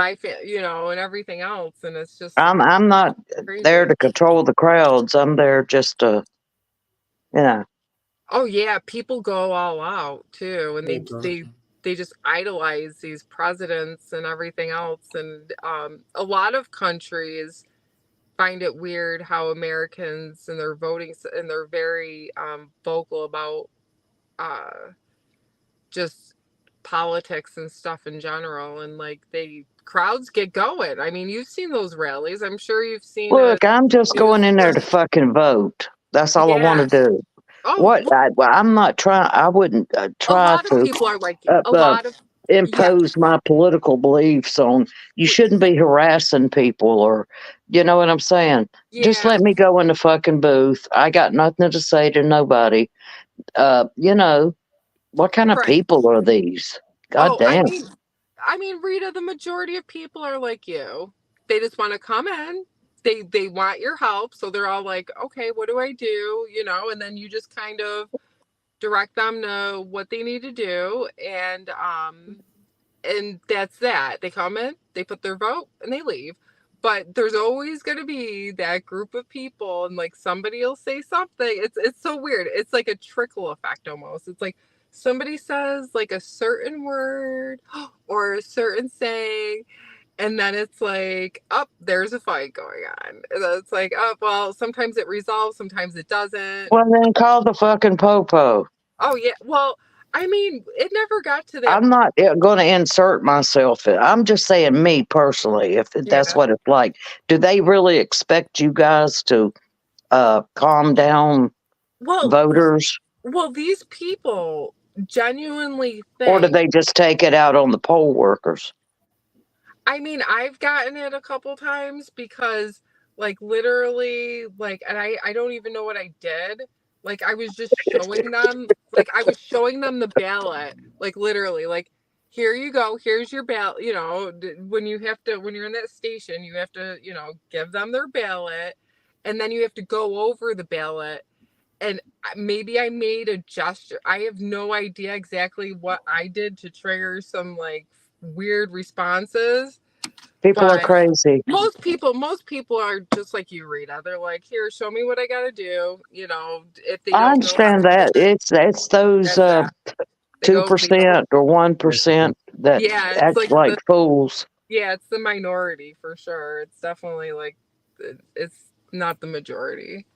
and everything else, and I'm not there crazy. to control the crowds. I'm there just to, you know. Oh yeah, people go all out too, and they Okay. they they just idolize these presidents and everything else. And a lot of countries find it weird how Americans and their and they're very vocal about uh, just politics and stuff in general, and like they crowds get going. I mean, you've seen those rallies. I'm sure you've seen a Look, I'm just going news in there clip. to fucking vote. That's all I want Yeah. to do. Oh, well, Well, I'm not trying. I wouldn't a try lot of to people are like uh, a uh, lot of yeah. impose my political beliefs on. You Well, shouldn't be harassing people, or you know what I'm saying. Just yeah. let me go in the fucking booth. I got nothing to say to nobody. You know what kind of Right. people are these? God Oh, damn. Rita, the majority of people are like you. They just want to come in. They want your help, so they're all like, "Okay, what do I do?" And then you just kind of direct them to what they need to do, and that's that. They come in, they put their vote, and they leave. But there's always going to be that group of people, and like somebody will say something. It's so weird. It's like a trickle effect almost. It's like somebody says like a certain word or a certain saying, and then it's like, oh, there's a fight going on. And then it's like, oh, well, sometimes it resolves, sometimes it doesn't. Well, then call the fucking popo. Oh yeah, well, I mean, it never got to that. I'm not going to insert myself. I'm just saying me personally, if that's Yeah. what it's like. Do they really expect you guys to calm down Well, voters, these people genuinely or do think. they just take it out on the poll workers? I mean, I've gotten it a couple times because, like, literally, like, and I don't even know what I did. Like, I was showing them the ballot, like, literally, like, here you go, here's your ballot. When when you're in that station, you have to, give them their ballot, and then you have to go over the ballot. And maybe I made a gesture. I have no idea exactly what I did to trigger some like weird responses, People are but crazy. most people are just like you, Rita. They're like, here, show me what I gotta do. If they I don't know how to understand do that. it, It's those that's that. They go, 2% or Yes. 1% that yeah, it's act like like fools. it's the minority for sure. It's definitely like, it's not the majority.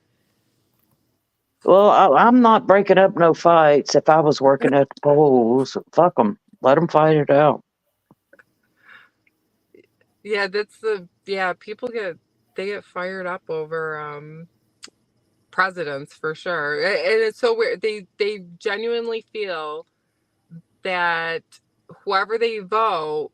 Well, I'm not breaking up no fights. If I was working at the polls, fuck them. Let them fight it out. Yeah, people they get fired up over presidents for sure. And it's so weird. They genuinely feel that whoever they vote,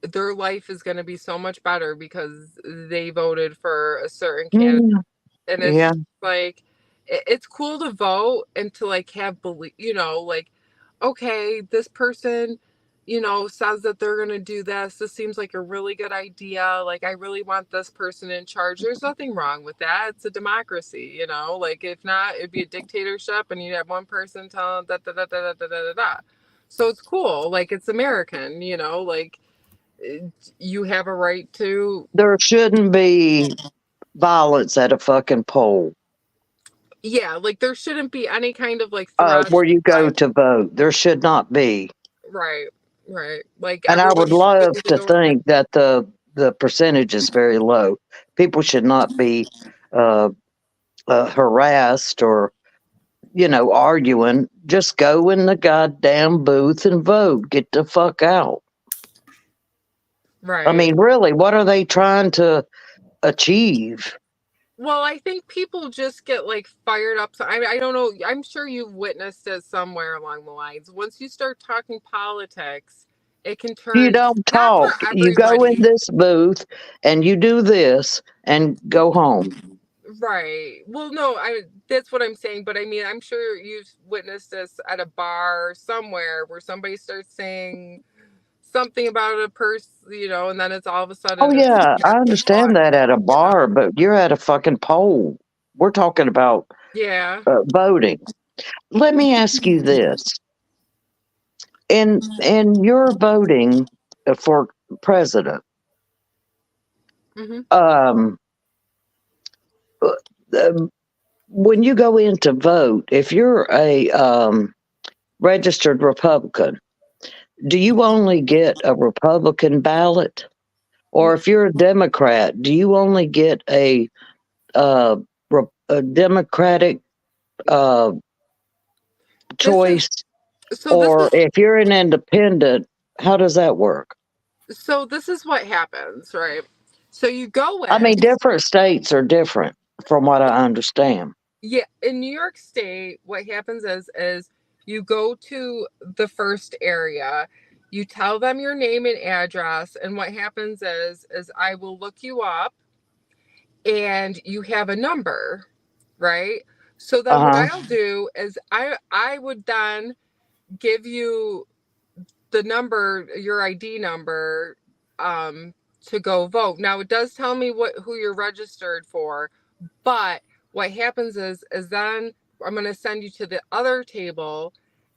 their life is going to be so much better because they voted for a certain candidate. Mm, And it's yeah. just like, it's cool to vote and to like have belief, like, okay, this person, says that they're going to do this seems like a really good idea, like I really want this person in charge. There's nothing wrong with that. It's a democracy, like if not, it'd be a dictatorship and you'd have one person telling da da da da da da da da da. So it's cool, like it's American, like you have a right to. There shouldn't be violence at a fucking poll Yeah, like there shouldn't be any kind of like threats. where you go Like, to vote. There should not be. right, right. Like And I would everybody should love be to able to. think that the percentage is very low. People should not be uh, harassed or, arguing, just go in the goddamn booth and vote. Get the fuck out. I Right. mean, really, what are they trying to achieve? Well, I think people just get like fired up. So I don't know. I'm sure you've witnessed it somewhere along the lines. Once you start talking politics, it can You turn don't not for talk. You go in everybody. this booth and you do this and go home. Right. Well, no, that's what I'm saying, but I mean, I'm sure you've witnessed this at a bar somewhere where somebody starts saying something about a person, and then it's all of a Oh sudden it's yeah, I fun, understand that at a you bar, know. but you're at a fucking poll. We're talking about Yeah. voting. Let me ask you this: in your voting for president, Hmm. um, uh, um, when you go in to vote, if you're a registered Republican, do you only get a Republican ballot? Or if you're a Democrat, do you only get uh, a Democratic uh, This is choice? this Or is if you're an independent, how does that work? what happens, right? So you go I in. mean, different states are different from what I understand. Yeah, in New York State, what happens is you go to the first area, you tell them your name and address, and what happens is I will look you up and you have a number, right? So Uh then what huh. I'll do is I would then give you the number, your ID number, um, to go vote. Now it does tell me who you're registered for, but what happens is then I'm going to send you to the other table,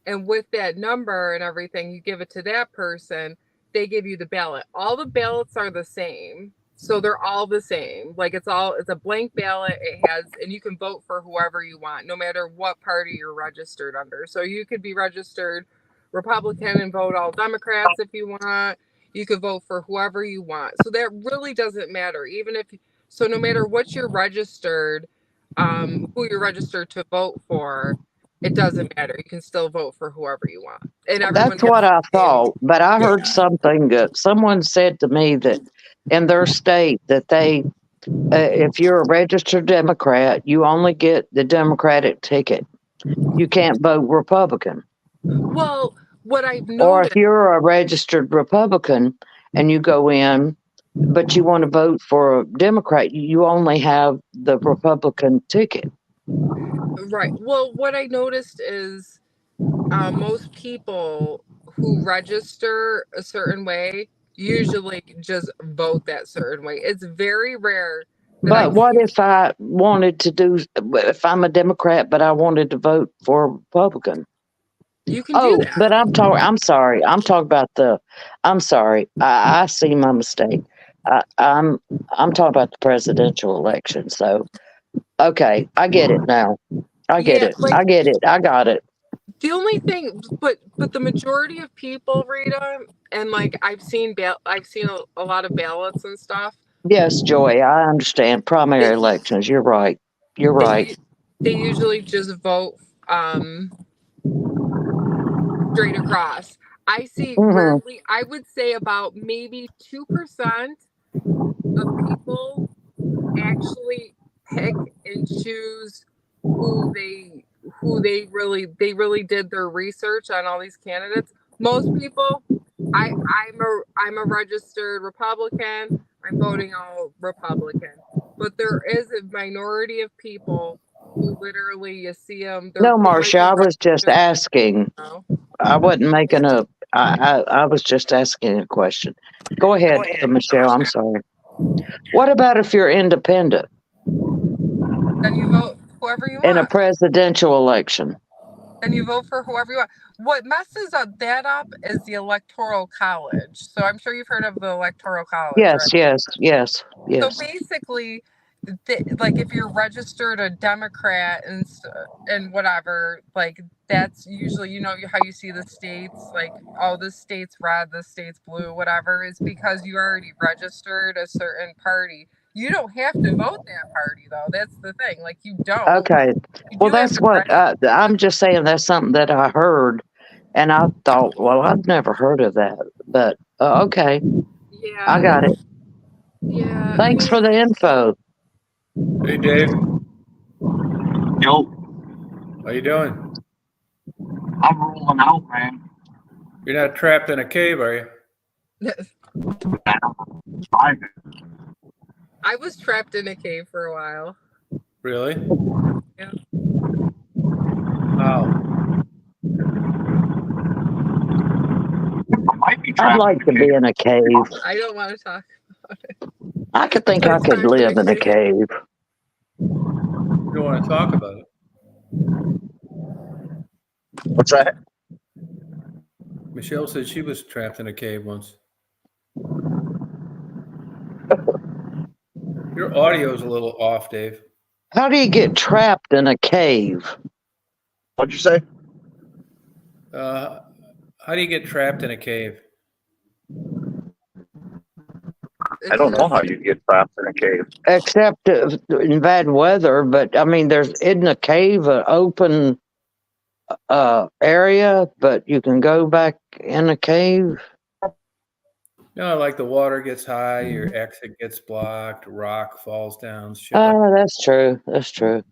and with that number and everything, you give it to that person. They give you the ballot. All the ballots are the same. So they're all the same. Like it's a blank ballot. It has, and you can vote for whoever you want, no matter what party you're registered under. So you could be registered Republican and vote all Democrats if you want. You could vote for whoever you want. So that really doesn't matter. Even if so, no matter what you're registered, who you're registered to vote for, it doesn't matter. You can still vote for whoever you want, and everyone That's gets what I the same. thought. But I heard Yeah. something that someone said to me that in their state that if you're a registered Democrat, you only get the Democratic ticket. You can't vote Republican. Well, what I've Or if noticed, you're a registered Republican and you go in, but you want to vote for a Democrat, you only have the Republican ticket. right? Well, what I noticed is most people who register a certain way usually just vote that certain way. It's very rare that I But what see. if I wanted to if I'm a Democrat, but I wanted to vote for a Republican? You can do Oh, but that. I'm sorry. I'm sorry. I see my mistake. I, I'm, I'm talking about the presidential election. So, okay. I get it now. I get Yeah, it. like I get it. I got it. the only thing, but the majority of people, Rita, and like I've seen a lot of ballots and stuff. Yes, Joy, I understand primary They elections. You're right. You're right. they they usually just vote um straight across. I see Hmm. rarely. I would say about maybe 2% of people actually pick and choose who they who they really did their research on all these candidates. Most people, I'm a registered Republican. I'm voting all Republican. But there is a minority of people who literally you see them. No, They might Marcia, be I was just registered. asking. You know? I wasn't making a. I was just asking a question. Go ahead, Michelle. I'm sorry. What about if you're independent Then you vote whoever you in a want. presidential election? And you vote for whoever you want. What messes that up is the electoral college. So I'm sure you've heard of the electoral college, Yes, right? yes, yes, So yes. basically, like if you're registered a Democrat and whatever, like that's usually how you see the states, like oh this state's red, this state's blue, whatever, is because you already registered a certain party. You don't have to vote that party, though. That's the thing. Like, you don't. Okay. You Well, do have that's to what register. I'm just saying. That's something that I heard, and I thought, well, I've never heard of that. But okay, I Yeah, got it. yeah. I Thanks mean, for the info. Hey, Dave, Yo, how you doing? I'm rolling out, man. You're not trapped in a cave, are you? Fine. I was trapped in a cave for a while. Really? Yeah. How? I might be I'd trapped like to in a be cave. in a cave. I don't want to talk. I could think I My could time's live in a cave. You don't want to talk about it. What's that? Michelle said she was trapped in a cave once. Your audio's a little off, Dave. How do you get trapped in a cave? What'd you say? How do you get trapped in a cave? I don't know how you get trapped in a cave. Except in bad weather, but I mean, isn't a cave an open area, but you can go back in a cave. No, like the water gets high, your exit gets blocked, rock falls down, shit like Oh, that's true. That's true.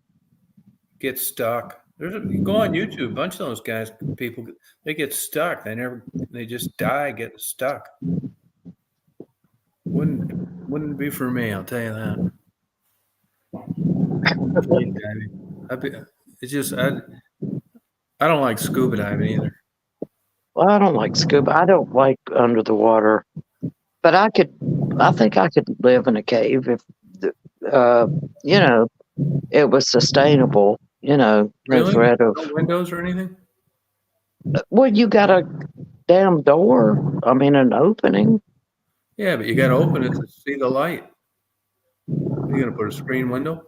get stuck. You go on YouTube, a bunch of those guys, people, they get stuck. They just die getting stuck. Wouldn't be for me, I'll tell you that. Cave diving. I don't like scuba diving either. Well, I don't like scuba. I don't like under the water, but I think I could live in a cave if, you know, it was sustainable. You know, no Really? threat of. No windows or anything? Well, you got a damn door. I mean, an opening. Yeah, but you got to open it to see the light. You gonna put a screen window?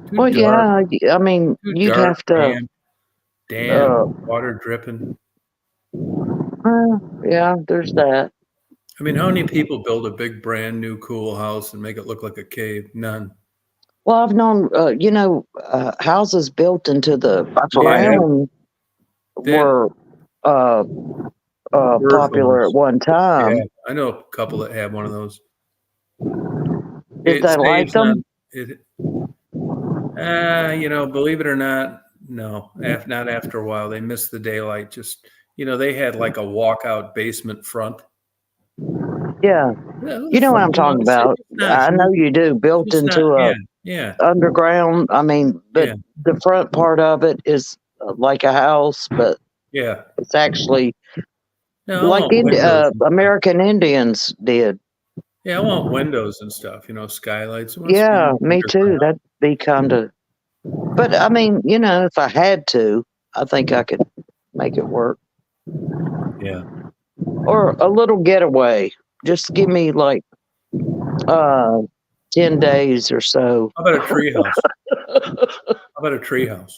Too Well, dark. yeah. I mean, Too you'd dark. have to. Damn. Water dripping. Yeah, there's that. I mean, how many people build a big, brand new, cool house and make it look like a cave? None. Well, I've known, houses built into the That's what I have. ground Then were bird popular homes. at one time. Yeah, I know a couple that have one of those. Did they like them? Believe it or not, no, not after a while. They missed the daylight. They had like a walkout basement front. Yeah. You know what I'm talking about. I know you do. Built into a underground. I mean, but the front part of it is like a house, but yeah, it's actually no, like American Indians did. Yeah, I want windows and stuff, skylights. Yeah, me too. That'd be kind of. But I mean, if I had to, I think I could make it work. Yeah. Or a little getaway. Just give me like 10 days or so. How about a treehouse?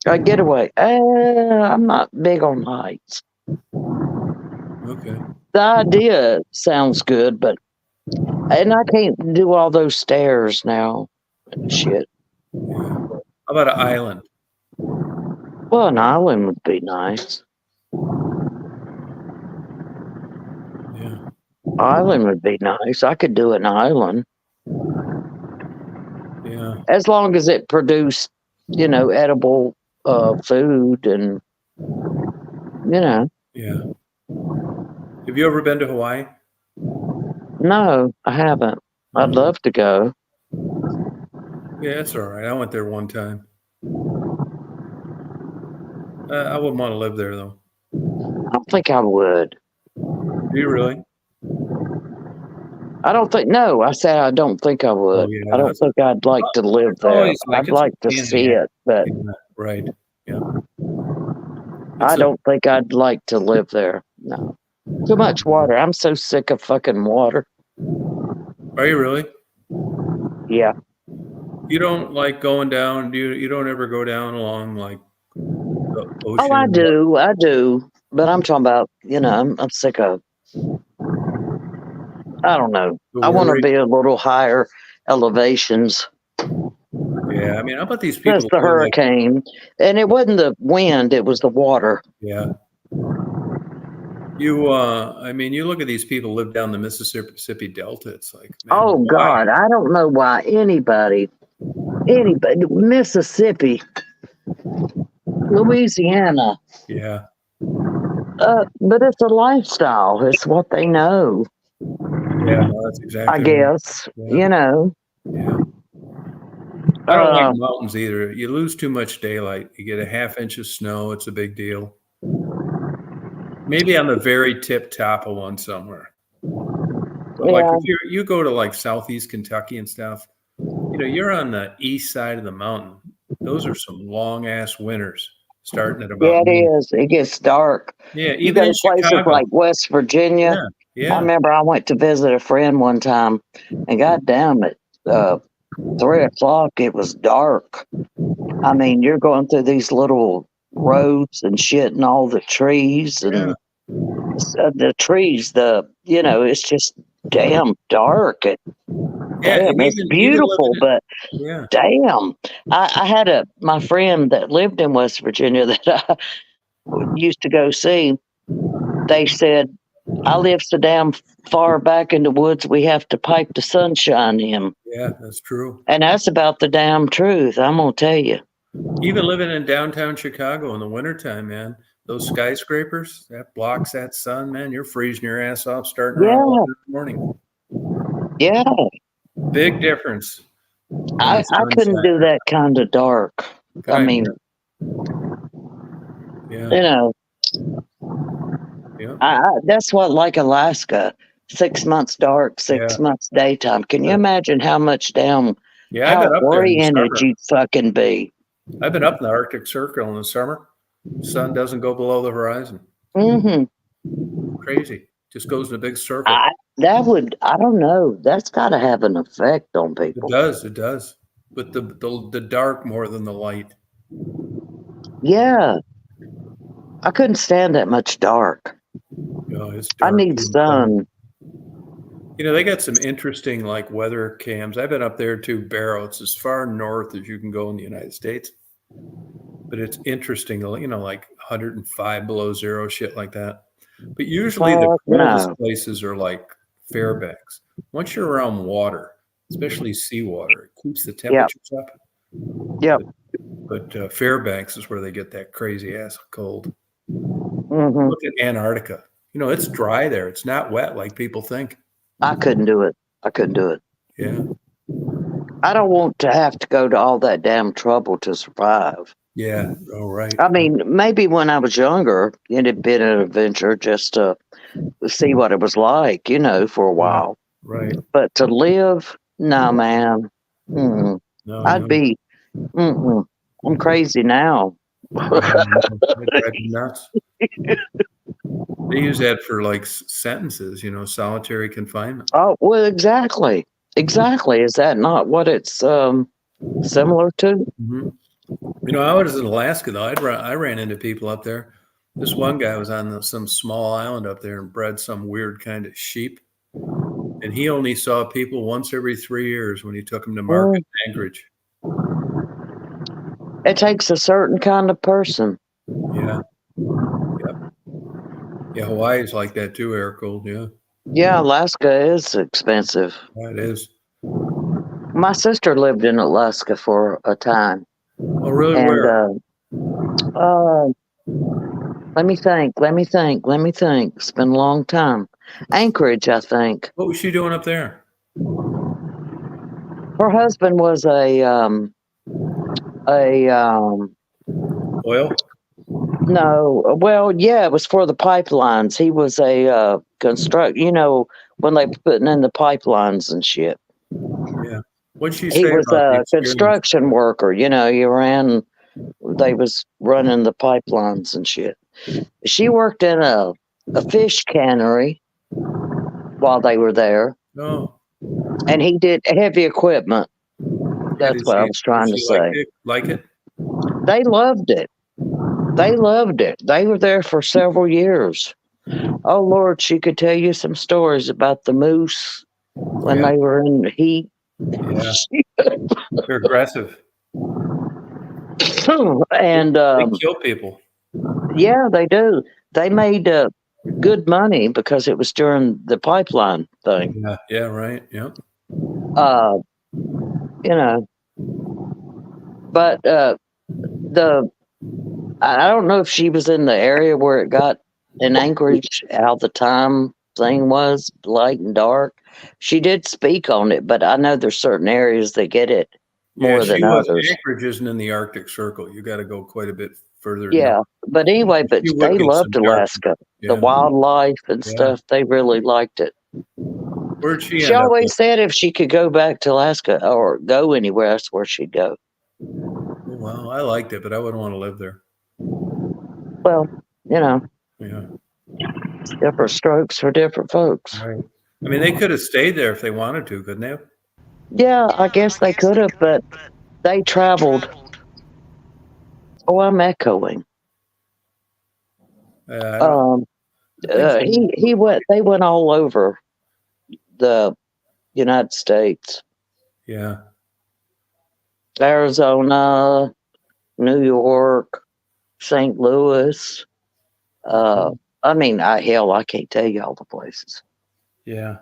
A getaway. I'm not big on heights. Okay. The idea sounds good, and I can't do all those stairs now. Shit. How about an island? Well, an island would be nice. Yeah. Island would be nice. I could do an island. Yeah. As long as it produced, edible food and, Yeah. Have you ever been to Hawaii? No, I haven't. I'd love to go. Yeah, that's all right. I went there one time. I wouldn't want to live there, though. I don't think I would. Do you really? I don't think. No, I said I don't think I would. Oh, yeah, I don't think I'd like to live there. I'd like to see it, but right. Yeah. I don't think I'd like to live there. No, too much water. I'm so sick of fucking water. Are you really? Yeah. You don't like going down? You don't ever go down along like the ocean? Oh, I do. But I'm talking about. I'm sick of. I don't know. The I want to worry. be a little higher elevations. Yeah, I mean, how about these That's people the who are like, hurricane, and it wasn't the wind; it was the water. yeah. I mean, you look at these people live down the Mississippi Delta. It's like, man, Oh why? God, I don't know why anybody, Mississippi, Louisiana, Yeah, but it's a lifestyle. It's what they know, yeah, no, that's I exactly right. guess. Yeah, You know, yeah. I don't like uh, mountains either. You lose too much daylight. You get a half inch of snow, it's a big deal. Maybe on the very tip top of one somewhere. But like yeah, if you go to like southeast Kentucky and stuff, you're on the east side of the mountain. Those are some long ass winters starting at about yeah, it noon. is. It gets dark. Yeah, You even go in to places Chicago. like West Virginia. Yeah, I yeah, remember I went to visit a friend one time, and goddamn it, 3 o'clock it was dark. I mean, you're going through these little roads and shit, and all the trees yeah, and the trees. It's just damn dark. yeah. Damn, And it's even beautiful, living in, but yeah, damn, I had my friend that lived in West Virginia that I used to go see. They said, I live so damn far back in the woods, we have to pipe the sunshine in. yeah, that's true. And that's about the damn truth, I'm going to tell you. Even living in downtown Chicago in the wintertime, man, those skyscrapers that blocks that sun, man, you're freezing your ass off starting around Yeah, 1 in the morning. yeah. Big difference when I the sun's couldn't do shining. that kind of dark. I God, mean, yeah, you know, yeah, that's what, like Alaska, 6 months dark, yeah, 6 months daytime. Can you sure. imagine how much Yeah. I've how been up there in the oriented summer. you'd fucking be? I've been up in the Arctic Circle in the summer. Sun doesn't go below the horizon. Hmm. Crazy. Just goes in a big circle. I I don't know. That's got to have an effect on It people. does. It does. But the dark more than the light. Yeah, I couldn't stand that much dark. It's I dark need too. Cold. sun. They got some interesting like weather cams. I've been up there to Barrow. It's as far north as you can go in the United States. But it's interesting, like 105 below zero, shit like that. But usually the Fuck coldest no. places are like Fairbanks. Once you're around water, especially seawater, it keeps the Yep. temperatures up. Yep. But Fairbanks is where they get that crazy ass cold. Hmm. Look at Antarctica. It's dry there. It's not wet like people think. I couldn't do it. I couldn't do it. Yeah. I don't want to have to go to all that damn trouble to survive. Yeah. Oh, right. I mean, maybe when I was younger, it had been an adventure just to see what it was like, for a Yeah. while. Right. But to live, no, man. Mm-mm. No, I'd no. be, mm-mm. I'm crazy now. No, no. They drive you nuts. They use that for like sentences, solitary confinement. Oh, well, exactly. Exactly. Is that not what it's similar to? Hmm. I was in Alaska though. I ran into people up there. This one guy was on some small island up there and bred some weird kind of sheep. And he only saw people once every 3 years when he took them to market in Anchorage. It takes a certain kind of person. Yeah. Yeah. Yeah. Hawaii's like that too, air cold. Yeah. Yeah, Alaska is expensive. Yeah, it is. My sister lived in Alaska for a time. Oh, really? And Where? let me think. It's been a long time. Anchorage, I think. What was she doing up there? Her husband was a Oil? no, well, yeah, it was for the pipelines. He was a when they were putting in the pipelines and shit. Yeah. What'd she He say was about the a experience? construction worker, they was running the pipelines and shit. She worked in a fish cannery while they were there, No. and he did heavy equipment. Yeah, That's what I was trying to say. Like it? They loved it. They loved it. They were there for several years. Oh Lord, she could tell you some stories about the moose when Yeah. they were in the heat. Yeah. They're aggressive. And They kill people. yeah, they do. They made good money because it was during the pipeline thing. Yeah. Yeah. Right. Yep. Uh, you know, but the I don't know if she was in the area where it got in Anchorage, how the time thing was, light and dark. She did speak on it, but I know there's certain areas that get it Yeah. more than She was. others. Anchorage isn't in the Arctic Circle. You got to go quite a bit further north. Yeah, but anyway, but She would they get some loved dark. Alaska. The Yeah. wildlife and Yeah. stuff, they really liked it. Where'd she She end up? always said if she could go back to Alaska or go anywhere, that's where she'd go. Well, I liked it, but I wouldn't want to live there. Well, Yeah. different strokes for different folks. Right. I mean, they could have stayed there if they wanted to, couldn't they? Yeah, I guess they could have, but they traveled. Oh, I'm echoing. I don't. I think so. He went. They went all over the United States, Yeah. Arizona, New York, St. Louis. I mean, I can't tell you all the places, Yeah.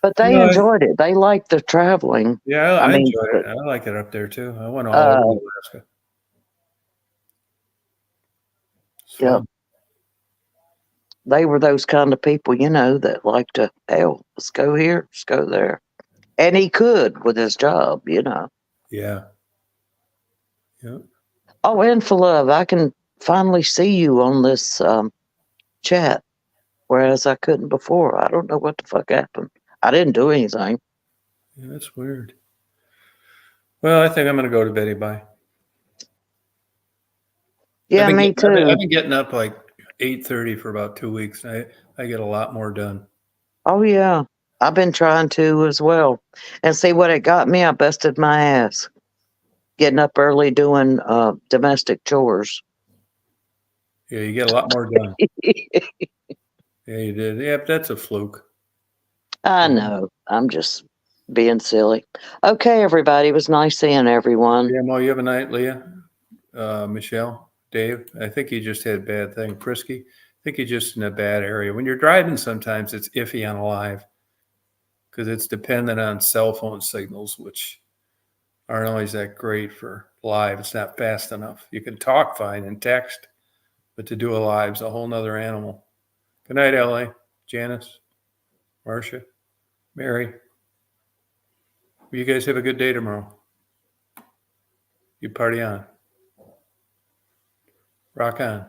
but they No, enjoyed it. They liked the traveling. yeah, I I mean, enjoyed it. I like it up there too. I went all uh, over Alaska. It's yeah, fun. they were those kind of people, that like to, hell, let's go here, let's go there. And he could with his job. Yeah. Yeah. Oh, and for love, I can finally see you on this chat, whereas I couldn't before. I don't know what the fuck happened. I didn't do anything. Yeah, that's weird. Well, I think I'm going to go to bed. Bye. Yeah, me I've too. been getting up like 8:30 for about 2 weeks. I get a lot more done. Oh, yeah. I've been trying to as well. And see what it got me? I busted my ass getting up early doing domestic chores. Yeah, you get a lot more done. Yeah, you did. Yeah, but that's a fluke. I know. I'm just being silly. Okay, everybody. It was nice seeing everyone. Yeah, well, you have a night, Leah, Michelle, Dave. I think you just had a bad thing. Prisky, I think you're just in a bad area. When you're driving, sometimes it's iffy on live because it's dependent on cell phone signals, which aren't always that great for live. It's not fast enough. You can talk fine and text, but to do a live is a whole nother animal. Good night, LA. Janice, Marcia, Mary. You guys have a good day tomorrow. You party on. Rock on.